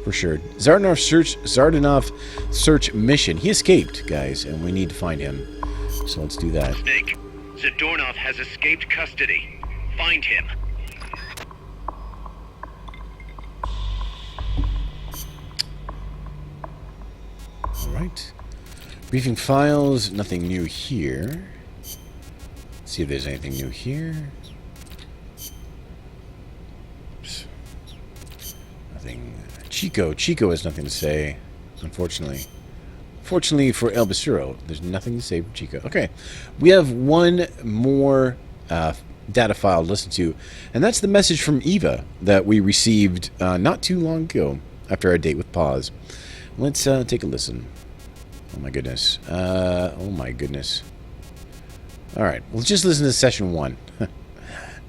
For sure. Zardanov search mission. He escaped, guys, and we need to find him. So let's do that.
Snake, Zadornov has escaped custody. Find him.
Alright. Briefing files. Nothing new here. See if there's anything new here. Nothing. Chico has nothing to say, unfortunately. Fortunately for El Basuro, there's nothing to say for Chico. Okay, we have one more data file to listen to, and that's the message from Eva that we received not too long ago after our date with Paz. Let's take a listen. Oh my goodness. Oh my goodness. All right, let's just listen to session 1,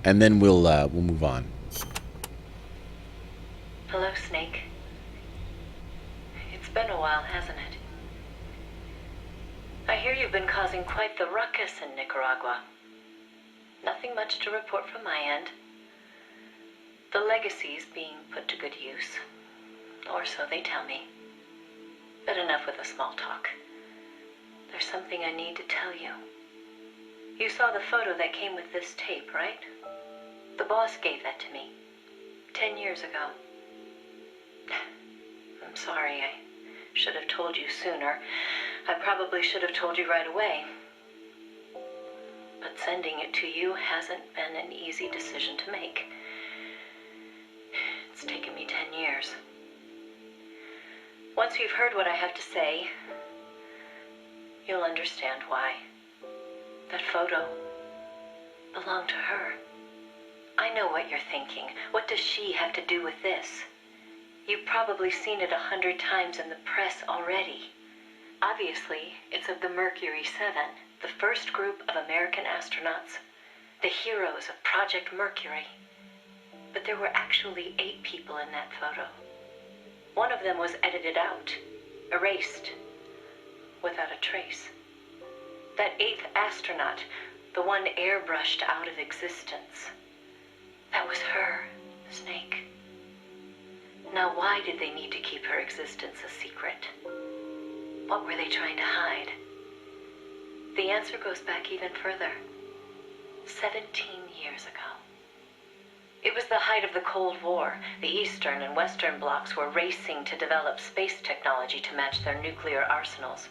and then we'll move on.
Hello, Snake. It's been a while, hasn't it? I hear you've been causing quite the ruckus in Nicaragua. Nothing much to report from my end. The legacy's being put to good use, or so they tell me. But enough with the small talk. There's something I need to tell you. You saw the photo that came with this tape, right? The boss gave that to me 10 years ago. I'm sorry, I should have told you sooner. I probably should have told you right away. But sending it to you hasn't been an easy decision to make. It's taken me 10 years. Once you've heard what I have to say, you'll understand why. That photo belonged to her. I know what you're thinking. What does she have to do with this? You've probably seen it 100 times in the press already. Obviously, it's of the Mercury 7, the first group of American astronauts, the heroes of Project Mercury. But there were actually 8 people in that photo. One of them was edited out, erased, without a trace. That 8th astronaut, the one airbrushed out of existence, that was her, Snake. Now, why did they need to keep her existence a secret? What were they trying to hide? The answer goes back even further. 17 years ago. It was the height of the Cold War. The Eastern and Western blocs were racing to develop space technology to match their nuclear arsenals.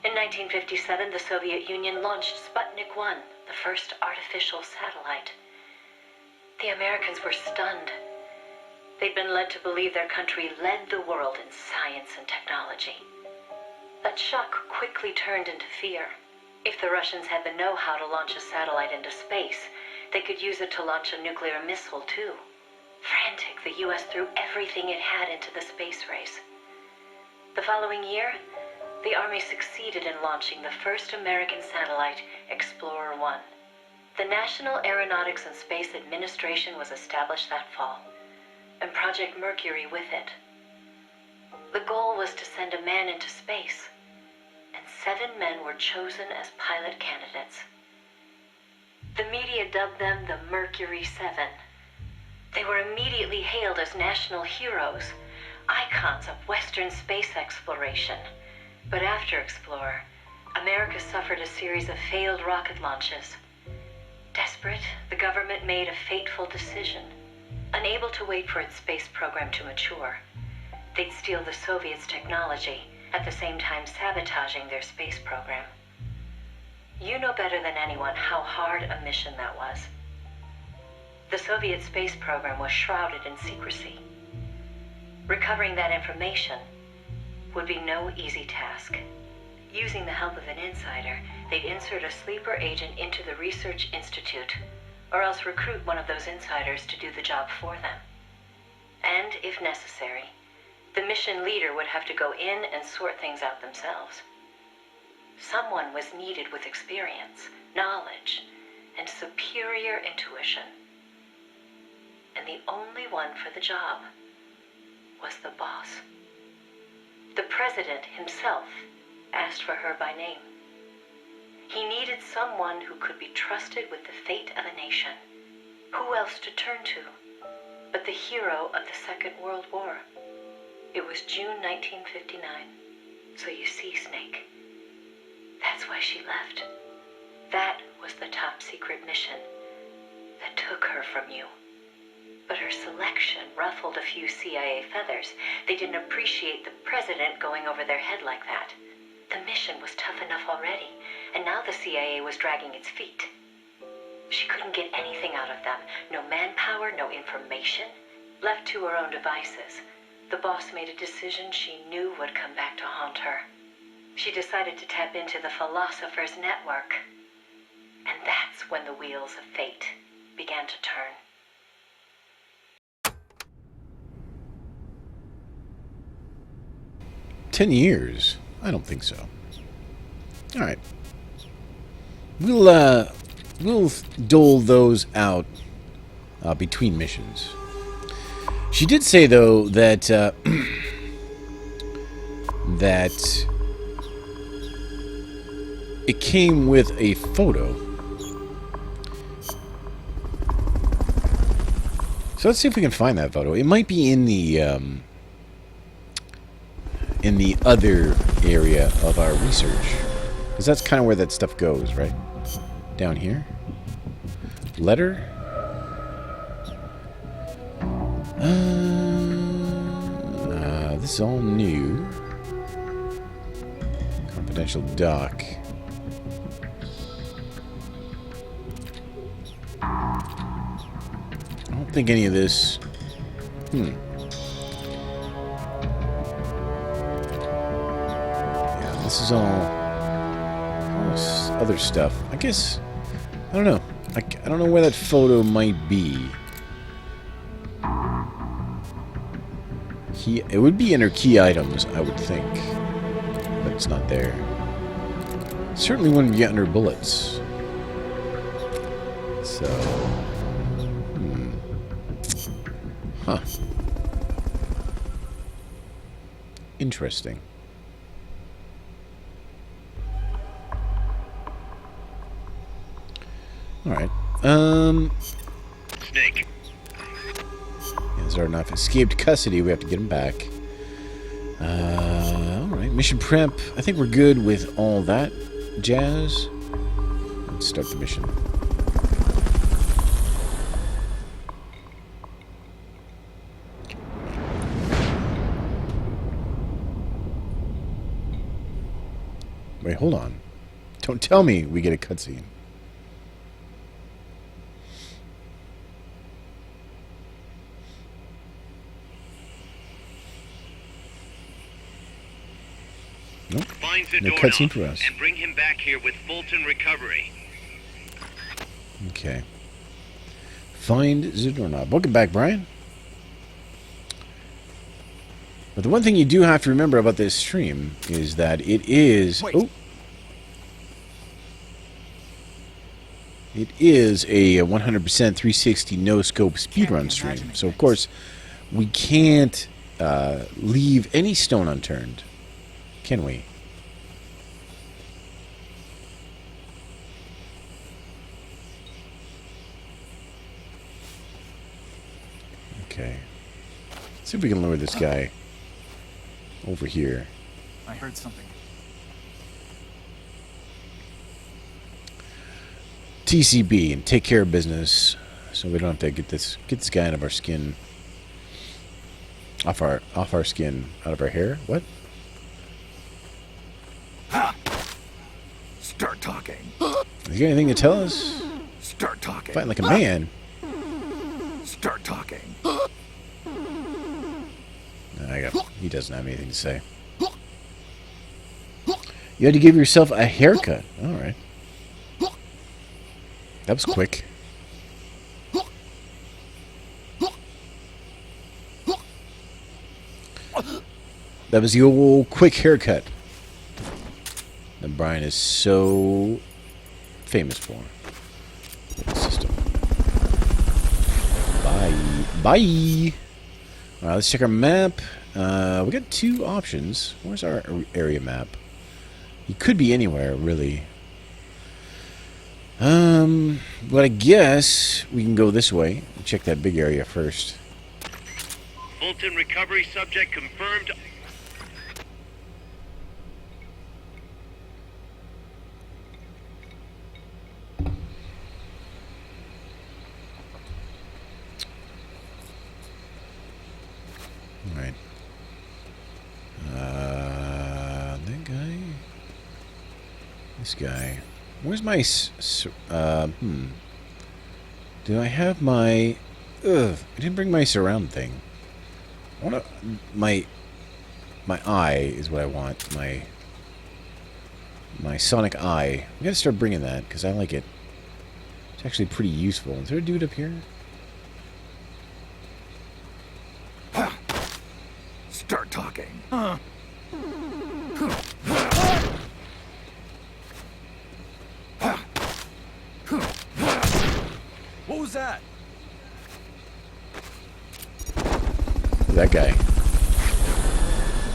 In 1957, the Soviet Union launched Sputnik 1, the first artificial satellite. The Americans were stunned. They'd been led to believe their country led the world in science and technology. That shock quickly turned into fear. If the Russians had the know-how to launch a satellite into space, they could use it to launch a nuclear missile, too. Frantic, the U.S. threw everything it had into the space race. The following year, the Army succeeded in launching the first American satellite, Explorer 1. The National Aeronautics and Space Administration was established that fall, and Project Mercury with it. The goal was to send a man into space, and 7 men were chosen as pilot candidates. The media dubbed them the Mercury 7. They were immediately hailed as national heroes, icons of Western space exploration. But after Explorer, America suffered a series of failed rocket launches. Desperate, the government made a fateful decision. Unable to wait for its space program to mature, they'd steal the Soviets' technology, at the same time sabotaging their space program. You know better than anyone how hard a mission that was. The Soviet space program was shrouded in secrecy. Recovering that information would be no easy task. Using the help of an insider, they'd insert a sleeper agent into the research institute, or else recruit one of those insiders to do the job for them. And, if necessary, the mission leader would have to go in and sort things out themselves. Someone was needed with experience, knowledge, and superior intuition. And the only one for the job was the boss. The president himself asked for her by name. He needed someone who could be trusted with the fate of a nation. Who else to turn to but the hero of the Second World War? It was June 1959. So you see, Snake, that's why she left. That was the top secret mission that took her from you. But her selection ruffled a few CIA feathers. They didn't appreciate the president going over their head like that. The mission was tough enough already, and now the CIA was dragging its feet. couldn't get anything out of them. No manpower, no information. Left to her own devices, the boss made a decision she knew would come back to haunt her. She decided to tap into the Philosopher's Network. And that's when the wheels of fate began to turn.
10 years? I don't think so. Alright. We'll dole those out between missions. She did say, though, that that it came with a photo. So let's see if we can find that photo. It might be in the other area of our research, because that's kind of where that stuff goes, right? Down here. Letter. This is all new. Confidential doc. I don't think any of this... Yeah, this is all other stuff. I guess... I don't know. I don't know where that photo might be. It would be in her key items, I would think. But it's not there. Certainly wouldn't be under bullets. So... Huh. Interesting. Alright.
Snake.
Zarnoff escaped custody. We have to get him back. Alright. Mission prep. I think we're good with all that jazz. Let's start the mission. Wait, hold on. Don't tell me we get a cutscene. Nope.
Find
No cutscene for us.
and bring him back here with Fulton Recovery.
Okay. Find Zadornov. Welcome back, Brian. But the one thing you do have to remember about this stream is that it is...
Wait.
Oh! It is a 100% 360 no-scope speedrun stream. So, of course, we can't leave any stone unturned. Can we? Okay. Let's see if we can lure this guy over here.
I heard something.
TCB and take care of business, so we don't have to get this guy out of our skin. Off our skin, out of our hair. What?
Start talking.
Is there anything to tell us?
Start talking.
Fighting like a man.
Start talking.
He doesn't have anything to say. You had to give yourself a haircut. All right. That was quick. That was the old quick haircut that Brian is so famous for. System. Bye. Alright, let's check our map. We got two options. Where's our area map? He could be anywhere, really. But I guess we can go this way and check that big area first.
Fulton Recovery subject confirmed.
Alright. That guy? This guy. Where's my... Do I have my... Ugh, I didn't bring my surround thing. I want to... My eye is what I want. My sonic eye. I gotta start bringing that, because I like it. It's actually pretty useful. Is there a dude up here?
Start talking. What was that?
That guy.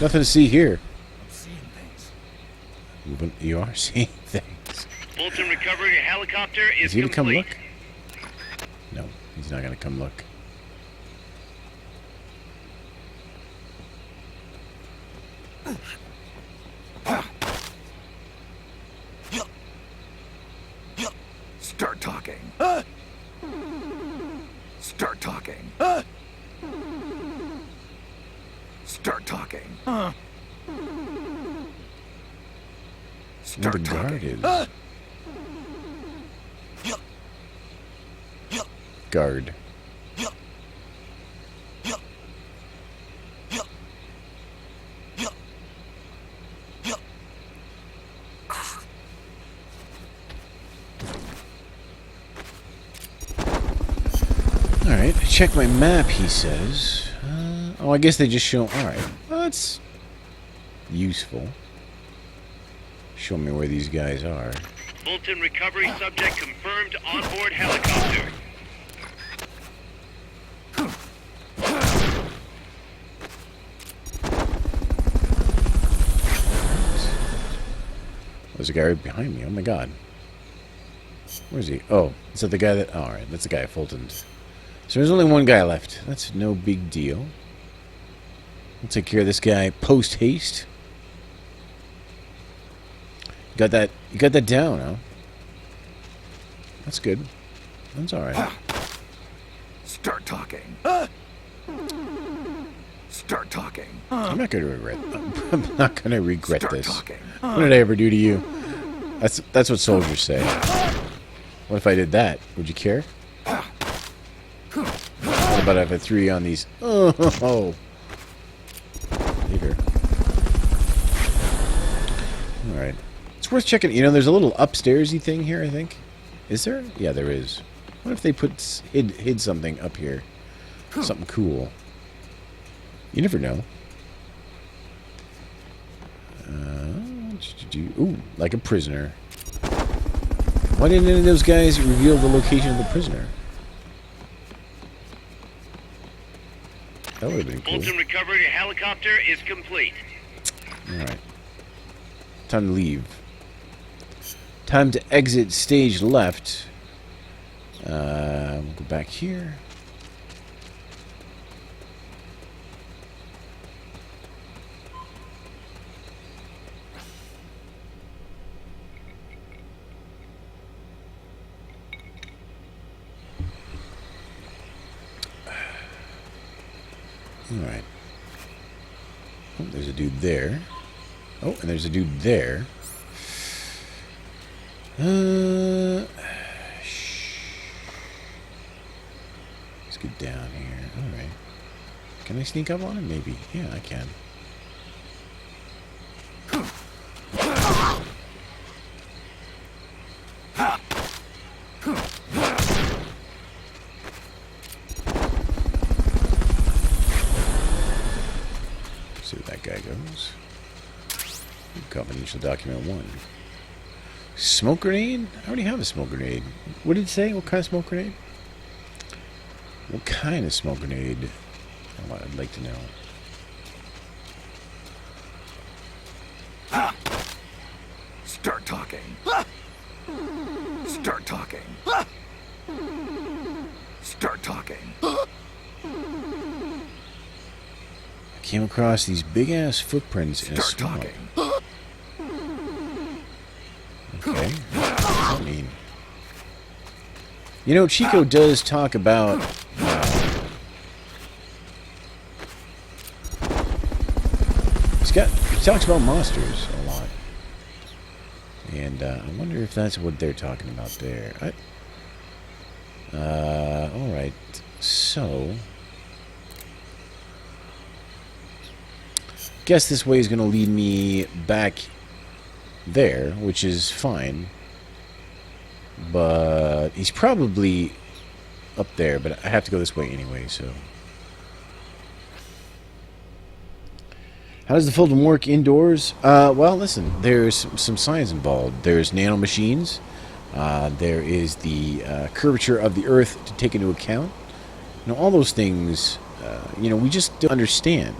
Nothing to see here.
I'm seeing things.
You are seeing things.
Fulton recovery helicopter is
Is he gonna come
complete.
look? No, he's not gonna come look.
Start talking. Start talking. Start talking.
Where
Start
the guard
talking.
is. Guard. Alright, check my map, he says. Oh, I guess they just show... Alright, well, that's useful. Show me where these guys are.
Fulton recovery subject confirmed onboard helicopter.
There's a guy right behind me. Oh my god. Where's he? Oh, is that the guy that... Oh, alright, that's the guy at Fulton's. So there's only one guy left. That's no big deal. We'll take care of this guy post-haste. You got that down, huh? That's good. That's alright.
Start talking. Start talking.
I'm not gonna regret. I'm not gonna regret
Start
this.
talking.
What did I ever do to you? That's what soldiers say. What if I did that? Would you care? What about if I threw you on these? Oh, later. All right. It's worth checking. You know, there's a little upstairsy thing here. I think. Is there? Yeah, there is. What if they hid something up here? Something cool. You never know. Ooh, like a prisoner. Why didn't any of those guys reveal the location of the prisoner? That would have been cool.
Fulton recovery helicopter is complete.
Alright. Time to leave. Time to exit stage left. We'll go back here. Alright. Oh, there's a dude there. Oh, and there's a dude there. Let's get down here. Alright. Can I sneak up on him? Maybe. Yeah, I can. See where that guy goes. Confidential document 1. Smoke grenade? I already have a smoke grenade. What did it say? What kind of smoke grenade? What kind of smoke grenade? Oh, I'd like to know.
Start talking. Start talking. Start talking.
I came across these big ass footprints in a
Start
swamp.
talking.
Okay. What does that mean? You know, Chico does talk about he talks about monsters a lot. And I wonder if that's what they're talking about there. So, guess this way is going to lead me back there, which is fine. But he's probably up there, but I have to go this way anyway, so. How does the Fulton work indoors? Well, listen, there's some science involved. There's nanomachines. There is the curvature of the Earth to take into account. You know, all those things, you know, we just don't understand.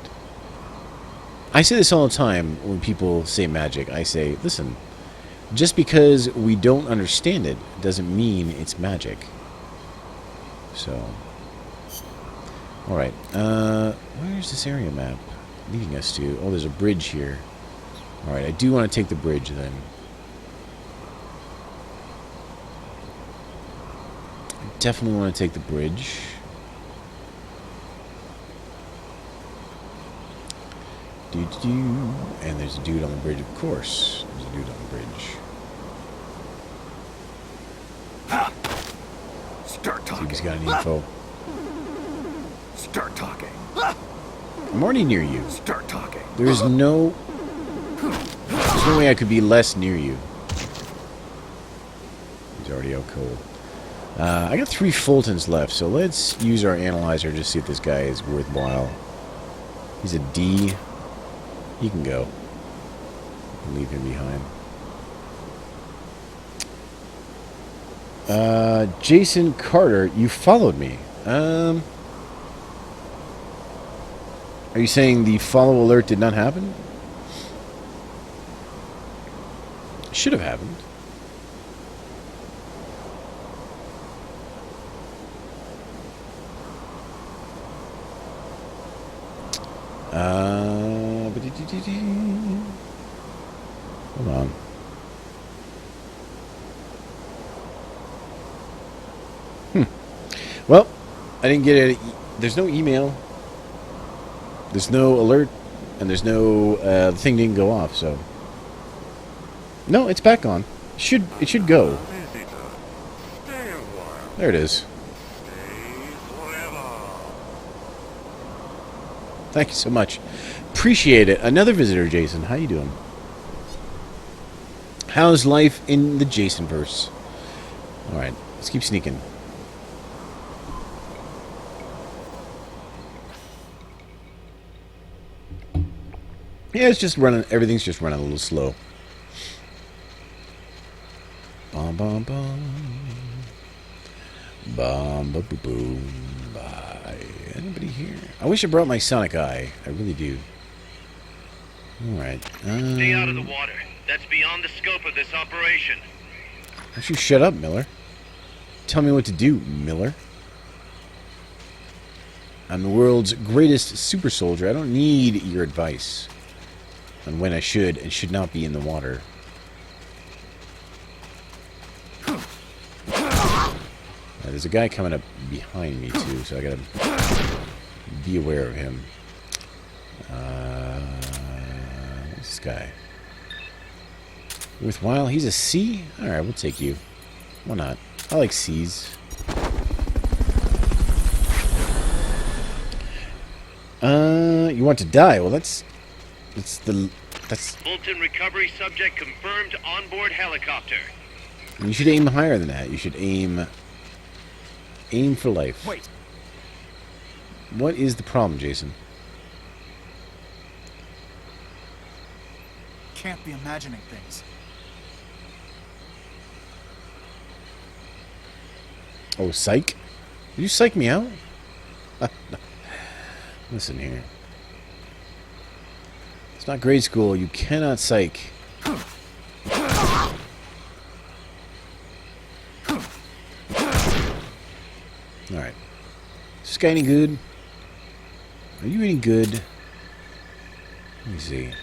I say this all the time when people say magic. I say, listen, just because we don't understand it doesn't mean it's magic. So, alright. Where's this area map leading us to? Oh, there's a bridge here. Alright, I do want to take the bridge then. I definitely want to take the bridge. And there's a dude on the bridge, of course. There's a dude on the bridge.
Start talking.
See if he's got any info.
Start talking.
I'm already near you.
Start talking.
There's no way I could be less near you. He's already out cold. I got 3 Fultons left, so let's use our analyzer to see if this guy is worthwhile. He's a D. He can go. Leave him behind. Jason Carter, you followed me. Are you saying the follow alert did not happen? Should have happened. Hold on. Well, I didn't get it. There's no email. There's no alert, and there's no the thing didn't go off. So no, it's back on. It should go. There it is. Thank you so much. Appreciate it. Another visitor, Jason. How you doing? How's life in the Jasonverse? All right, let's keep sneaking. Yeah, it's just running. Everything's just running a little slow. Bum bum bum. Bum ba boom boom. Bye. Anybody here? I wish I brought my sonic eye. I really do. All right.
Stay out of the water. That's beyond the scope of this operation.
Why don't you shut up, Miller? Tell me what to do, Miller. I'm the world's greatest super soldier. I don't need your advice on when I should and should not be in the water. There's a guy coming up behind me, too, so I gotta be aware of him. What's this guy? Worthwhile? He's a C? Alright, we'll take you. Why not? I like C's. You want to die? Well, that's
Fulton recovery subject confirmed onboard helicopter.
You should aim higher than that. You should aim for life.
Wait.
What is the problem, Jason?
Can't be imagining things.
Oh, psych? Did you psych me out? Listen here. It's not grade school. You cannot psych. Alright. Is this guy any good? Are you any good? Let me see.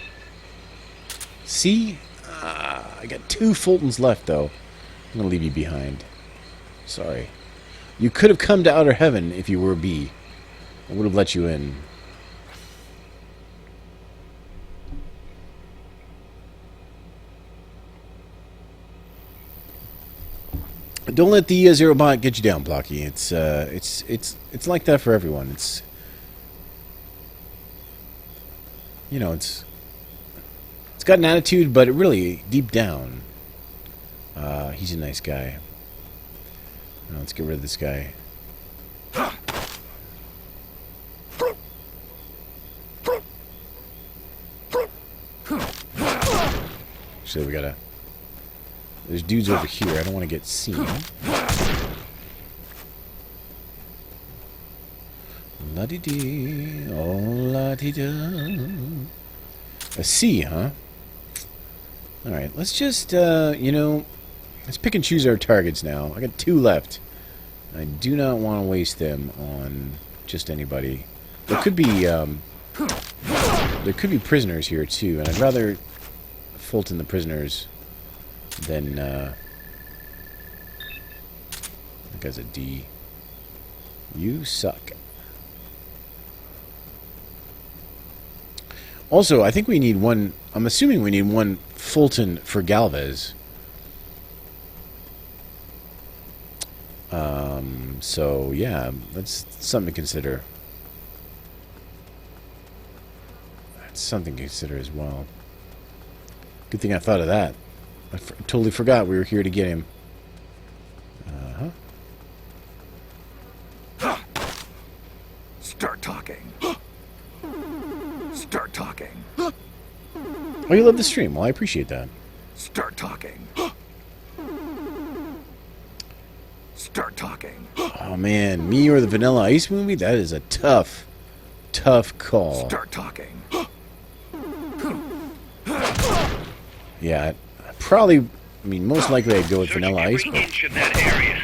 C? I got 2 Fultons left, though. I'm going to leave you behind. Sorry. You could have come to outer heaven if you were a B. I would have let you in. Don't let the zero bot get you down, Blocky. It's like that for everyone. It's, you know, it's got an attitude, but it really deep down, he's a nice guy. Now, let's get rid of this guy. So we gotta. There's dudes over here. I don't want to get seen. La-dee-dee, oh la-dee-da. A C, huh? Alright, let's just, you know, let's pick and choose our targets now. I got 2 left. I do not want to waste them on just anybody. There could be prisoners here, too, and I'd rather Fulton the prisoners than, that guy's a D. You suck. Also, I think we need one... I'm assuming we need one Fulton for Galvez. So, yeah, that's something to consider. That's something to consider as well. Good thing I thought of that. I totally forgot we were here to get him.
Start talking. Start talking.
Oh, you love the stream. Well, I appreciate that.
Start talking. Start talking.
Oh, man. Me or the Vanilla Ice movie? That is a tough, tough call.
Start talking.
Yeah, probably... I mean, most likely I'd go with Vanilla Ice, but...
Inch of that area.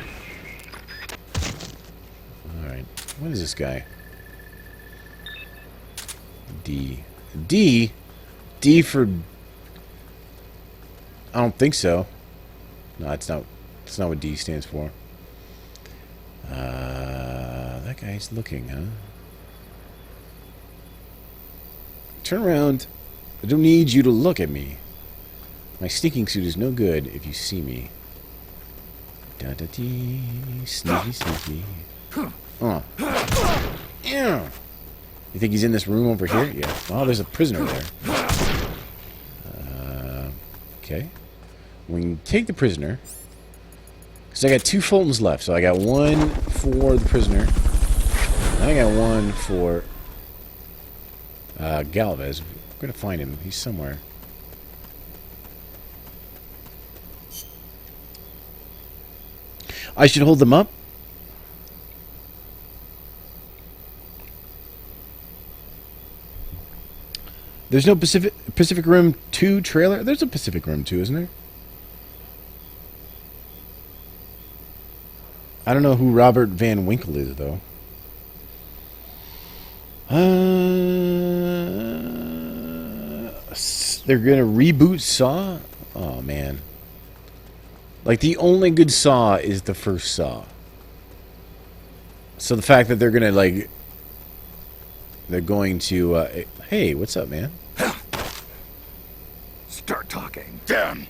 Alright. What is this guy? D. D? D for... I don't think so. No, that's not what D stands for. That guy's looking, huh? Turn around. I don't need you to look at me. My sneaking suit is no good if you see me. Da-da-dee. Sneaky, sneaky. Oh. Yeah. You think he's in this room over here? Yeah. Oh, there's a prisoner there. Okay. We can take the prisoner. Because I got 2 Fultons left. So I got 1 for the prisoner. And I got 1 for Galvez. We're going to find him. He's somewhere. I should hold them up. There's no Pacific Rim 2 trailer? There's a Pacific Rim 2, isn't there? I don't know who Robert Van Winkle is, though. They're going to reboot Saw? Oh, man. Like, the only good Saw is the first Saw. So the fact that they're going to, like... They're going to... hey, what's up, man?
Start talking. Down.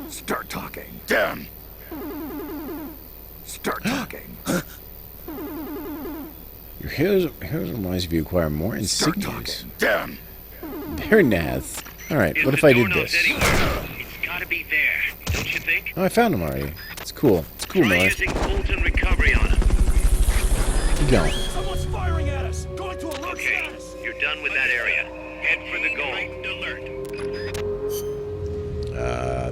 Start talking. Down. Start talking.
Your hair reminds you if you acquire more insignias.
Start talking. Down.
Very nice. Alright, what if I did this?
It's gotta be there, don't you think?
Oh, I found him already. It's cool. It's cool,
Try
Miller.
using Fulton recovery on him.
Keep going.
Someone's firing at us. Going to alert
Okay,
status.
you're done with that area. Head for the goal.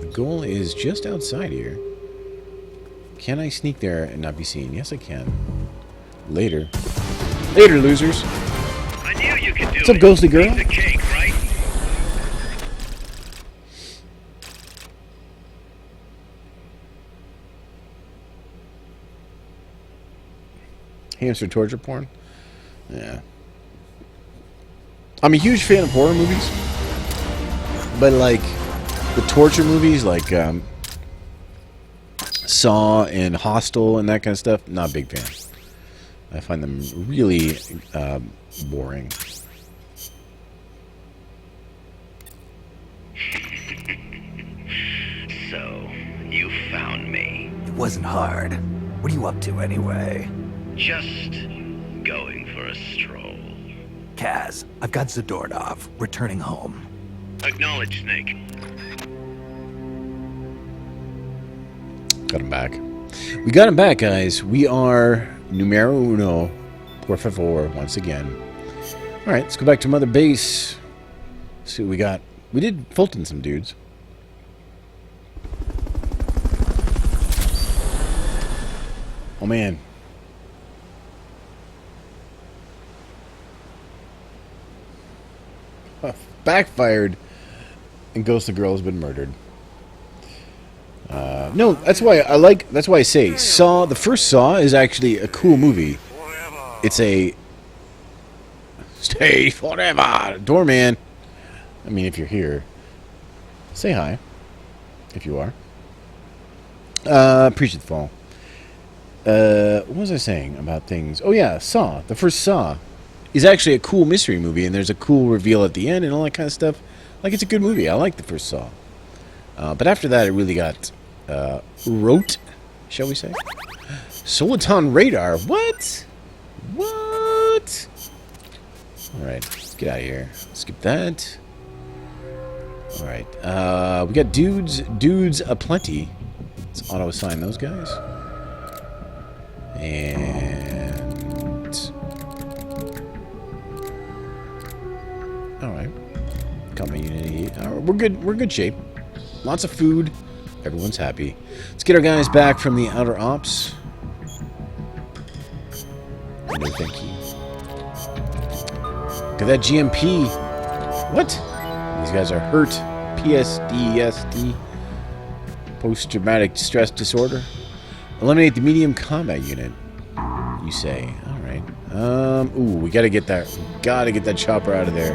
The goal is just outside here. Can I sneak there and not be seen? Yes, I can. Later. Later, losers.
I knew you could do
What's up,
it.
ghostly girl?
Piece of cake, right?
Hamster torture porn? Yeah. I'm a huge fan of horror movies. But, like, the torture movies, like, Saw and Hostel and that kind of stuff, not a big fan. I find them really boring.
So, you found me.
You
wasn't hard. What are you up to anyway?
Just going for a stroll.
Kaz, I've got Zadornov returning home.
Acknowledge, Snake.
Got him back. We got him back, guys. We are numero uno, por favor, once again. All right, let's go back to Mother Base. See what we got. We did Fulton some dudes. Oh, man. Backfired, and Ghost the Girl has been murdered. No, that's why I say Saw. The first Saw is actually a cool movie. It's a stay forever doorman. I mean, if you're here, say hi. If you are, appreciate the fall. What was I saying about things? Oh yeah, Saw. The first Saw is actually a cool mystery movie, and there's a cool reveal at the end and all that kind of stuff. Like, it's a good movie. I like the first Saw. But after that, it really got rote, shall we say? Soliton Radar. What? What? All right, let's get out of here. Skip that. All right, we got dudes aplenty. Let's auto assign those guys. And all right, community. We're good. We're in good shape. Lots of food. Everyone's happy. Let's get our guys back from the outer ops. No, thank you. Look at that GMP. What? These guys are hurt. PSDSD. Post-traumatic stress disorder. Eliminate the medium combat unit. You say. Alright. Ooh, we gotta get that. We gotta get that chopper out of there.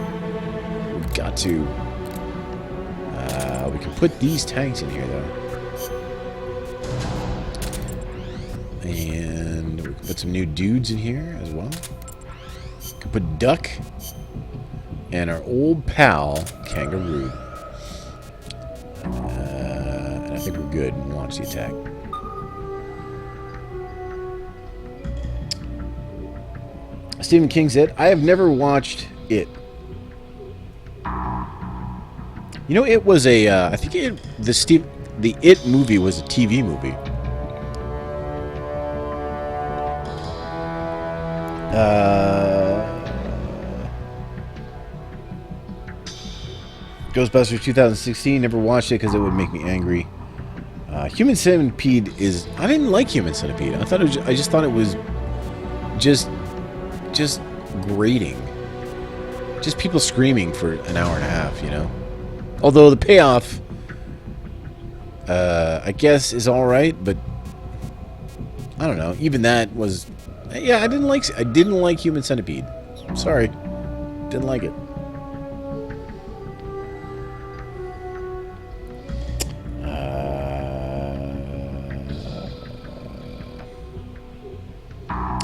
We got to. We can put these tanks in here, though. And we can put some new dudes in here as well. We can put Duck and our old pal, Kangaroo. And I think we're good. We'll launch the attack. Stephen King said, I have never watched it. You know, it was a, I think the It movie was a TV movie. Ghostbusters 2016, never watched it because it would make me angry. Human Centipede is, I didn't like Human Centipede. I thought it was, I just thought it was just grating. Just people screaming for an hour and a half, you know? Although the payoff, I guess, is all right, but I don't know. Even that was, yeah, I didn't like Human Centipede. I'm sorry, didn't like it.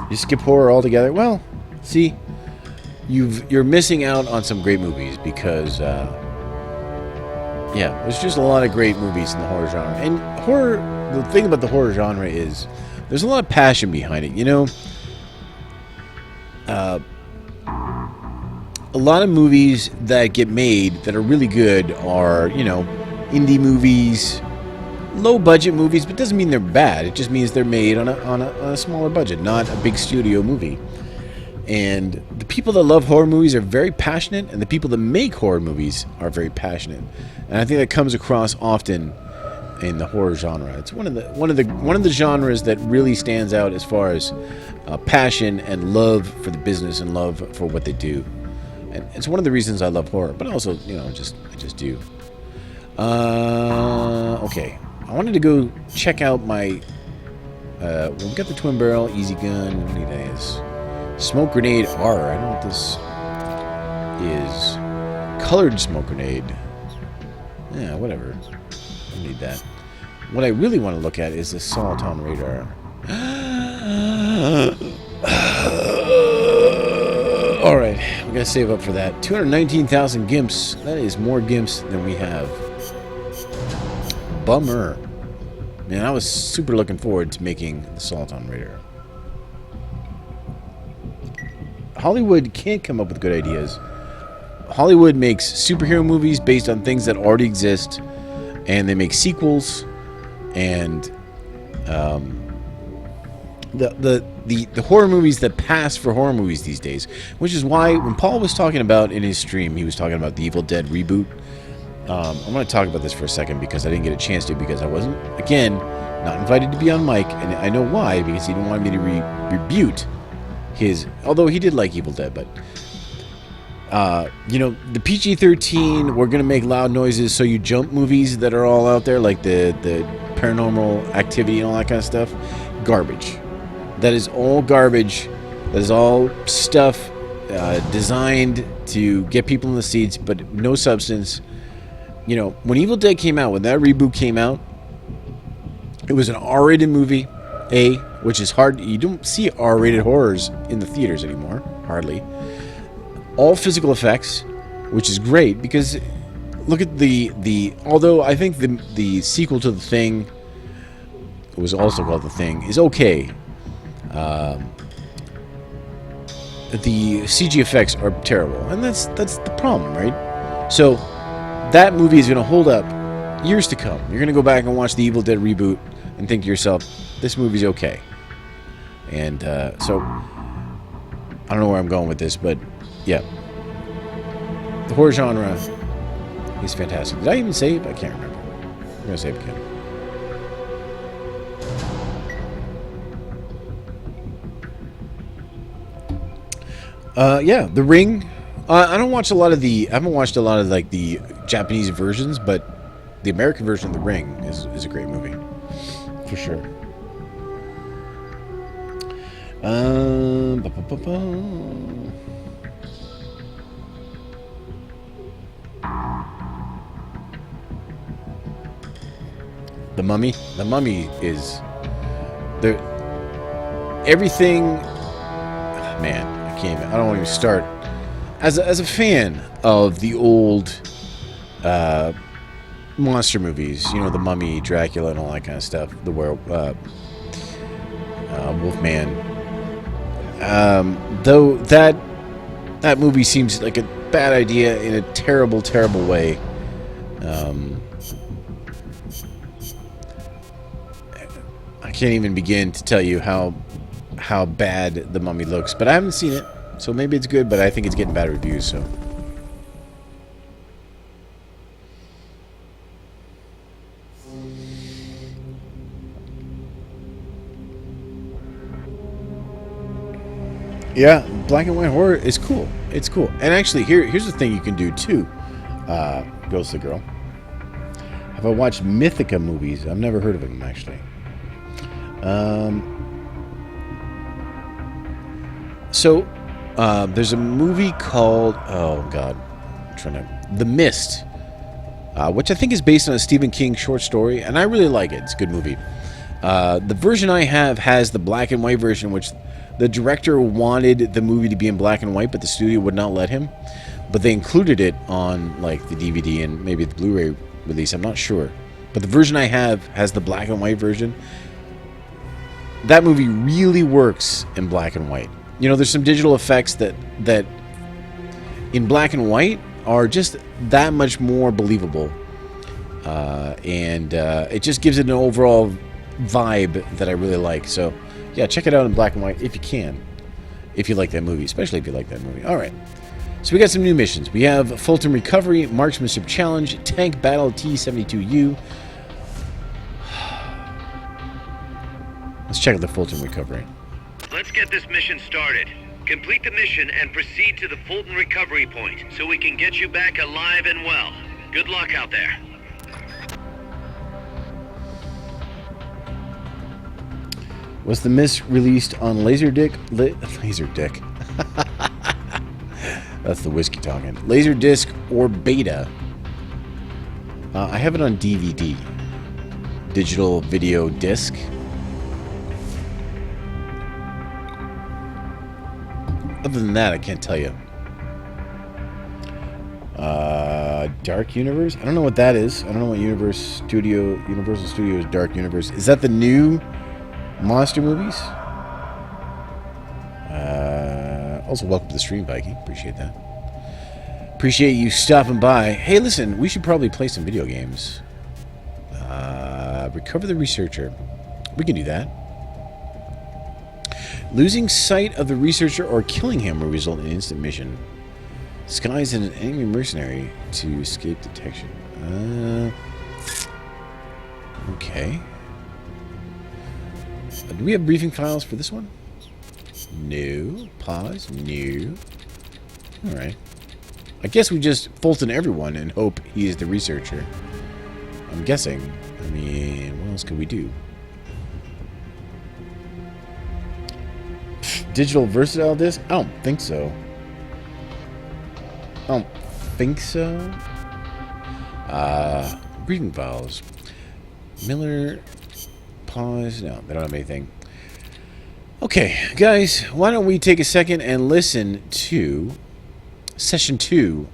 You skip horror altogether. Well, see, you're missing out on some great movies because. Yeah, there's just a lot of great movies in the horror genre. And horror, the thing about the horror genre is there's a lot of passion behind it, you know? A lot of movies that get made that are really good are, you know, indie movies, low-budget movies, but it doesn't mean they're bad. It just means they're made on a smaller budget, not a big studio movie. And the people that love horror movies are very passionate, and the people that make horror movies are very passionate. And I think that comes across often in the horror genre. It's one of the genres that really stands out as far as passion and love for the business and love for what they do. And it's one of the reasons I love horror, but also, you know, I just do. Okay, I wanted to go check out my. Well, we got the twin barrel, easy gun. What do you think is? Smoke grenade R. I don't know what this is. Colored smoke grenade. Yeah, whatever. I don't need that. What I really want to look at is the Soliton Radar. Alright, we gotta save up for that. 219,000 gimps. That is more gimps than we have. Bummer. Man, I was super looking forward to making the Salt on Raider. Hollywood can't come up with good ideas. Hollywood makes superhero movies based on things that already exist, and they make sequels, and the horror movies that pass for horror movies these days. Which is why when Paul was talking about in his stream, he was talking about the Evil Dead reboot. I'm going to talk about this for a second because I didn't get a chance to, because I wasn't, again, not invited to be on mic, and I know why, because he didn't want me to rebut his, although he did like Evil Dead, but you know, the PG-13, we're going to make loud noises so you jump movies that are all out there, like the Paranormal Activity and all that kind of stuff, garbage. That is all garbage. That is all stuff designed to get people in the seats, but no substance. You know, when Evil Dead came out, when that reboot came out, it was an R-rated movie, which is hard. You don't see R-rated horrors in the theaters anymore, hardly. All physical effects, which is great, because look at the although I think the sequel to The Thing, it was also called The Thing, is okay. The CG effects are terrible, and that's the problem, right? So that movie is going to hold up years to come. You're going to go back and watch the Evil Dead reboot and think to yourself, this movie's okay. And so I don't know where I'm going with this, but yeah, the horror genre is fantastic. Did I even say it? I can't remember. I'm going to say it again. Yeah, The Ring. I haven't watched a lot of like the Japanese versions, but the American version of The Ring is a great movie, for sure. The Mummy. The Mummy is everything. Man, I don't want to even start. As a fan of the old monster movies, you know, The Mummy, Dracula, and all that kind of stuff, the Wolfman. Though that movie seems like a bad idea in a terrible, terrible way. I can't even begin to tell you how bad The Mummy looks, but I haven't seen it, so maybe it's good, but I think it's getting bad reviews, so. Yeah, black and white horror is cool. It's cool. And actually, here's the thing you can do too, Ghostly Girl. Have I watched Mythica movies? I've never heard of them, actually. So, there's a movie called, oh god, The Mist, which I think is based on a Stephen King short story, and I really like it. It's a good movie. The version I have has the black and white version, which the director wanted the movie to be in black and white, but the studio would not let him. But they included it on like the DVD and maybe the Blu-ray release. I'm not sure. But the version I have has the black and white version. That movie really works in black and white. You know, there's some digital effects that in black and white are just that much more believable. And it just gives it an overall vibe that I really like. So, yeah, check it out in black and white if you can. If you like that movie, especially if you like that movie. All right. So we got some new missions. We have Fulton Recovery, Marksmanship Challenge, Tank Battle T-72U. Let's check out the Fulton Recovery.
Let's get this mission started. Complete the mission and proceed to the Fulton Recovery Point so we can get you back alive and well. Good luck out there.
Was the miss released on Laserdisc? Laserdisc. That's the whiskey talking. Laserdisc or beta? I have it on DVD. Digital video disc. Other than that, I can't tell you. Dark Universe? I don't know what that is. I don't know what Universal Studios Dark Universe. Is that the new monster movies? Also, welcome to the stream, Vikey. Appreciate that. Appreciate you stopping by. Hey, listen, we should probably play some video games. Recover the researcher. We can do that. Losing sight of the researcher or killing him will result in an instant mission. Disguised as an enemy mercenary to escape detection. Okay. Do we have briefing files for this one? No. Pause. No. Alright. I guess we just Fulton everyone and hope he is the researcher. I'm guessing. I mean, what else could we do? Digital versatile disc? I don't think so. I don't think so. Briefing files. Miller. Pause. No, they don't have anything. Okay, guys, why don't we take a second and listen to session 2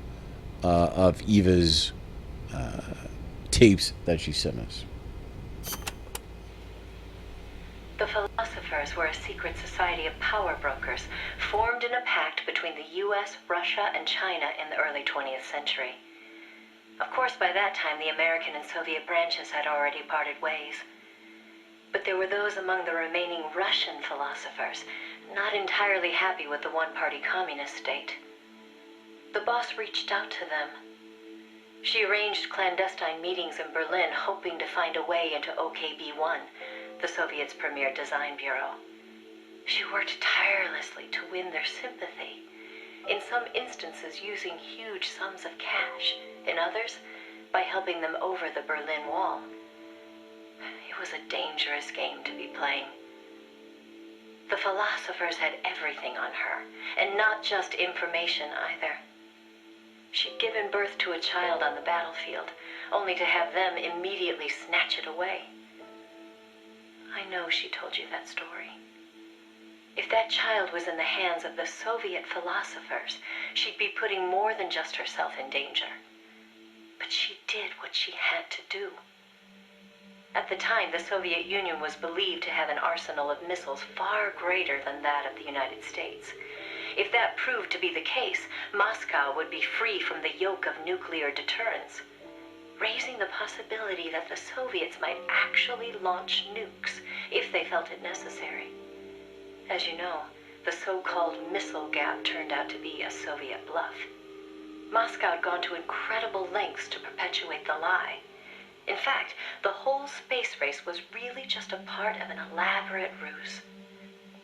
of Eva's tapes that she sent us.
The philosophers were a secret society of power brokers formed in a pact between the US, Russia, and China in the early 20th century. Of course, by that time, the American and Soviet branches had already parted ways. But there were those among the remaining Russian philosophers not entirely happy with the one-party communist state. The boss reached out to them. She arranged clandestine meetings in Berlin, hoping to find a way into OKB-1, the Soviets' premier design bureau. She worked tirelessly to win their sympathy, in some instances using huge sums of cash, in others, by helping them over the Berlin Wall. It was a dangerous game to be playing. The philosophers had everything on her, and not just information either. She'd given birth to a child on the battlefield, only to have them immediately snatch it away. I know she told you that story. If that child was in the hands of the Soviet philosophers, she'd be putting more than just herself in danger. But she did what she had to do. At the time, the Soviet Union was believed to have an arsenal of missiles far greater than that of the United States. If that proved to be the case, Moscow would be free from the yoke of nuclear deterrence, raising the possibility that the Soviets might actually launch nukes if they felt it necessary. As you know, the so-called missile gap turned out to be a Soviet bluff. Moscow had gone to incredible lengths to perpetuate the lie. In fact, the whole space race was really just a part of an elaborate ruse.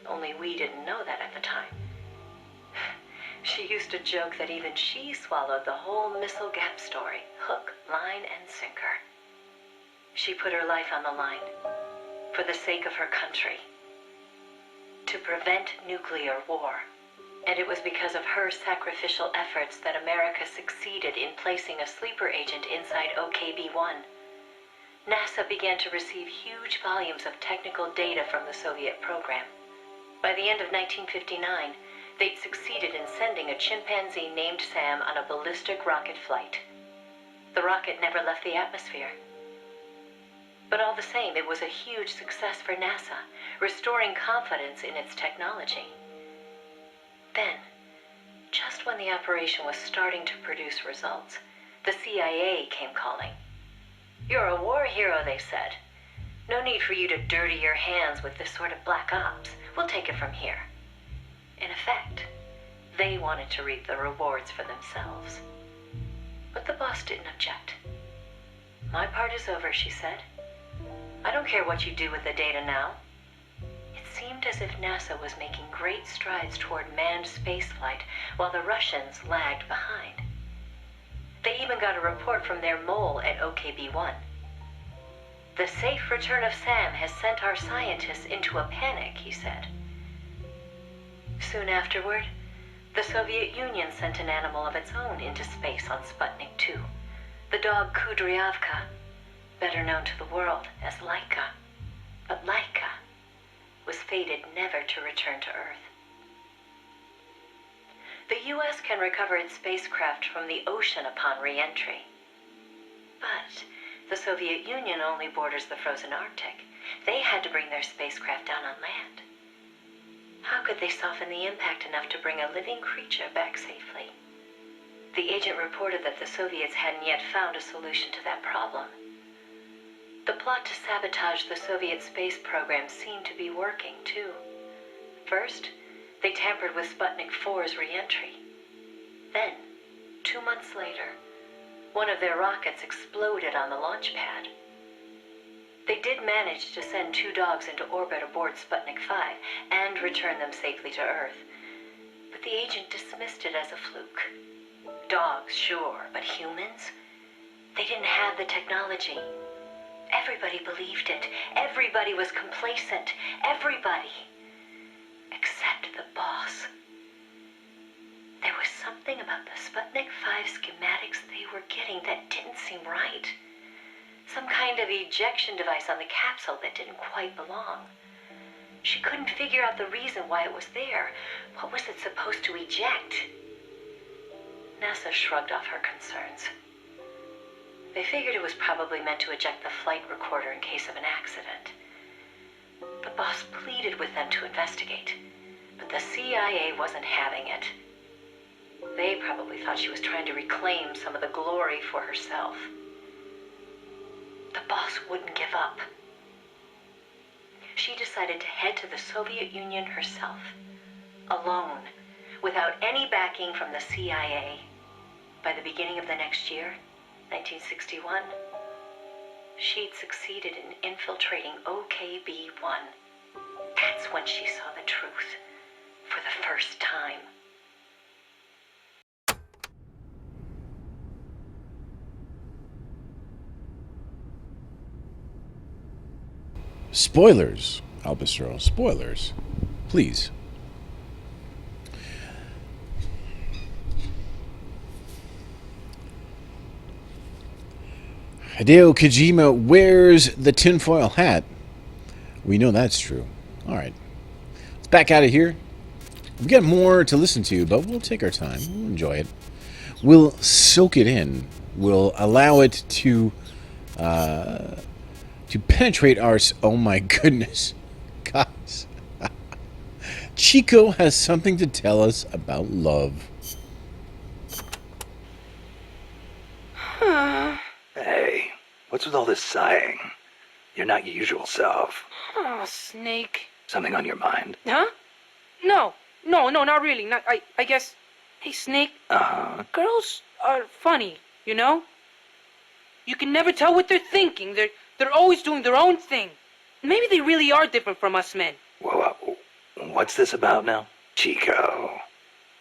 Only we didn't know that at the time. She used to joke that even she swallowed the whole missile gap story, hook, line, and sinker. She put her life on the line, for the sake of her country, to prevent nuclear war. And it was because of her sacrificial efforts that America succeeded in placing a sleeper agent inside OKB-1. NASA began to receive huge volumes of technical data from the Soviet program. By the end of 1959, they'd succeeded in sending a chimpanzee named Sam on a ballistic rocket flight. The rocket never left the atmosphere. But all the same, it was a huge success for NASA, restoring confidence in its technology. Then, just when the operation was starting to produce results, the CIA came calling. "You're a war hero," they said. "No need for you to dirty your hands with this sort of black ops. We'll take it from here." In effect, they wanted to reap the rewards for themselves. But the boss didn't object. "My part is over," she said. "I don't care what you do with the data now." It seemed as if NASA was making great strides toward manned spaceflight, while the Russians lagged behind. They even got a report from their mole at OKB-1. "The safe return of Sam has sent our scientists into a panic," he said. Soon afterward, the Soviet Union sent an animal of its own into space on Sputnik 2, the dog Kudryavka, better known to the world as Laika. But Laika was fated never to return to Earth. The U.S. can recover its spacecraft from the ocean upon re-entry. But the Soviet Union only borders the frozen Arctic. They had to bring their spacecraft down on land. How could they soften the impact enough to bring a living creature back safely? The agent reported that the Soviets hadn't yet found a solution to that problem. The plot to sabotage the Soviet space program seemed to be working, too. First, they tampered with Sputnik 4's re-entry. Then, 2 months later, one of their rockets exploded on the launch pad. They did manage to send 2 dogs into orbit aboard Sputnik 5 and return them safely to Earth. But the agent dismissed it as a fluke. Dogs, sure, but humans? They didn't have the technology. Everybody believed it. Everybody was complacent. Everybody. Except the boss. There was something about the Sputnik 5 schematics they were getting that didn't seem right. Some kind of ejection device on the capsule that didn't quite belong. She couldn't figure out the reason why it was there. What was it supposed to eject? NASA shrugged off her concerns. They figured it was probably meant to eject the flight recorder in case of an accident. The boss pleaded with them to investigate, but the CIA wasn't having it. They probably thought she was trying to reclaim some of the glory for herself. The boss wouldn't give up. She decided to head to the Soviet Union herself, alone, without any backing from the CIA. By the beginning of the next year, 1961, she'd succeeded in infiltrating OKB-1. That's when she saw the truth, for the first time.
Spoilers, Albistro. Spoilers. Please. Hideo Kojima wears the tinfoil hat. We know that's true. Alright. Let's back out of here. We've got more to listen to, but we'll take our time. We'll enjoy it. We'll soak it in. We'll allow it to penetrate our... Oh my goodness. Guys. Chico has something to tell us about love.
Hey, what's with all this sighing? You're not your usual self.
Oh, Snake.
Something on your mind?
Huh? No, not really. I guess... Hey, Snake. Girls are funny, you know? You can never tell what they're thinking. They're always doing their own thing. Maybe they really are different from us men.
Whoa, what's this about now? Chico,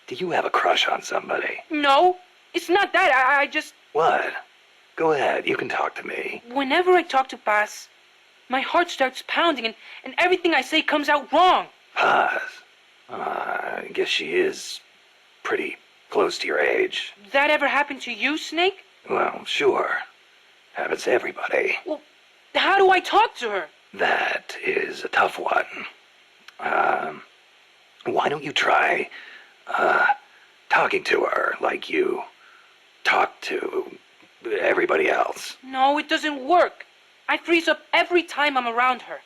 do you have a crush on somebody?
No, it's not that. I just...
What? Go ahead, you can talk to me.
Whenever I talk to Paz, my heart starts pounding and everything I say comes out wrong.
Paz? I guess she is pretty close to your age.
That ever happened to you, Snake?
Well, sure. Happens to everybody.
Well, how do I talk to her?
That is a tough one. Why don't you try, talking to her like you talk to everybody else?
No, it doesn't work. I freeze up every time I'm around her.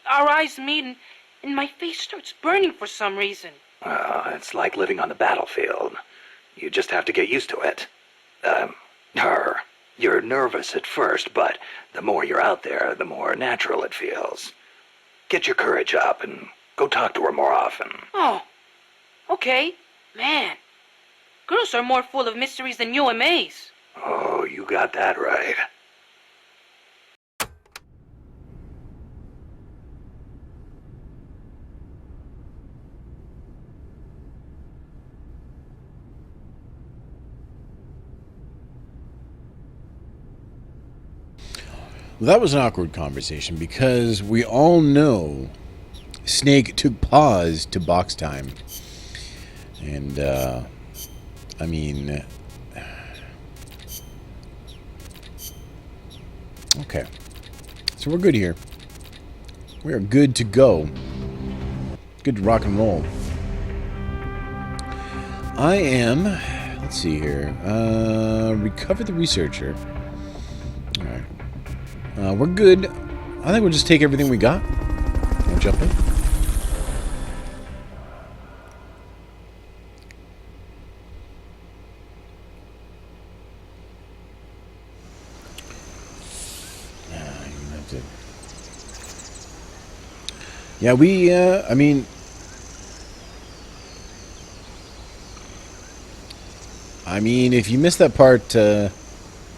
Our eyes meet and my face starts burning for some reason.
It's like living on the battlefield. You just have to get used to it. You're nervous at first, but the more you're out there, the more natural it feels. Get your courage up and go talk to her more often.
Oh, okay. Man, girls are more full of mysteries than UMAs.
Oh, you got that right.
Well, that was an awkward conversation because we all know Snake took pause to box time. And, I mean... Okay. So we're good here. We are good to go. Good to rock and roll. I am... Let's see here. Recover the researcher. Alright. We're good. I think we'll just take everything we got. I'll jump in. Yeah, we, I mean... if you missed that part,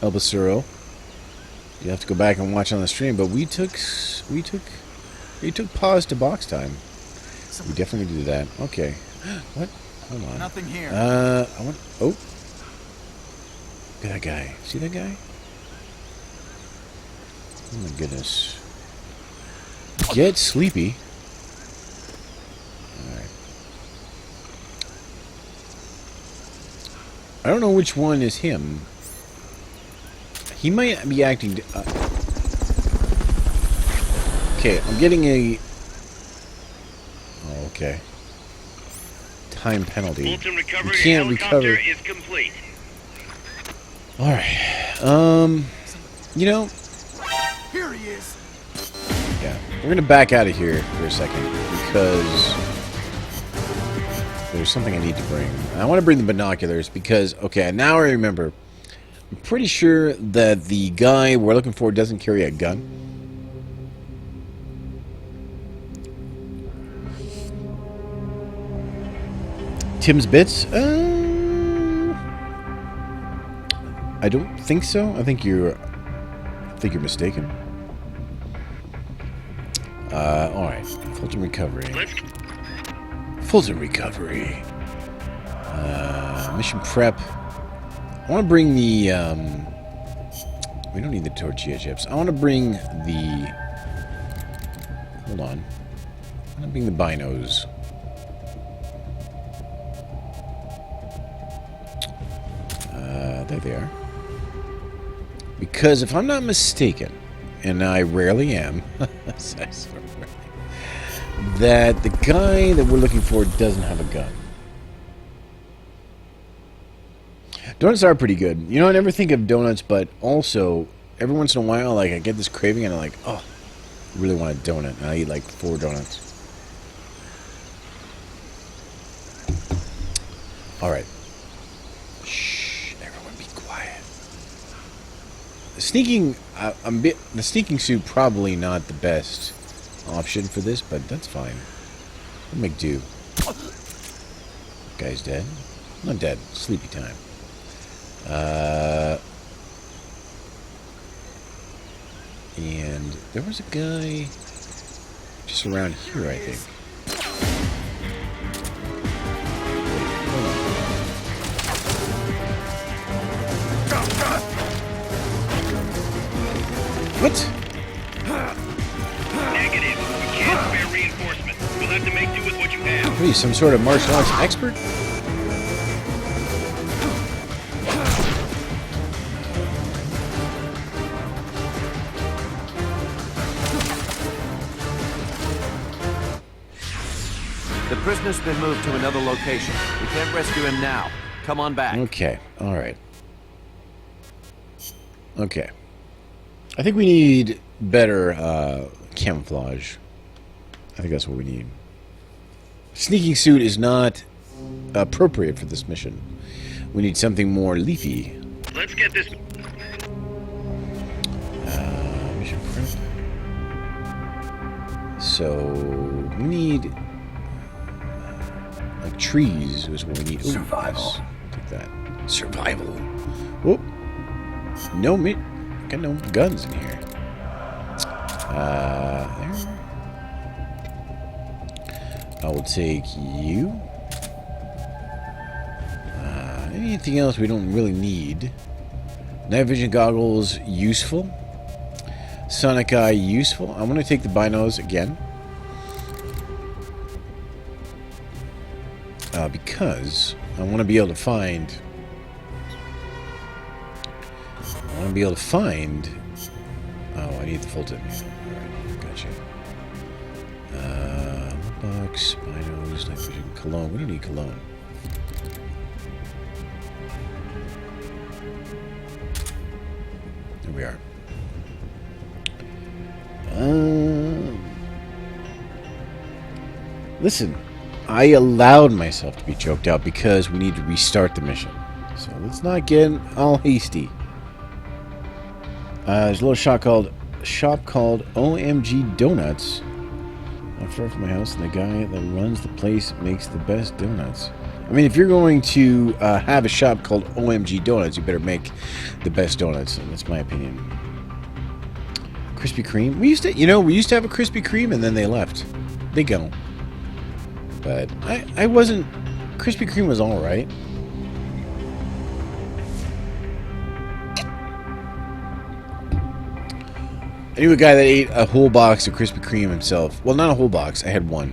Elbasuro, you have to go back and watch on the stream, but we took pause to box time. We definitely did that. Okay. What? Hold on.
Nothing here.
I want... Oh. Look at that guy. See that guy? Oh my goodness. Get sleepy. Alright. I don't know which one is him. He might be acting... okay, I'm getting a... Oh, okay. Time penalty.
Fulton recovery
You can't
helicopter
recover.
is complete.
Alright. You know...
Here he is.
Yeah, we're gonna back out of here for a second because there's something I need to bring. I want to bring the binoculars because, okay, now I remember. I'm pretty sure that the guy we're looking for doesn't carry a gun. Tim's bits? I don't think so. I think you're mistaken. Alright. Fulton recovery. Fulton recovery. Mission prep. I want to bring the, we don't need the tortilla chips. I want to bring the, hold on. I want to bring the binos. There they are. Because if I'm not mistaken, and I rarely am, that the guy that we're looking for doesn't have a gun. Donuts are pretty good. You know, I never think of donuts, but also, every once in a while, like, I get this craving and I'm like, oh, I really want a donut. And I eat like 4 donuts. Alright. Shh, everyone be quiet. The sneaking suit probably not the best option for this, but that's fine. We'll make do. Guy's dead. Not dead. Sleepy time. And there was a guy just around here, I think. What?
Negative. We can't spare reinforcements. We'll have to make do with what you have.
What are you, some sort of martial arts expert?
The prisoner's been moved to another location. We can't rescue him now. Come on back.
Okay, alright. Okay. I think we need better camouflage. I think that's what we need. Sneaking suit is not appropriate for this mission. We need something more leafy.
Let's get this.
Mission prep. So we need like trees is what we need. Ooh,
Survival.
Yes. Take that. Survival. Whoop. No meat. Got no guns in here. There. I will take you. Anything else we don't really need? Night vision goggles, useful. Sonic eye, useful. I'm going to take the binos again. Because I want to be able to find... Oh, I need the Fulton. Alright, gotcha. Box, binos, night vision, cologne. We don't need cologne. we are. Listen, I allowed myself to be choked out because we need to restart the mission. So let's not get all hasty. There's a little shop called OMG Donuts. Not far from my house, and the guy that runs the place makes the best donuts. I mean, if you're going to have a shop called OMG Donuts, you better make the best donuts. And that's my opinion. Krispy Kreme. We used to have a Krispy Kreme, and then they left. They go. But I wasn't. Krispy Kreme was all right. I knew a guy that ate a whole box of Krispy Kreme himself. Well, not a whole box. I had one.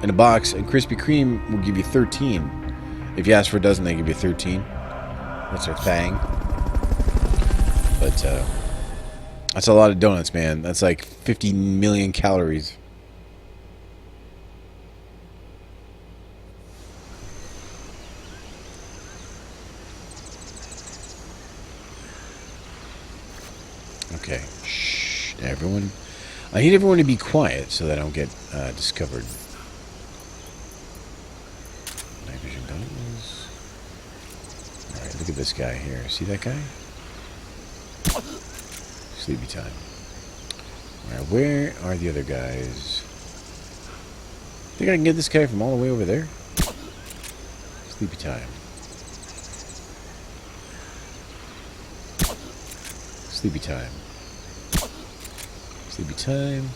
In a box, and Krispy Kreme will give you 13. If you ask for a dozen, they give you 13. That's their thing. But that's a lot of donuts, man. That's like 50 million calories. Okay. Shh. Everyone. I need everyone to be quiet so that I don't get discovered. Night vision goggles. Alright, look at this guy here. See that guy? Sleepy time. Alright, where are the other guys? Think I can get this guy from all the way over there? Sleepy time. Sleepy time. Sleepy time.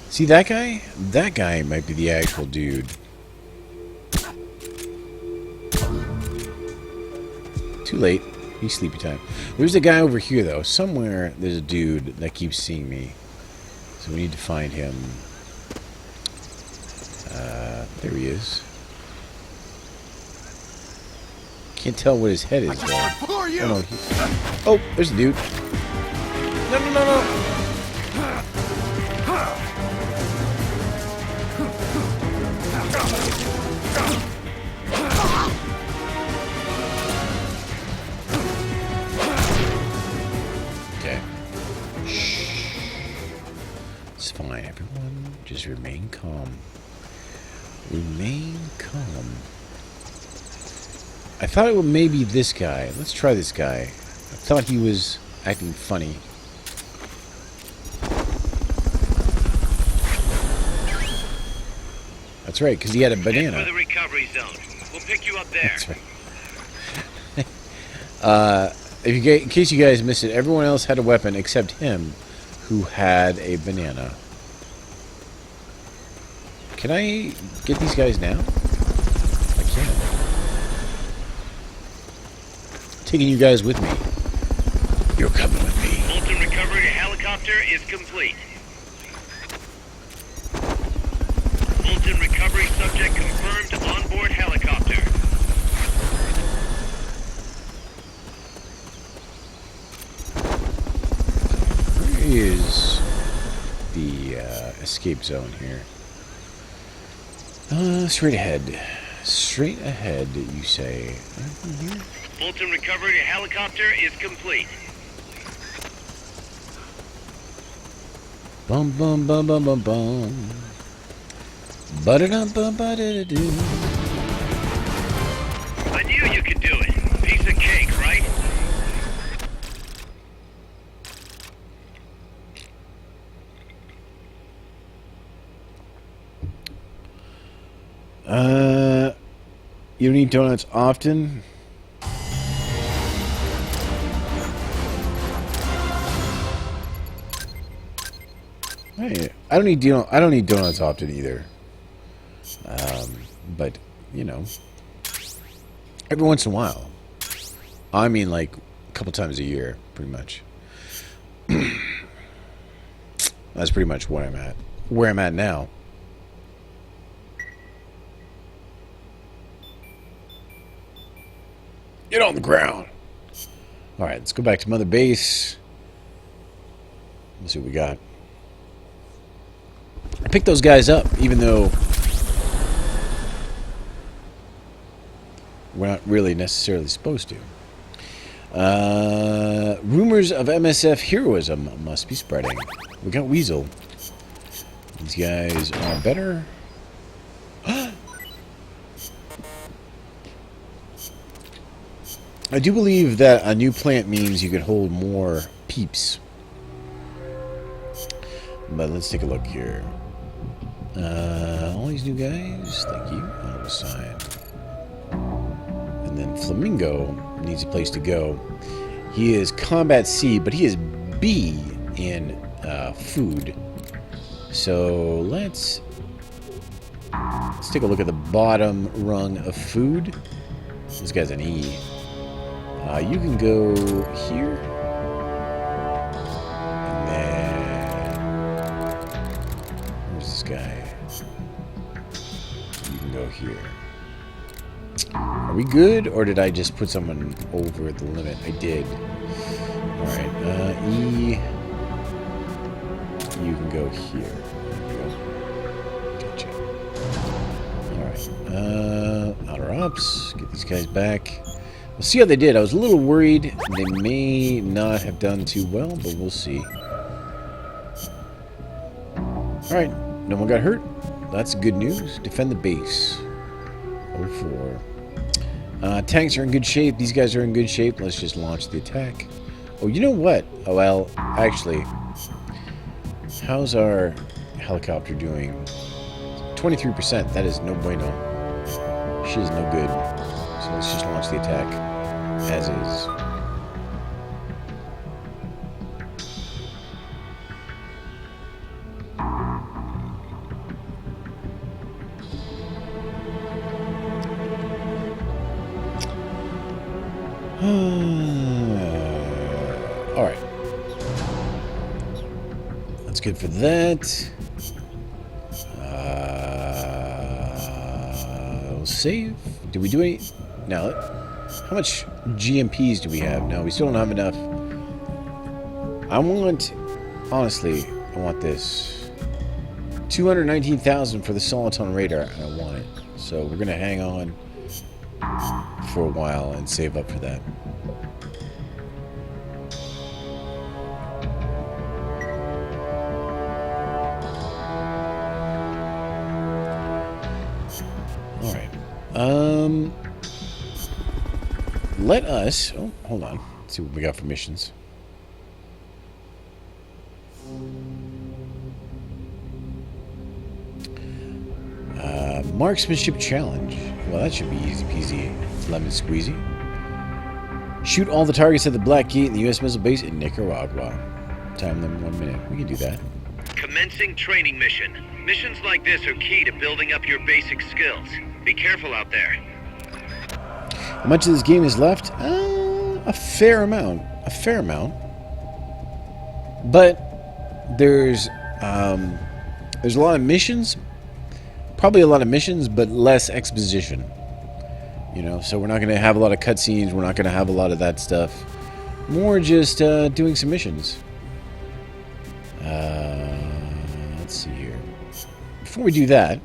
See that guy? That guy might be the actual dude. Too late. He's sleepy time. There's a guy over here, though. Somewhere there's a dude that keeps seeing me. So we need to find him. There he is. Can't tell what his head is, though. Oh, there's a dude. No. Okay. Shh. It's fine, everyone. Just remain calm. Remain calm. I thought it would maybe this guy. Let's try this guy. I thought he was acting funny. That's right, because he had a banana.
Head for the recovery zone. We'll pick you up there.
That's right. In case you guys missed it, everyone else had a weapon except him, who had a banana. Can I get these guys now? I can. Taking you guys with me. You're coming with me.
Fulton recovery helicopter is complete. Fulton recovery subject confirmed onboard helicopter.
Where is the escape zone here? Straight ahead. Straight ahead, you say. Here?
Fulton recovery helicopter is complete.
Bum bum bum bum bum bum. Ba-da-dum bum ba-da-da-doo.
I knew you could do it. Piece of cake, right?
You don't eat donuts often? Hey, I don't eat donuts often either. But you know, every once in a while. I mean, like a couple times a year, pretty much. That's pretty much where I'm at. Where I'm at now. Get on the ground. All right, let's go back to Mother Base. Let's see what we got. I picked those guys up, even though we're not really necessarily supposed to. Rumors of MSF heroism must be spreading. We got Weasel. These guys are better. I do believe that a new plant means you can hold more peeps. But let's take a look here. All these new guys, thank you. On the side. And then Flamingo needs a place to go. He is combat C, but he is B in food. So let's take a look at the bottom rung of food. This guy's an E. You can go here. And then... where's this guy? You can go here. Are we good, or did I just put someone over the limit? I did. Alright, E... you can go here. There we go. Gotcha. Alright, outer ops. Get these guys back. We'll see how they did. I was a little worried they may not have done too well, but we'll see. Alright, no one got hurt. That's good news. Defend the base. 04. Tanks are in good shape. These guys are in good shape. Let's just launch the attack. Oh, you know what? Oh, well, actually, how's our helicopter doing? 23%. That is no bueno. She is no good. So let's just launch the attack as is. All right. That's good for that. We'll save. Did we do any? No. How much GMPs do we have? No, we still don't have enough. I want, honestly, I want this. 219,000 for the Soliton radar. I want it. So we're going to hang on for a while and save up for that. All right. Let us... oh, hold on. Let's see what we got for missions. Marksmanship challenge. Well, that should be easy peasy. Lemon squeezy. Shoot all the targets at the Black Gate in the U.S. missile base in Nicaragua. Time them 1 minute. We can do that.
Commencing training mission. Missions like this are key to building up your basic skills. Be careful out there.
How much of this game is left? A fair amount. A fair amount. But there's a lot of missions. Probably a lot of missions, but less exposition. You know, so we're not going to have a lot of cutscenes. We're not going to have a lot of that stuff. More just doing some missions. Let's see here. Before we do that,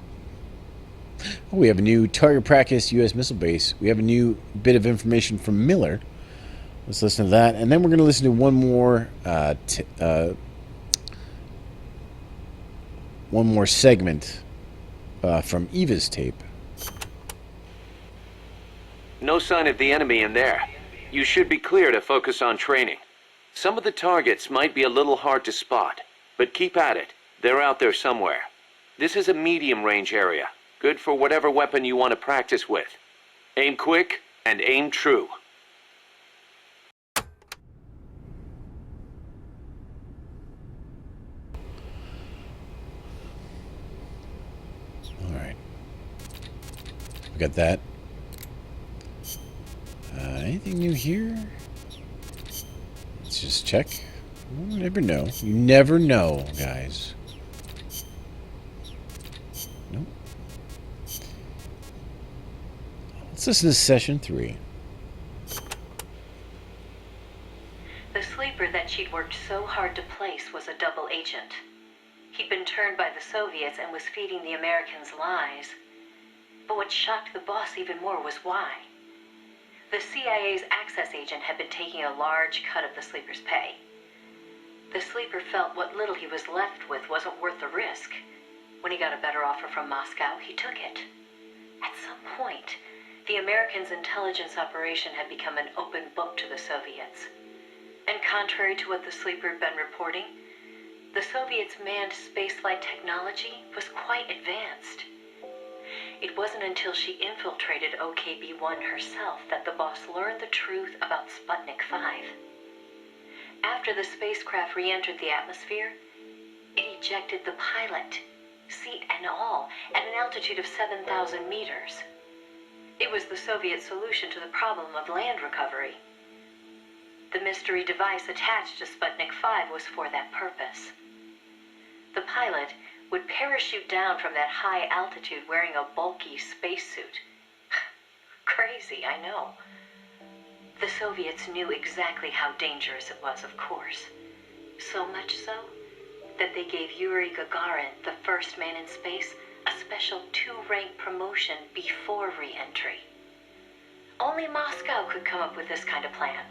we have a new target practice U.S. missile base. We have a new bit of information from Miller. Let's listen to that, and then we're going to listen to one more segment from Eva's tape.
No sign of the enemy in there. You should be clear to focus on training. Some of the targets might be a little hard to spot, but keep at it. They're out there somewhere. This is a medium-range area, good for whatever weapon you want to practice with. Aim quick and aim true.
All right. We got that. Anything new here? Let's just check. You never know. You never know, guys. Nope. Let's listen to session 3.
The sleeper that she'd worked so hard to place was a double agent. He'd been turned by the Soviets and was feeding the Americans lies. But what shocked the boss even more was why. The CIA's access agent had been taking a large cut of the sleeper's pay. The sleeper felt what little he was left with wasn't worth the risk. When he got a better offer from Moscow, he took it. At some point, the Americans' intelligence operation had become an open book to the Soviets. And contrary to what the sleeper had been reporting, the Soviets' manned spaceflight technology was quite advanced. It wasn't until she infiltrated OKB-1 herself that the boss learned the truth about Sputnik 5. After the spacecraft re-entered the atmosphere, it ejected the pilot, seat and all, at an altitude of 7,000 meters. It was the Soviet solution to the problem of land recovery. The mystery device attached to Sputnik 5 was for that purpose. The pilot would parachute down from that high altitude wearing a bulky spacesuit. Crazy, I know. The Soviets knew exactly how dangerous it was, of course. So much so that they gave Yuri Gagarin, the first man in space, a special 2-rank promotion before re-entry. Only Moscow could come up with this kind of plan.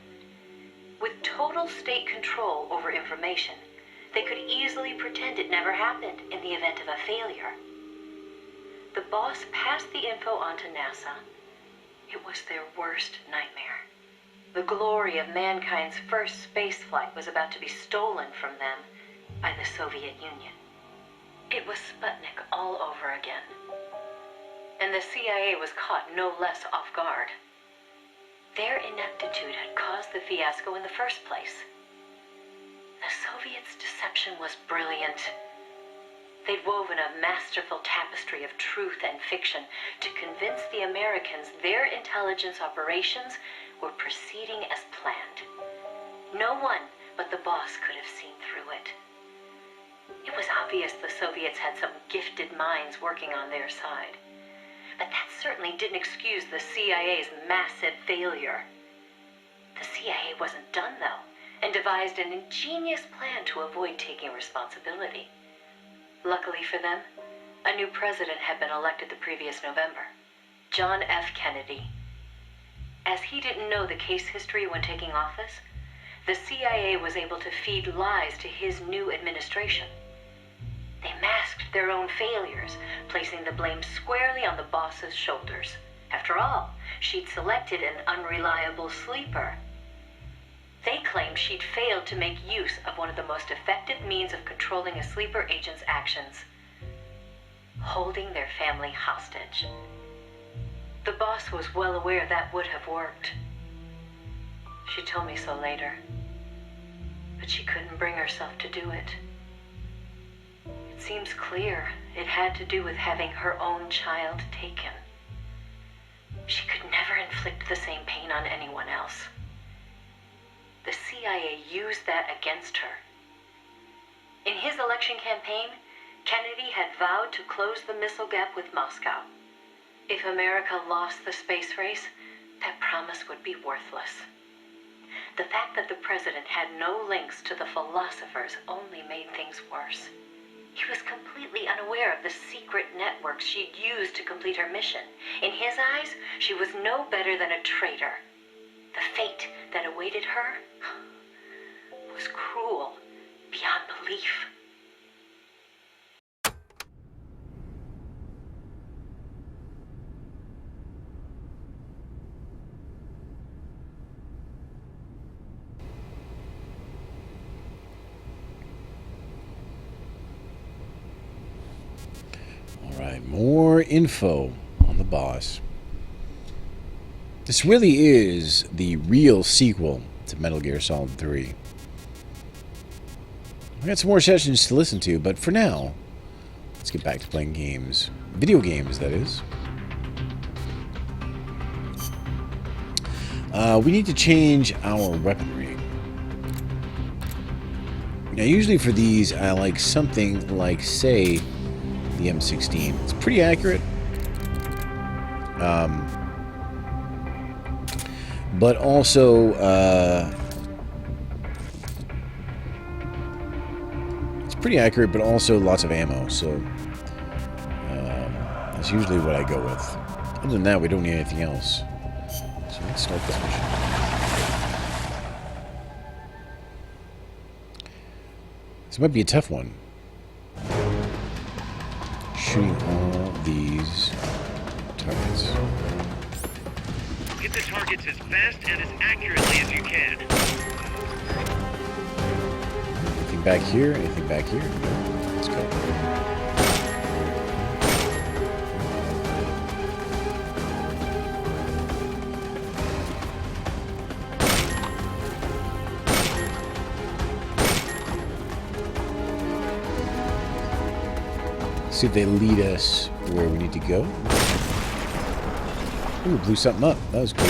With total state control over information, they could easily pretend it never happened in the event of a failure. The boss passed the info on to NASA. It was their worst nightmare. The glory of mankind's first space flight was about to be stolen from them by the Soviet Union. It was Sputnik all over again. And the CIA was caught no less off guard. Their ineptitude had caused the fiasco in the first place. The Soviets' deception was brilliant. They'd woven a masterful tapestry of truth and fiction to convince the Americans their intelligence operations were proceeding as planned. No one but the boss could have seen through it. It was obvious the Soviets had some gifted minds working on their side. But that certainly didn't excuse the CIA's massive failure. The CIA wasn't done, though, and devised an ingenious plan to avoid taking responsibility. Luckily for them, a new president had been elected the previous November, John F. Kennedy. As he didn't know the case history when taking office, the CIA was able to feed lies to his new administration. They masked their own failures, placing the blame squarely on the boss's shoulders. After all, she'd selected an unreliable sleeper. They claimed she'd failed to make use of one of the most effective means of controlling a sleeper agent's actions: holding their family hostage. The boss was well aware that would have worked. She told me so later, but she couldn't bring herself to do it. It seems clear it had to do with having her own child taken. She could never inflict the same pain on anyone else. The CIA used that against her. In his election campaign, Kennedy had vowed to close the missile gap with Moscow. If America lost the space race, that promise would be worthless. The fact that the president had no links to the philosophers only made things worse. He was completely unaware of the secret networks she'd used to complete her mission. In his eyes, she was no better than a traitor. The fate that awaited her was cruel beyond belief.
Alright, more info on the boss. This really is the real sequel to Metal Gear Solid 3. I got some more sessions to listen to, but for now, let's get back to playing games. Video games, that is. We need to change our weaponry. Now, usually for these, I like something like, say, the M16. It's pretty accurate. But also, it's pretty accurate, but also lots of ammo, so that's usually what I go with. Other than that, we don't need anything else. So let's start this mission. This might be a tough one. Shooting all these targets.
Hit the targets as fast and as accurately as you can.
Anything back here? Anything back here? No. Let's go. See if they lead us where we need to go. Ooh, blew something up. That was cool.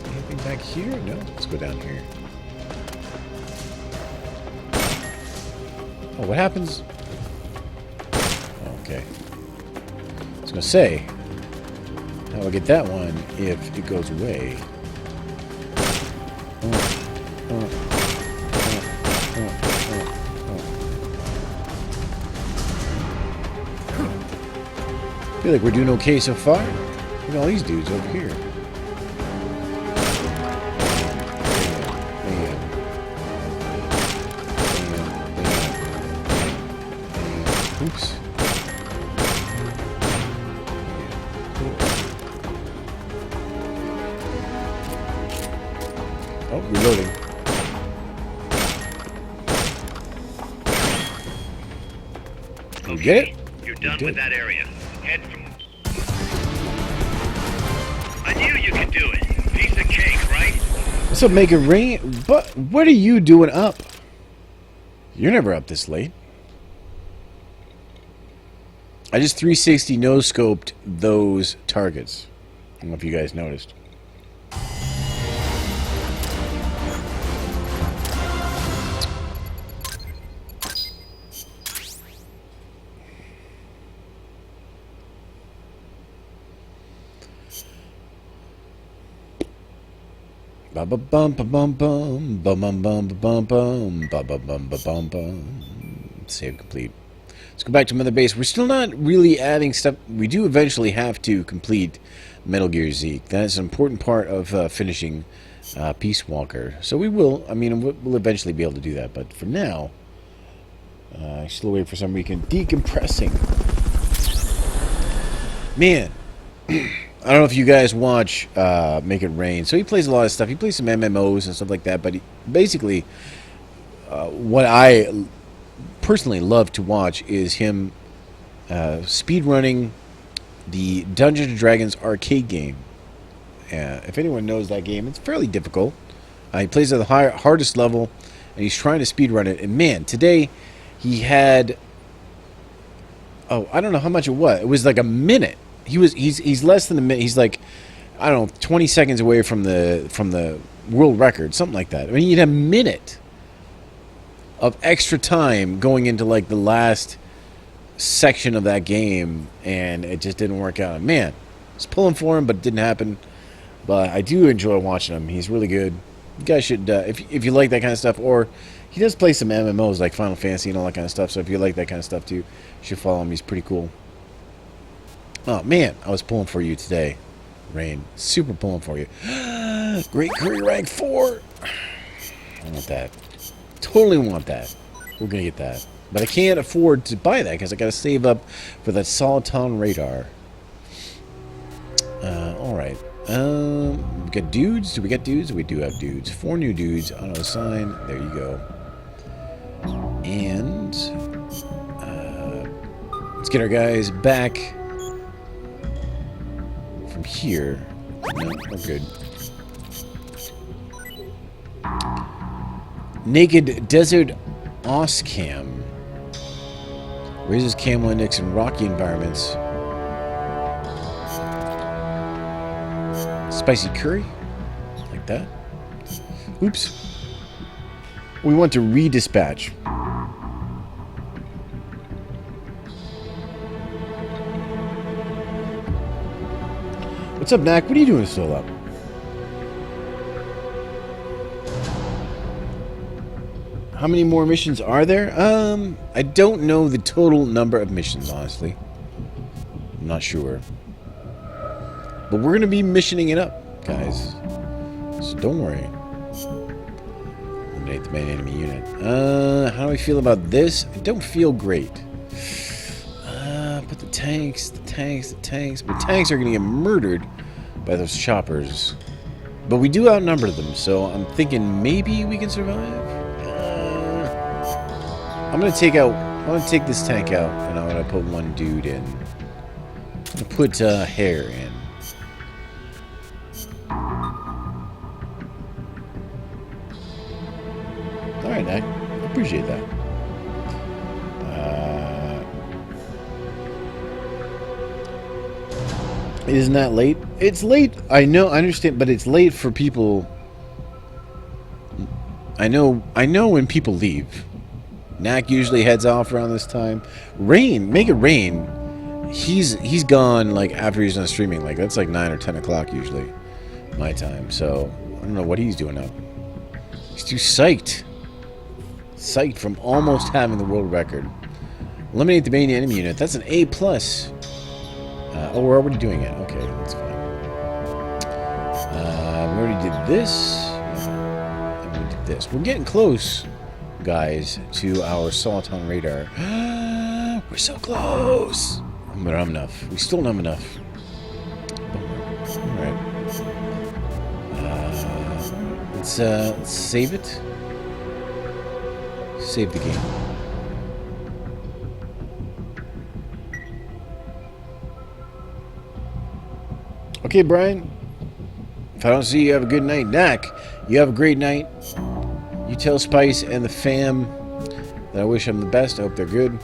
Anything back here? No. Let's go down here. Oh, what happens? Okay. I was gonna say, how do I get that one if it goes away? I feel like we're doing okay so far. Look at all these dudes over here. Oops. Oh, reloading. You get it?
You're done with that area. Head from... I knew you could do it. Piece of cake, right?
What's up, Make It Rain? But what are you doing up? You're never up this late. I just 360 no-scoped those targets. I don't know if you guys noticed. Ba ba bum ba bum bum bum bum bum bum bum ba ba bum ba bum bum. Save complete. Let's go back to Mother Base. We're still not really adding stuff. We do eventually have to complete Metal Gear Zeke. That's an important part of finishing Peace Walker. So we will. I mean, we'll eventually be able to do that. But for now, still wait for some reason decompressing. Man. I don't know if you guys watch Make It Rain. So he plays a lot of stuff. He plays some MMOs and stuff like that. But basically, what I personally love to watch is him speedrunning the Dungeons & Dragons arcade game. If anyone knows that game, it's fairly difficult. He plays at the hardest level, and he's trying to speedrun it. And man, today he had... Oh, I don't know how much it was. It was like a minute. He's less than a minute. He's like, I don't know, 20 seconds away from the world record, something like that. I mean, he had a minute of extra time going into like the last section of that game, and it just didn't work out. Man, I was pulling for him, but it didn't happen. But I do enjoy watching him. He's really good. You guys should, if you like that kind of stuff, or he does play some MMOs like Final Fantasy and all that kind of stuff. So if you like that kind of stuff too, you should follow him. He's pretty cool. Oh, man, I was pulling for you today, Rain. Super pulling for you. Great Career Rank 4. I want that. Totally want that. We're going to get that. But I can't afford to buy that because I got to save up for that Soliton radar. Alright. We got dudes. Do we got dudes? We do have dudes. 4 new dudes. Auto assign. There you go. And let's get our guys back from here. No, we're good. Naked Desert Oscam raises camel index in rocky environments. Spicy curry, like that. Oops. We want to redispatch. What's up, Knack? What are you doing still up? How many more missions are there? I don't know the total number of missions, honestly. I'm not sure. But we're going to be missioning it up, guys. So don't worry. Eliminate the main enemy unit. How do I feel about this? I don't feel great. But the tanks. But tanks are going to get murdered by those choppers. But we do outnumber them, so I'm thinking maybe we can survive. I'm going to take this tank out, and I'm going to put one dude in. I'm going to put Hair in. Alright, I appreciate that. Isn't that late? It's late. I know, I understand, but it's late for people. I know when people leave. Knack usually heads off around this time. Rain, make it rain. He's gone like after he's done streaming. Like that's like 9 or 10 o'clock usually, my time. So I don't know what he's doing up. He's too psyched. Psyched from almost having the world record. Eliminate the main enemy unit. That's an A+. Oh, we're already doing it. Okay, that's fine. We already did this. And we did this. We're getting close, guys, to our Soliton radar. We're so close. We don't have enough. We still don't have enough. Alright. Let's save it. Save the game. Okay, Brian. If I don't see you, have a good night. Knack, you have a great night. You tell Spice and the fam that I wish them the best. I hope they're good.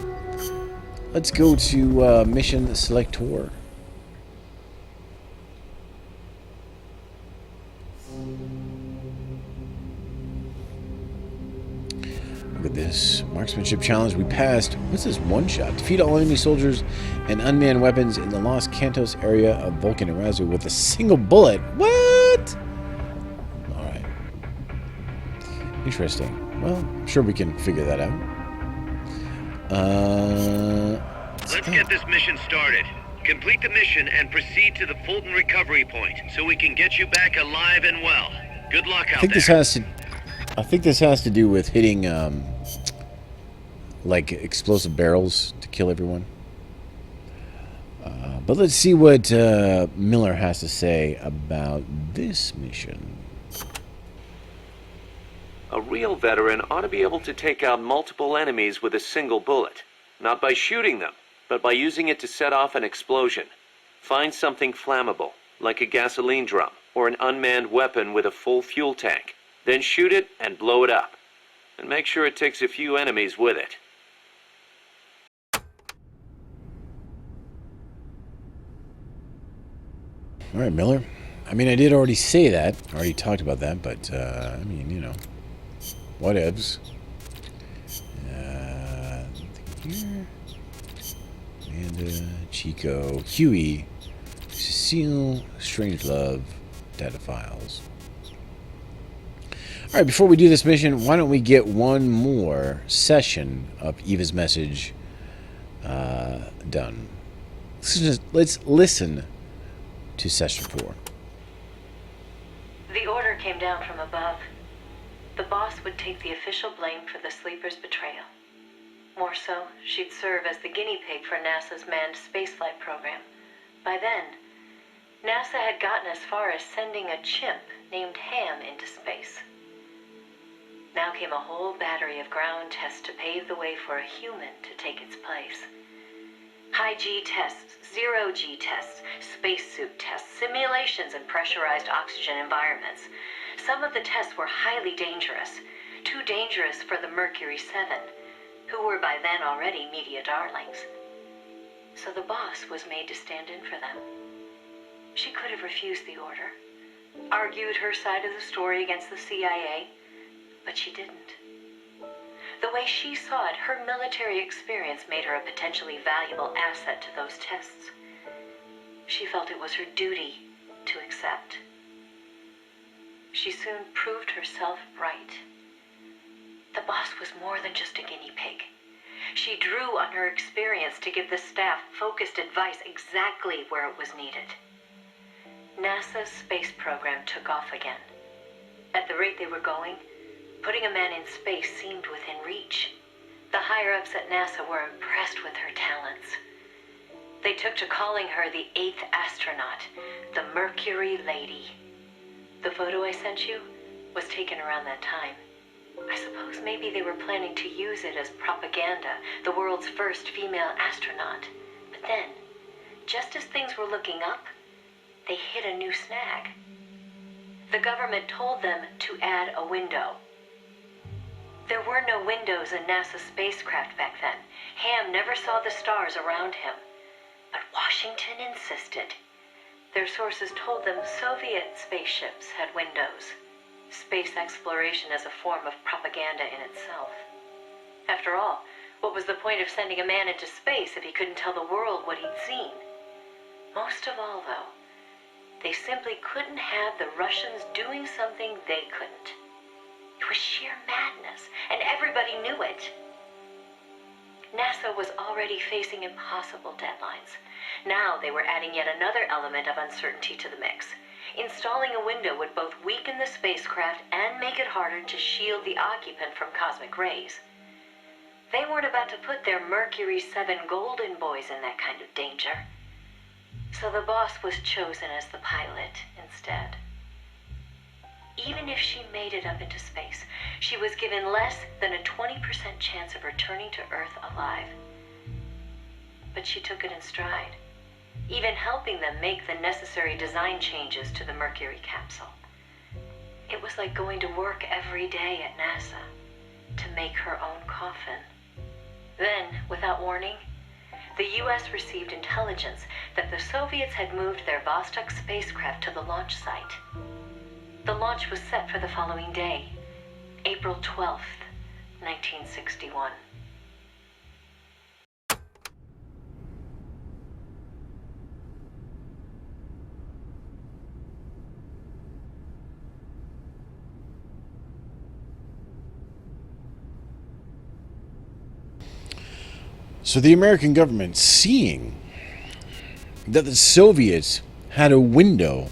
Let's go to Mission Selector. Look at this. Marksmanship challenge we passed. What's this one shot? Defeat all enemy soldiers and unmanned weapons in the Los Cantos area of Vulcan and Razu with a single bullet. What? Alright. Interesting. Well, I'm sure we can figure that out.
Let's get this mission started. Complete the mission and proceed to the Fulton recovery point so we can get you back alive and well. Good luck out there.
I think this has to do with hitting, like, explosive barrels to kill everyone. But let's see what Miller has to say about this mission.
A real veteran ought to be able to take out multiple enemies with a single bullet. Not by shooting them, but by using it to set off an explosion. Find something flammable, like a gasoline drum, or an unmanned weapon with a full fuel tank. Then shoot it and blow it up. And make sure it takes a few enemies with it.
Alright, Miller. I mean, I did already say that. I already talked about that, but, I mean, you know. Whatevs. Here. Amanda, Chico, Huey, Cecile, Strangelove, data files. Alright, before we do this mission, why don't we get one more session of Eva's message done. Let's listen to session 4.
The order came down from above. The boss would take the official blame for the Sleeper's betrayal. More so, she'd serve as the guinea pig for NASA's manned spaceflight program. By then, NASA had gotten as far as sending a chimp named Ham into space. Now came a whole battery of ground tests to pave the way for a human to take its place. High-G tests, zero-G tests, spacesuit tests, simulations and pressurized oxygen environments. Some of the tests were highly dangerous, too dangerous for the Mercury 7, who were by then already media darlings. So the boss was made to stand in for them. She could have refused the order, argued her side of the story against the CIA, but she didn't. The way she saw it, her military experience made her a potentially valuable asset to those tests. She felt it was her duty to accept. She soon proved herself right. The boss was more than just a guinea pig. She drew on her experience to give the staff focused advice exactly where it was needed. NASA's space program took off again. At the rate they were going, putting a man in space seemed within reach. The higher-ups at NASA were impressed with her talents. They took to calling her the 8th astronaut, the Mercury Lady. The photo I sent you was taken around that time. I suppose maybe they were planning to use it as propaganda, the world's first female astronaut. But then, just as things were looking up, they hit a new snag. The government told them to add a window. There were no windows in NASA's spacecraft back then. Ham never saw the stars around him. But Washington insisted. Their sources told them Soviet spaceships had windows. Space exploration as a form of propaganda in itself. After all, what was the point of sending a man into space if he couldn't tell the world what he'd seen? Most of all, though, they simply couldn't have the Russians doing something they couldn't. It was sheer madness, and everybody knew it. NASA was already facing impossible deadlines. Now they were adding yet another element of uncertainty to the mix. Installing a window would both weaken the spacecraft and make it harder to shield the occupant from cosmic rays. They weren't about to put their Mercury 7 golden boys in that kind of danger. So the boss was chosen as the pilot instead. Even if she made it up into space, she was given less than a 20% chance of returning to Earth alive. But she took it in stride, even helping them make the necessary design changes to the Mercury capsule. It was like going to work every day at NASA to make her own coffin. Then, without warning, the US received intelligence that the Soviets had moved their Vostok spacecraft to the launch site. The launch was set for the following day, April 12th, 1961.
So the American government, seeing that the Soviets had a window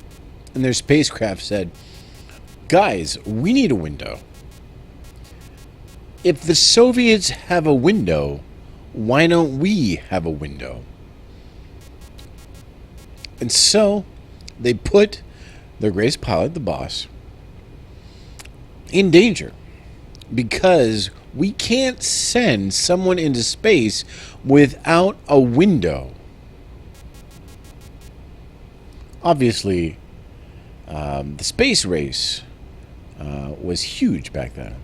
in their spacecraft, said, guys, we need a window. If the Soviets have a window, why don't we have a window? And so they put their greatest pilot, the boss, in danger, because we can't send someone into space without a window. Obviously, the space race was huge back then.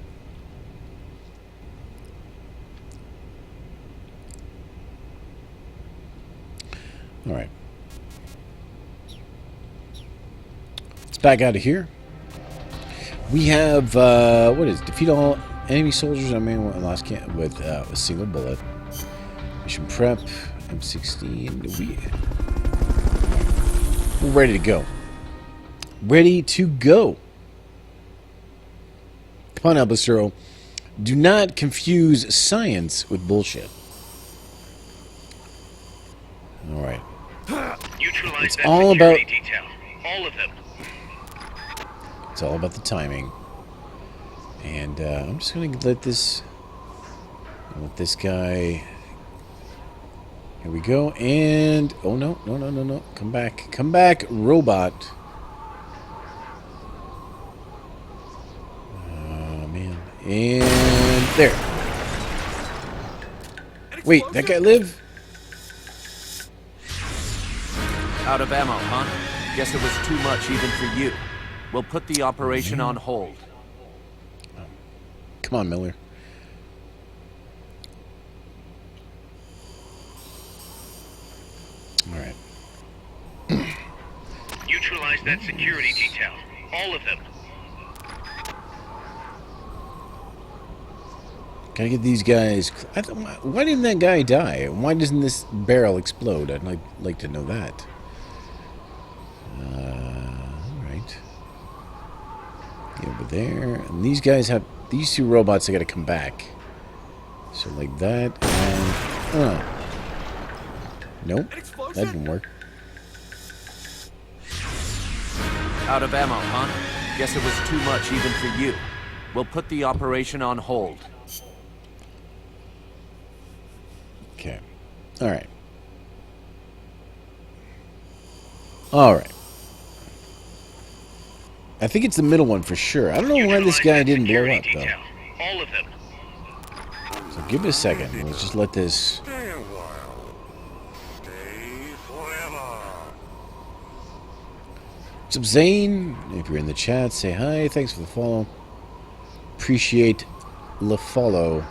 All right. Let's back out of here. We have, what is it? Defeat all enemy soldiers on main last camp with a single bullet. Mission prep, M16. We're ready to go. Ready to go. Come on, Albacero. Do not confuse science with bullshit. All right.
Neutralize
it's all about
detail. All of them.
It's all about the timing. And I'm just gonna let this guy. Here we go. And oh no, no! Come back, robot. Oh man. And there. Wait, that guy live?
Out of ammo, huh? Guess it was too much even for you. We'll put the operation on hold.
Come on, Miller. All right.
Neutralize that security detail. All of them.
Gotta get these guys. Why didn't that guy die? Why doesn't this barrel explode? I'd like to know that. All right. Get over there. And these guys have... These two robots, they gotta come back. So like that, and... Nope, that didn't work.
Out of ammo, huh? Guess it was too much even for you. We'll put the operation on hold.
Okay. Alright. Alright. I think it's the middle one for sure. I don't know why this guy didn't blow up, though.
All of them.
So give me a second. Let's just let this... What's up, Zane? If you're in the chat, say hi. Thanks for the follow. Appreciate the follow.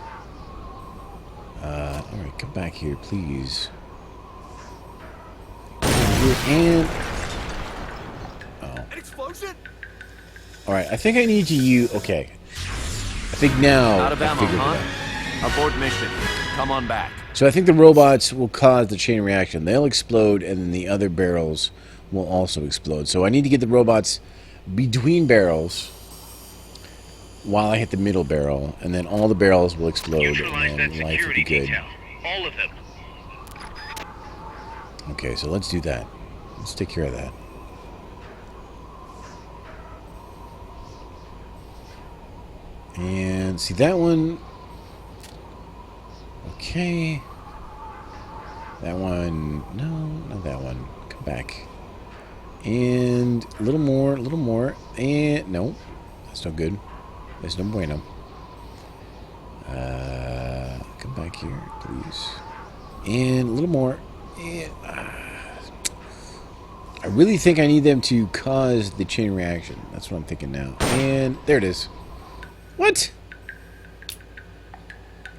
Alright, come back here, please. And... Oh.
An explosion?
Alright, I think I need to use... Okay. I think now
Out of
I
ammo,
figured it
huh?
out.
Abort mission. Come on back.
So I think the robots will cause the chain reaction. They'll explode, and then the other barrels will also explode. So I need to get the robots between barrels while I hit the middle barrel, and then all the barrels will explode,
Neutralize
and
that
life will
security
be good.
detail. All of them.
Okay, so let's do that. Let's take care of that. And see that one. Okay. That one. No, not that one. Come back. And a little more, a little more. And no, that's no good. That's no bueno. Come back here, please. And a little more. And, I really think I need them to cause the chain reaction. That's what I'm thinking now. And there it is. What?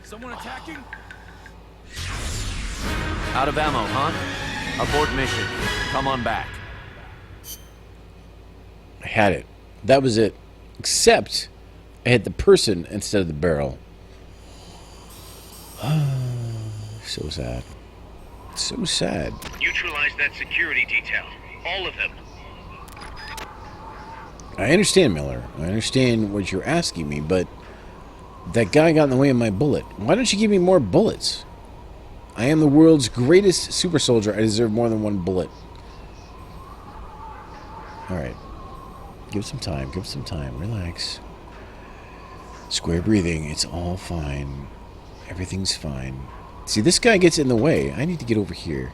Someone attacking?
Out of ammo, huh? Abort mission. Come on back.
I had it. That was it. Except I hit the person instead of the barrel. So sad. So sad.
Neutralize that security detail. All of them.
I understand, Miller. I understand what you're asking me, but that guy got in the way of my bullet. Why don't you give me more bullets? I am the world's greatest super soldier. I deserve more than one bullet. Alright. Give some time. Give some time. Relax. Square breathing. It's all fine. Everything's fine. See, this guy gets in the way. I need to get over here.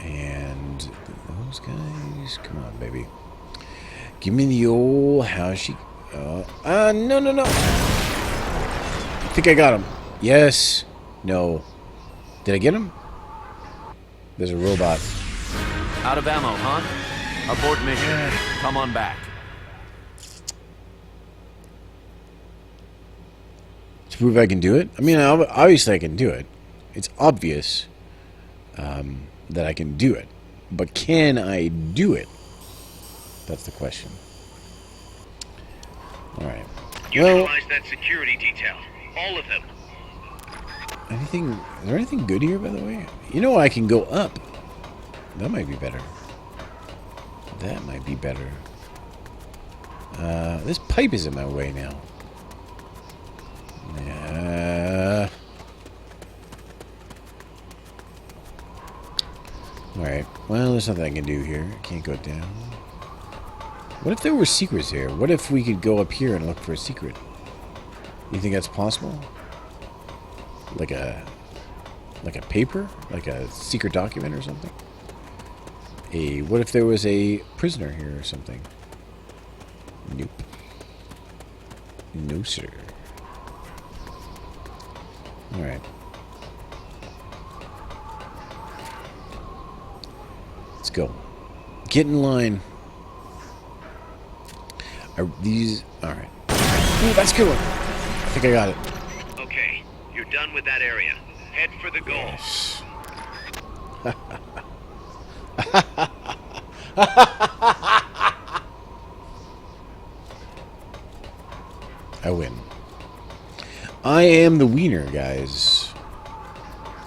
And those guys... Come on, baby. Give me the old... How's she... no, no, no. I think I got him. Yes. No. Did I get him? There's a robot.
Out of ammo, huh? Abort mission. Come on back.
To prove I can do it? I mean, obviously I can do it. It's obvious that I can do it. But can I do it? That's the question. Alright.
Neutralize that security detail. All of them.
Anything... Is there anything good here, by the way? You know, I can go up. That might be better. That might be better. This pipe is in my way now. Alright. Well, there's nothing I can do here. Can't go down. What if there were secrets here? What if we could go up here and look for a secret? You think that's possible? Like a paper? Like a secret document or something? What if there was a prisoner here or something? Nope. No, sir. Alright. Let's go. Get in line. Are these... Alright. Ooh, that's good one. I think I got it.
Okay, you're done with that area. Head for the goal.
Yes. I win. I am the wiener, guys.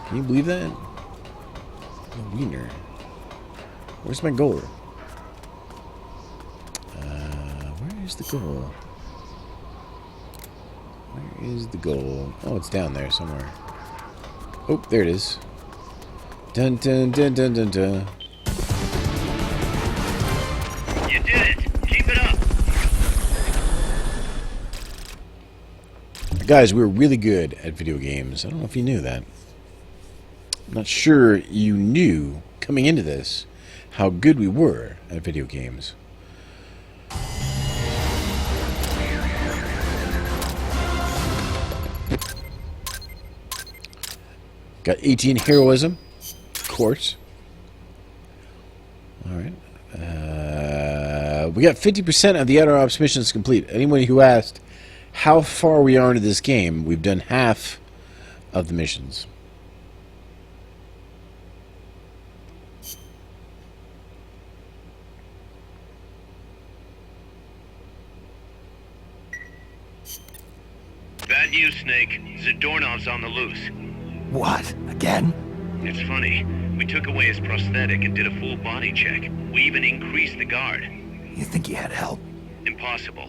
Can you believe that? The wiener. Where's my goal? Where is the goal? Where is the goal? Oh, it's down there somewhere. Oh, there it is. Dun dun dun dun dun dun.
You did it! Keep it up!
Guys, we're really good at video games. I don't know if you knew that. I'm not sure you knew, coming into this, how good we were at video games. Got 18 heroism, of course. Alright. We got 50% of the Outer Ops missions complete. Anyone who asked how far we are into this game, we've done half of the missions.
Bad news, Snake. Zadornov's on the loose.
What? Again?
It's funny. We took away his prosthetic and did a full body check. We even increased the guard.
You think he had help?
Impossible.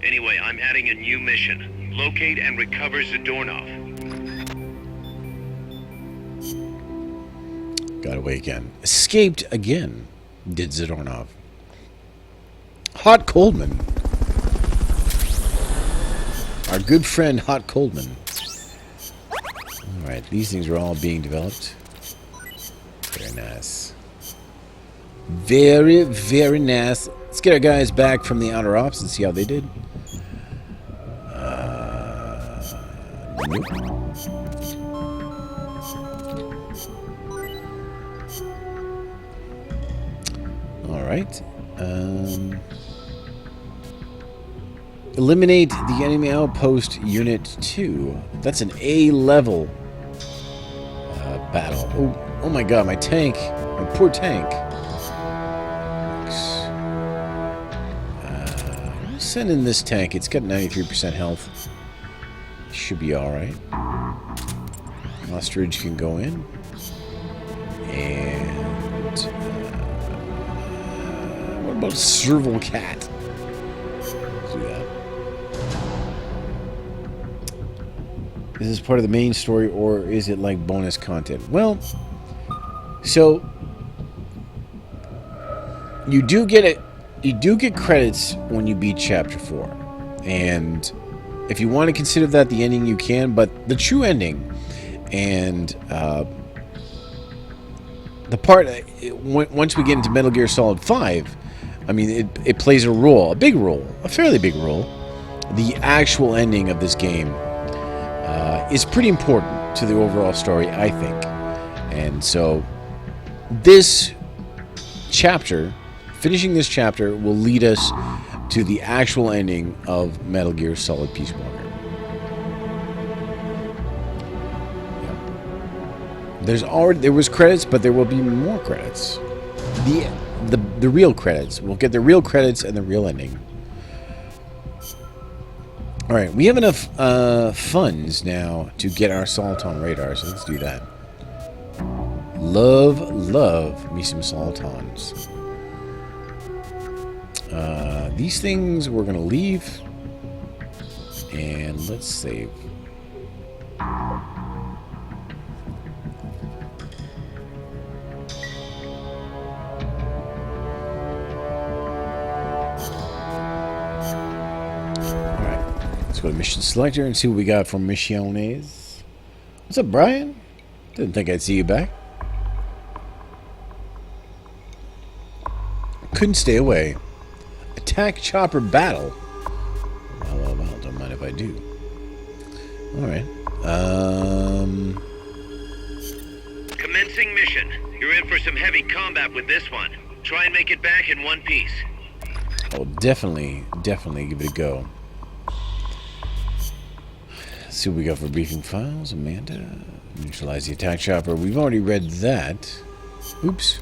Anyway, I'm adding a new mission. Locate and recover Zadornov.
Got away again. Escaped again, did Zadornov. Hot Coldman. Our good friend Hot Coldman. Alright, these things are all being developed. Very nice. Very, very nice. Let's get our guys back from the Outer Ops and see how they did. Nope. Alright. Eliminate the enemy outpost unit 2. That's an A-level battle. Oh my god, my tank. My poor tank. Send in this tank. It's got 93% health. Should be alright. Ostrich can go in. And... what about Serval Cat? Let's do that. Is this part of the main story, or is it like bonus content? Well, so... You do get credits when you beat Chapter 4. And if you want to consider that the ending, you can. But the true ending and the part... once we get into Metal Gear Solid 5, I mean, it plays a role. A big role. A fairly big role. The actual ending of this game is pretty important to the overall story, I think. And so, this chapter... Finishing this chapter will lead us to the actual ending of Metal Gear Solid Peace Walker. Yeah. There was credits, but there will be more credits. The real credits. We'll get the real credits and the real ending. All right, we have enough funds now to get our Salton radar, so let's do that. Love me some Saltons. These things we're going to leave. And let's save. Alright. Let's go to Mission Selector and see what we got from Missiones. What's up, Brian? Didn't think I'd see you back. Couldn't stay away. Attack chopper battle. Well, don't mind if I do. Alright.
Commencing mission. You're in for some heavy combat with this one. Try and make it back in one piece.
I'll definitely give it a go. Let's see what we got for briefing files. Amanda. Neutralize the attack chopper. We've already read that. Oops.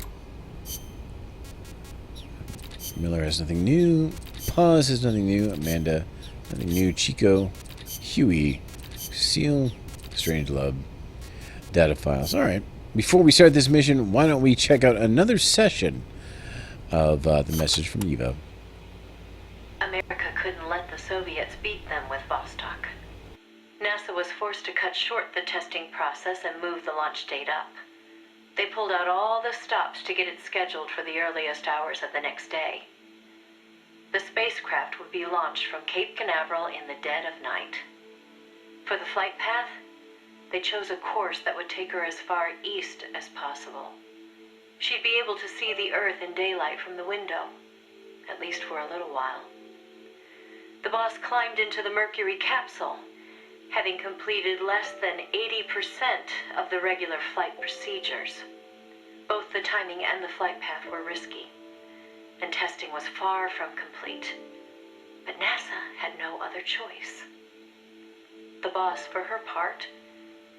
Miller has nothing new. Paz has nothing new. Amanda, nothing new. Chico, Huey, Seal, Strangelove, data files. Alright. Before we start this mission, why don't we check out another session of the message from
America couldn't let the Soviets beat them with Vostok. NASA was forced to cut short the testing process and move the launch date up. They pulled out all the stops to get it scheduled for the earliest hours of the next day. The spacecraft would be launched from Cape Canaveral in the dead of night. For the flight path, they chose a course that would take her as far east as possible. She'd be able to see the Earth in daylight from the window, at least for a little while. The boss climbed into the Mercury capsule, having completed less than 80% of the regular flight procedures. Both the timing and the flight path were risky, and testing was far from complete. But NASA had no other choice. The boss, for her part,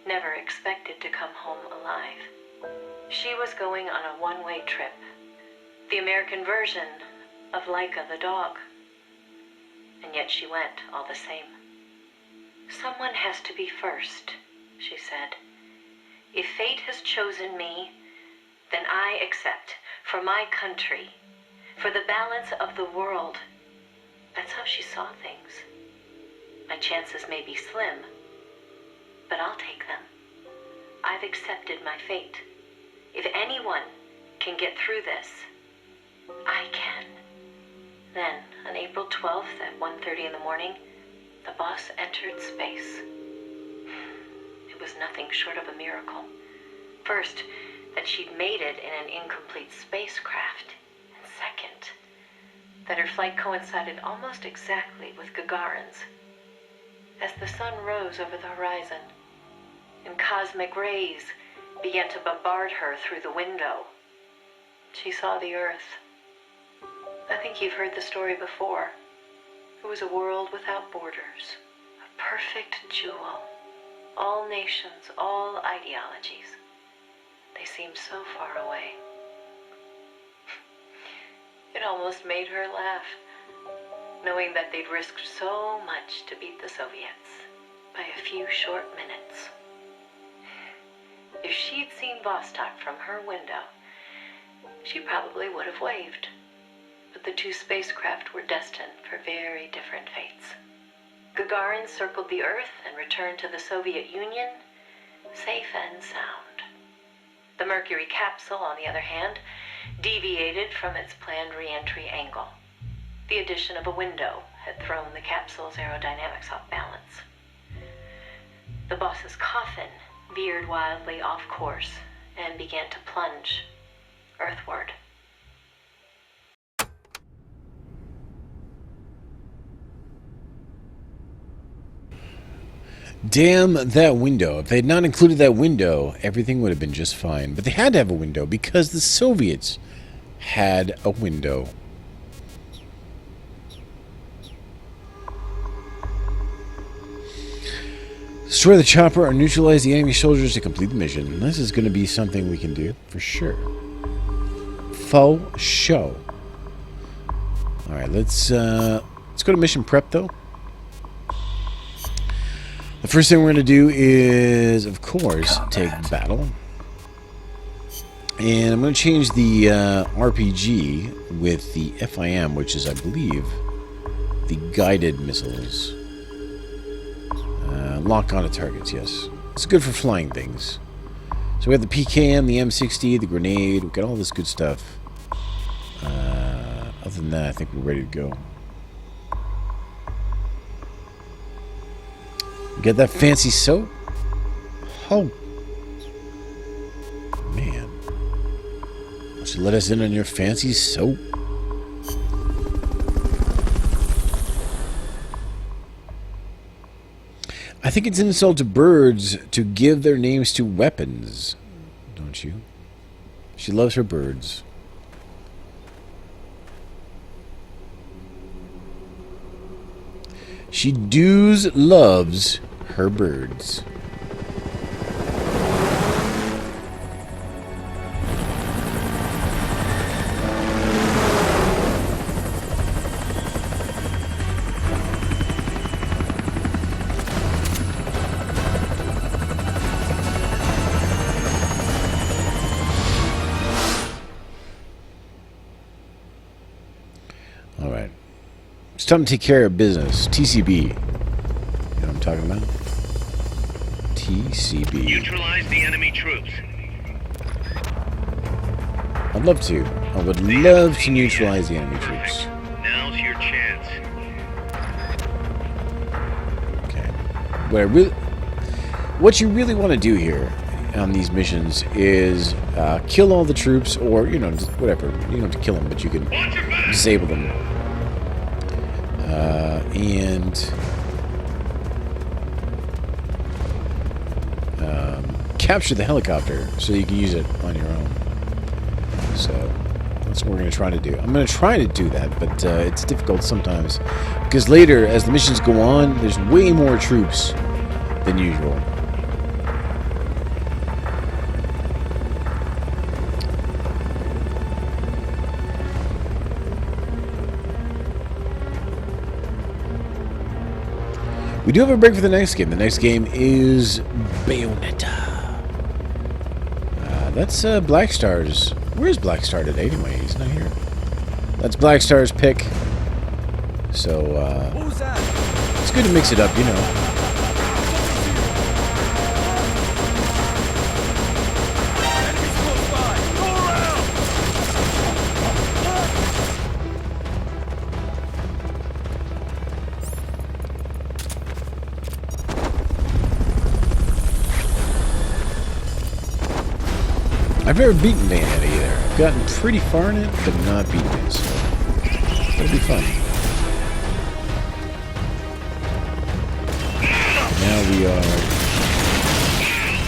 never expected to come home alive. She was going on a one-way trip, the American version of Laika the dog. And yet she went all the same. Someone has to be first, she said. If fate has chosen me, then I accept, for my country, for the balance of the world. That's how she saw things. My chances may be slim, but I'll take them. I've accepted my fate. If anyone can get through this, I can. Then, on April 12th at 1:30 in the morning, the boss entered space. It was nothing short of a miracle. First, that she'd made it in an incomplete spacecraft. And second, that her flight coincided almost exactly with Gagarin's. As the sun rose over the horizon, and cosmic rays began to bombard her through the window, she saw the Earth. I think you've heard the story before. It was a world without borders, a perfect jewel. All nations, all ideologies. They seemed so far away. It almost made her laugh, knowing that they'd risked so much to beat the Soviets by a few short minutes. If she'd seen Vostok from her window, she probably would have waved. But the two spacecraft were destined for very different fates. Gagarin circled the Earth and returned to the Soviet Union, safe and sound. The Mercury capsule, on the other hand, deviated from its planned re-entry angle. The addition of a window had thrown the capsule's aerodynamics off balance. The boss's coffin veered wildly off course and began to plunge earthward.
Damn that window. If they had not included that window, everything would have been just fine. But they had to have a window because the Soviets had a window. Destroy the chopper or neutralize the enemy soldiers to complete the mission. This is going to be something we can do, for sure. Faux show. Alright, let's go to mission prep, though. The first thing we're going to do is, of course, take battle. And I'm going to change the RPG with the FIM, which is, I believe, the guided missiles. Lock onto targets, yes. It's good for flying things. So we have the PKM, the M60, the grenade. We've got all this good stuff. Other than that, I think we're ready to go. Get that fancy soap? Oh. Man. Why don't you let us in on your fancy soap? I think it's an insult to birds to give their names to weapons. Don't you? She loves her birds. She doos loves her birds. All right. It's time to take care of business. TCB. You know what I'm talking about? TCB.
Neutralize the enemy troops.
I'd love to. I would love to neutralize the enemy troops.
Now's your chance.
Okay. What you really want to do here on these missions is kill all the troops, or, you know, just whatever. You don't have to kill them, but you can disable them. And capture the helicopter so you can use it on your own. So that's what we're going to try to do. I'm going to try to do that, but it's difficult sometimes because later, as the missions go on, there's way more troops than usual. We do have a break for the next game. The next game is Bayonetta. That's Black Star's. Where's Black Star today anyway? He's not here. That's Black Star's pick. So, it's good to mix it up, you know. I've never beaten Bayonetta either. I've gotten pretty far in it, but not beaten it, so it'll be fun.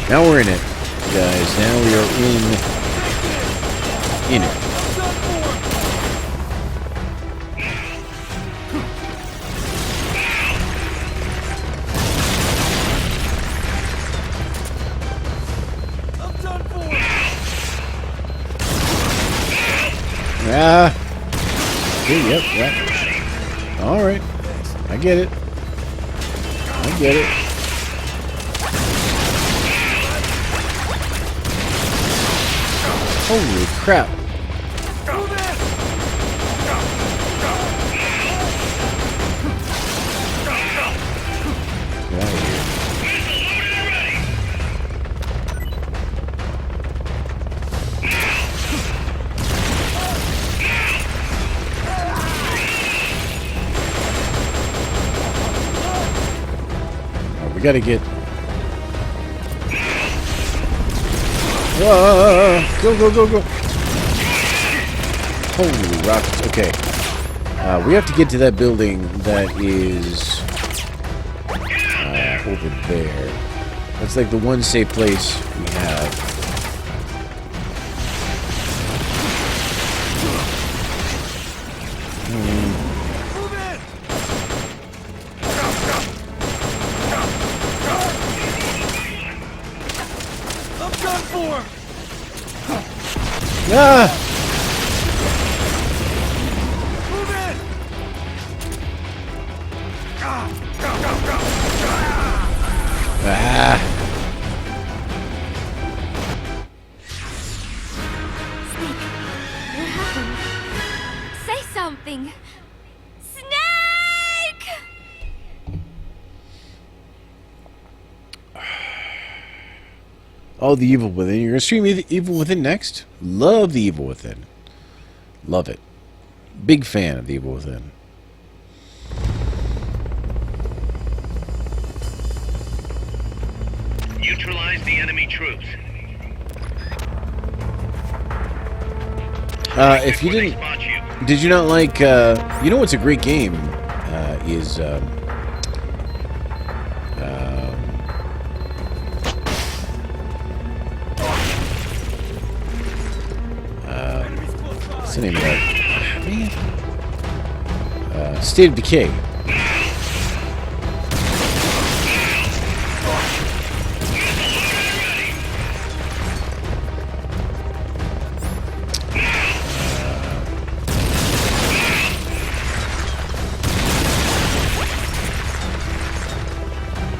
Now we're in it, guys. Now we are in it. Yep. Alright. I get it. Holy crap. Get out of here. We gotta get... Go. Holy rockets. Okay. We have to get to that building that is over there. That's like the one safe place we have. Ah! Ah!
Snake, what happened? Say something! Snake!
Oh, the Evil Within. You're going to stream Evil Within next? Love the Evil Within. Love it. Big fan of the Evil Within.
Neutralize the enemy troops.
If you did you not like, you know what's a great game, is, what's the name of that? State of Decay.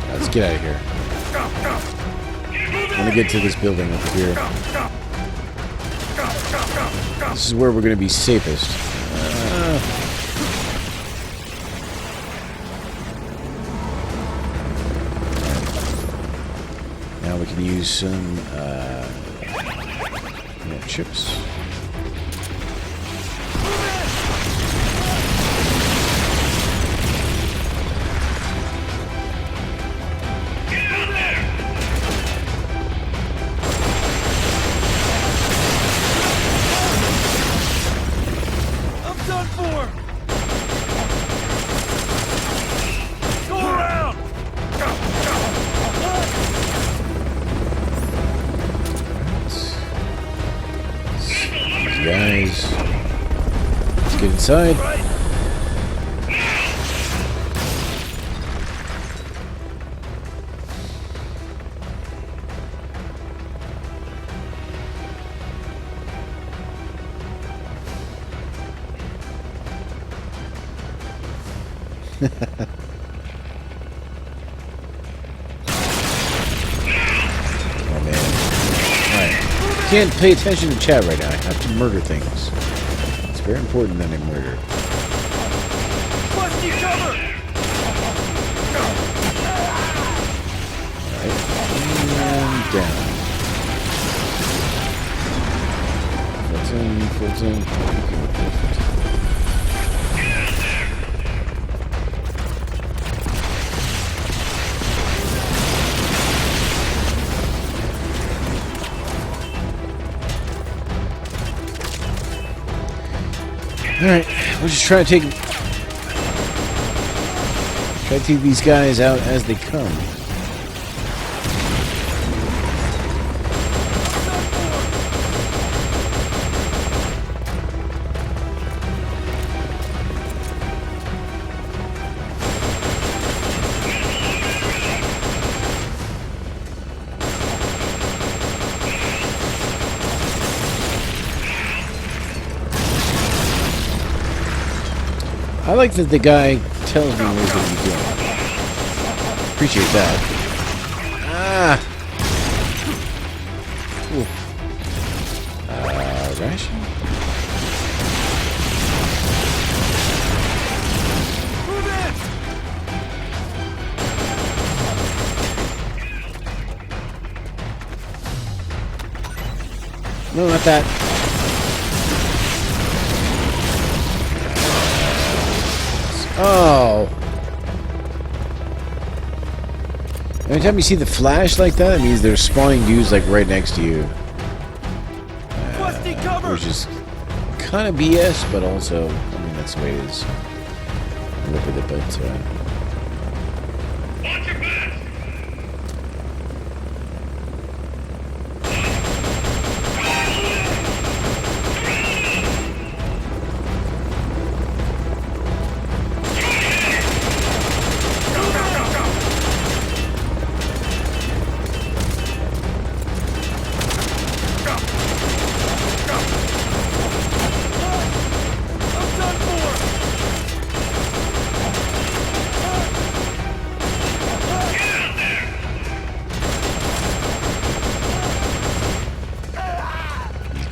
Let's get out of here. I want to get to this building up here. This is where we're going to be safest. we can use some more chips. Guys, let's get inside. Oh man. Alright. Can't pay attention to chat right now. I have to murder things. It's very important that I murder.
Busty cover!
Alright. And down. Full team. Perfect. Alright, we'll just try to take these guys out as they come. I like that the guy tells me what he's going to be doing. Appreciate that. Ah! Ooh. Ration? No, not that. Oh. Every time you see the flash like that, it means there's spawning dudes like right next to you. Which is kind of BS, but also, I mean, that's the way it is. I live with it, but,
Watch your back!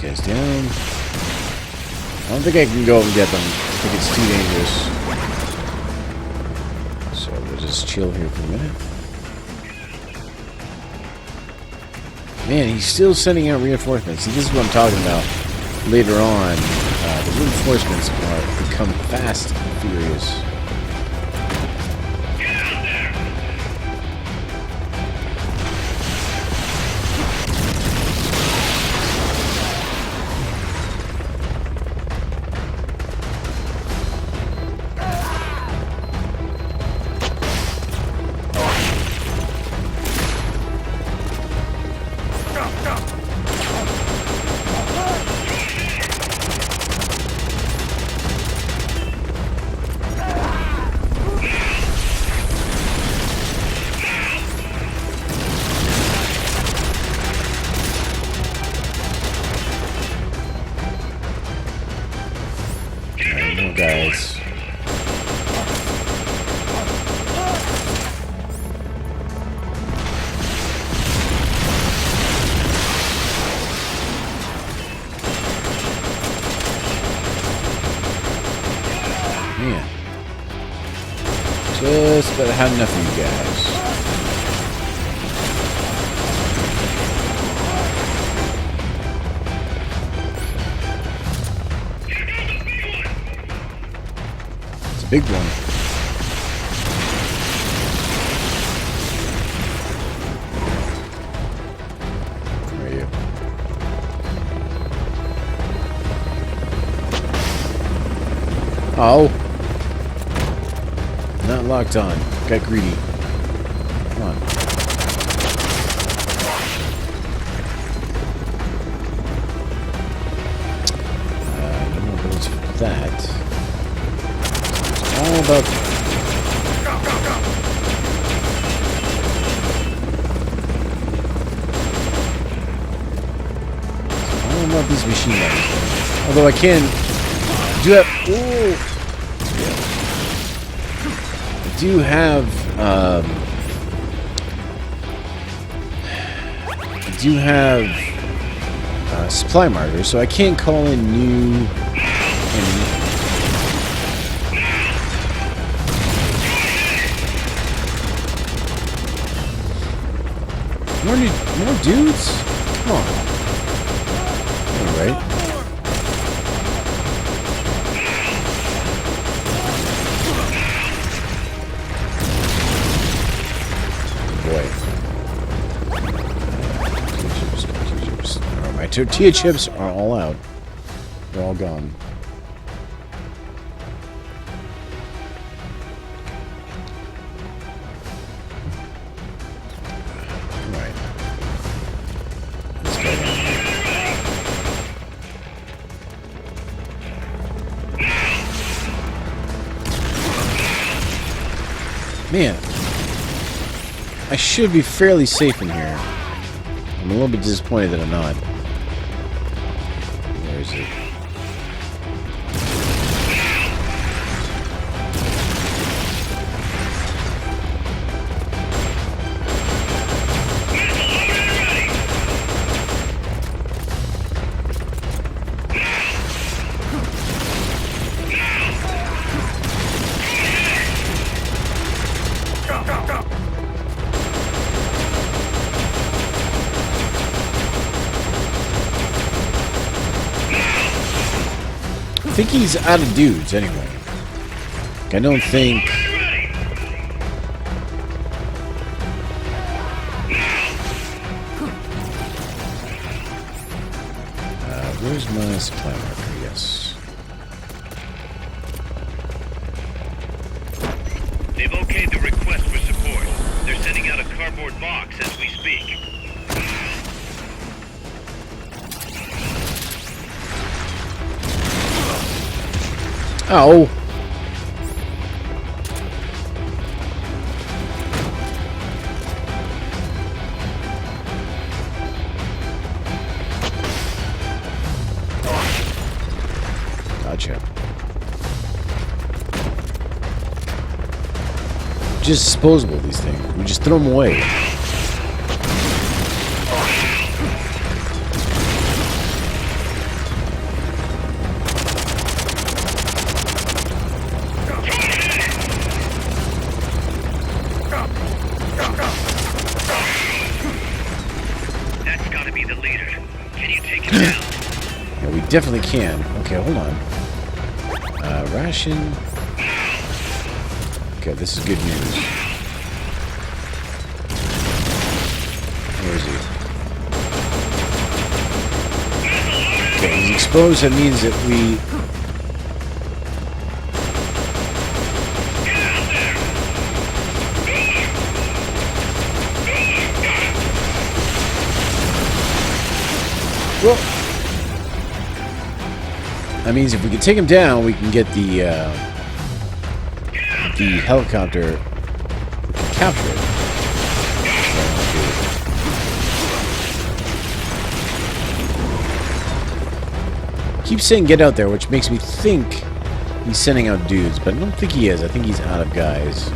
guys down. I don't think I can go and get them. I think it's too dangerous. So we'll just chill here for a minute. Man, he's still sending out reinforcements. See, this is what I'm talking about. Later on, the reinforcements become fast and furious. Guys. Man. Just about had enough of you guys. big one. Where are you? Oh. Not locked on. Got greedy. Come on. That. It's all about... It's all about these machine guns. Although I can do have... Ooh. I do have... supply markers, so I can call in new... More dudes? Come on. Alright. Boy. Alright, my tortilla chips are all out. They're all gone. Man, I should be fairly safe in here. I'm a little bit disappointed that I'm not. Where is it? I think he's out of dudes anyway. I don't think... where's my supply marker? Yes.
They've okayed the request for support. They're sending out a cardboard box as we speak.
Oh. Gotcha. Just disposable, these things. We just throw them away. Definitely can. Okay, hold on. Ration. Okay, this is good news. Where is he? Okay, he's exposed. That means that we... Well... That means if we can take him down, we can get the helicopter. We can capture it. Keeps saying get out there, which makes me think he's sending out dudes, but I don't think he is. I think he's out of guys.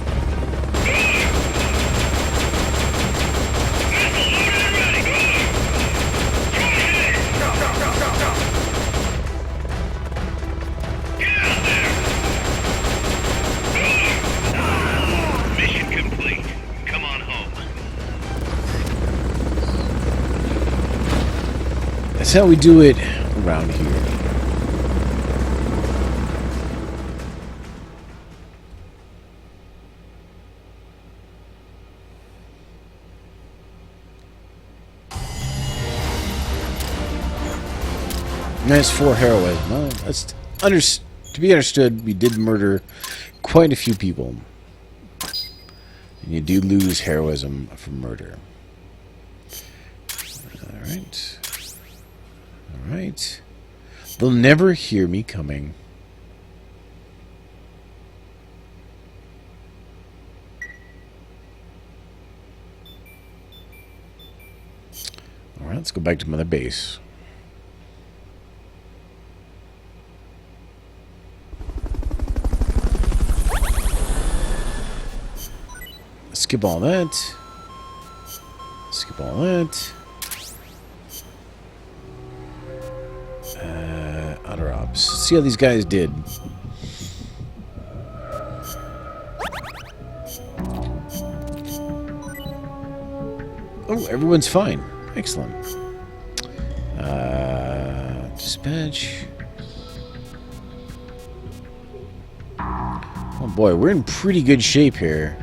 That's how we do it around here. Nice 4 heroism. Well, that's to be understood. We did murder quite a few people. And you do lose heroism for murder. Alright. Alright. They'll never hear me coming. Alright, let's go back to Mother Base. Skip all that. Skip all that. Other ops. See how these guys did. Oh, everyone's fine. Excellent. Dispatch. Oh boy, we're in pretty good shape here.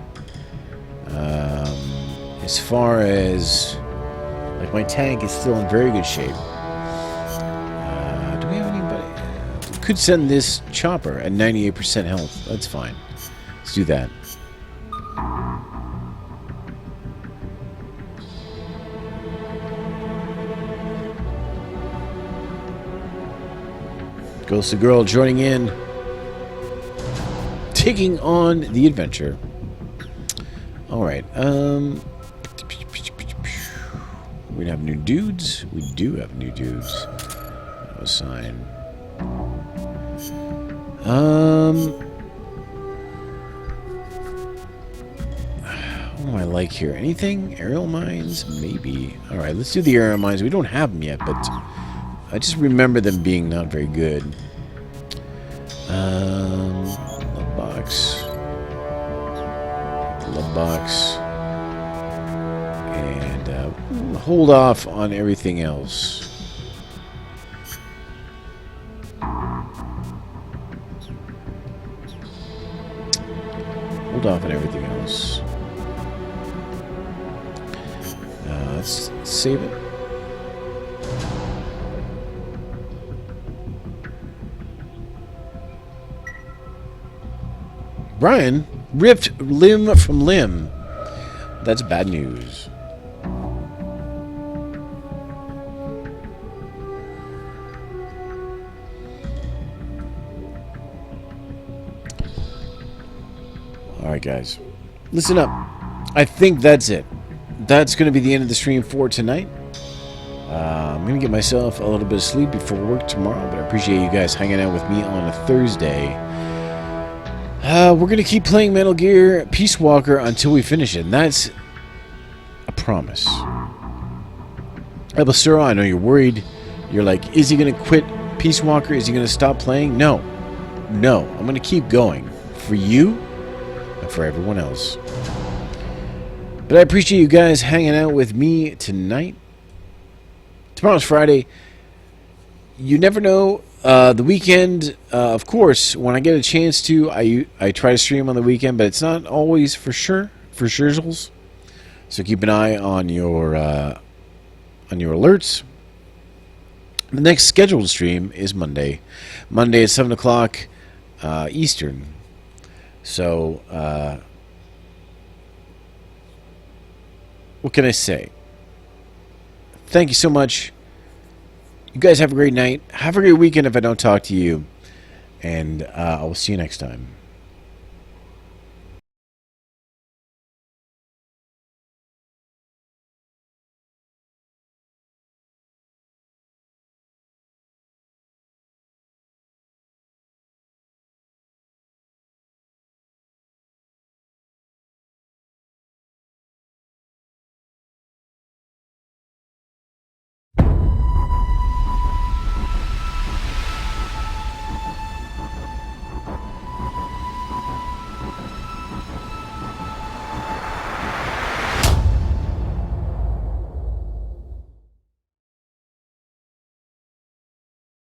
As far as... like, my tank is still in very good shape. Do we have anybody? We could send this chopper at 98% health. That's fine. Let's do that. Ghost of Girl joining in. Taking on the adventure. Alright, we have new dudes. We do have new dudes. Assign. What do I like here? Anything? Aerial mines? Maybe. Alright, let's do the aerial mines. We don't have them yet, but I just remember them being not very good. Love box. Love box. And hold off on everything else. Hold off on everything else. Let's save it. Brian ripped limb from limb. That's bad news. Alright, guys. Listen up. I think that's it. That's going to be the end of the stream for tonight. I'm going to get myself a little bit of sleep before work tomorrow, but I appreciate you guys hanging out with me on a Thursday. We're going to keep playing Metal Gear Peace Walker until we finish it, and that's a promise. Elbasura, I know you're worried. You're like, is he going to quit Peace Walker? Is he going to stop playing? No. No. I'm going to keep going. For you and for everyone else. But I appreciate you guys hanging out with me tonight. Tomorrow's Friday. You never know. The weekend, of course, when I get a chance to, I try to stream on the weekend, but it's not always for sure, for shizzles. So keep an eye on your alerts. The next scheduled stream is Monday. Monday at 7 o'clock Eastern. So, what can I say? Thank you so much. You guys have a great night. Have a great weekend if I don't talk to you. And I will see you next time.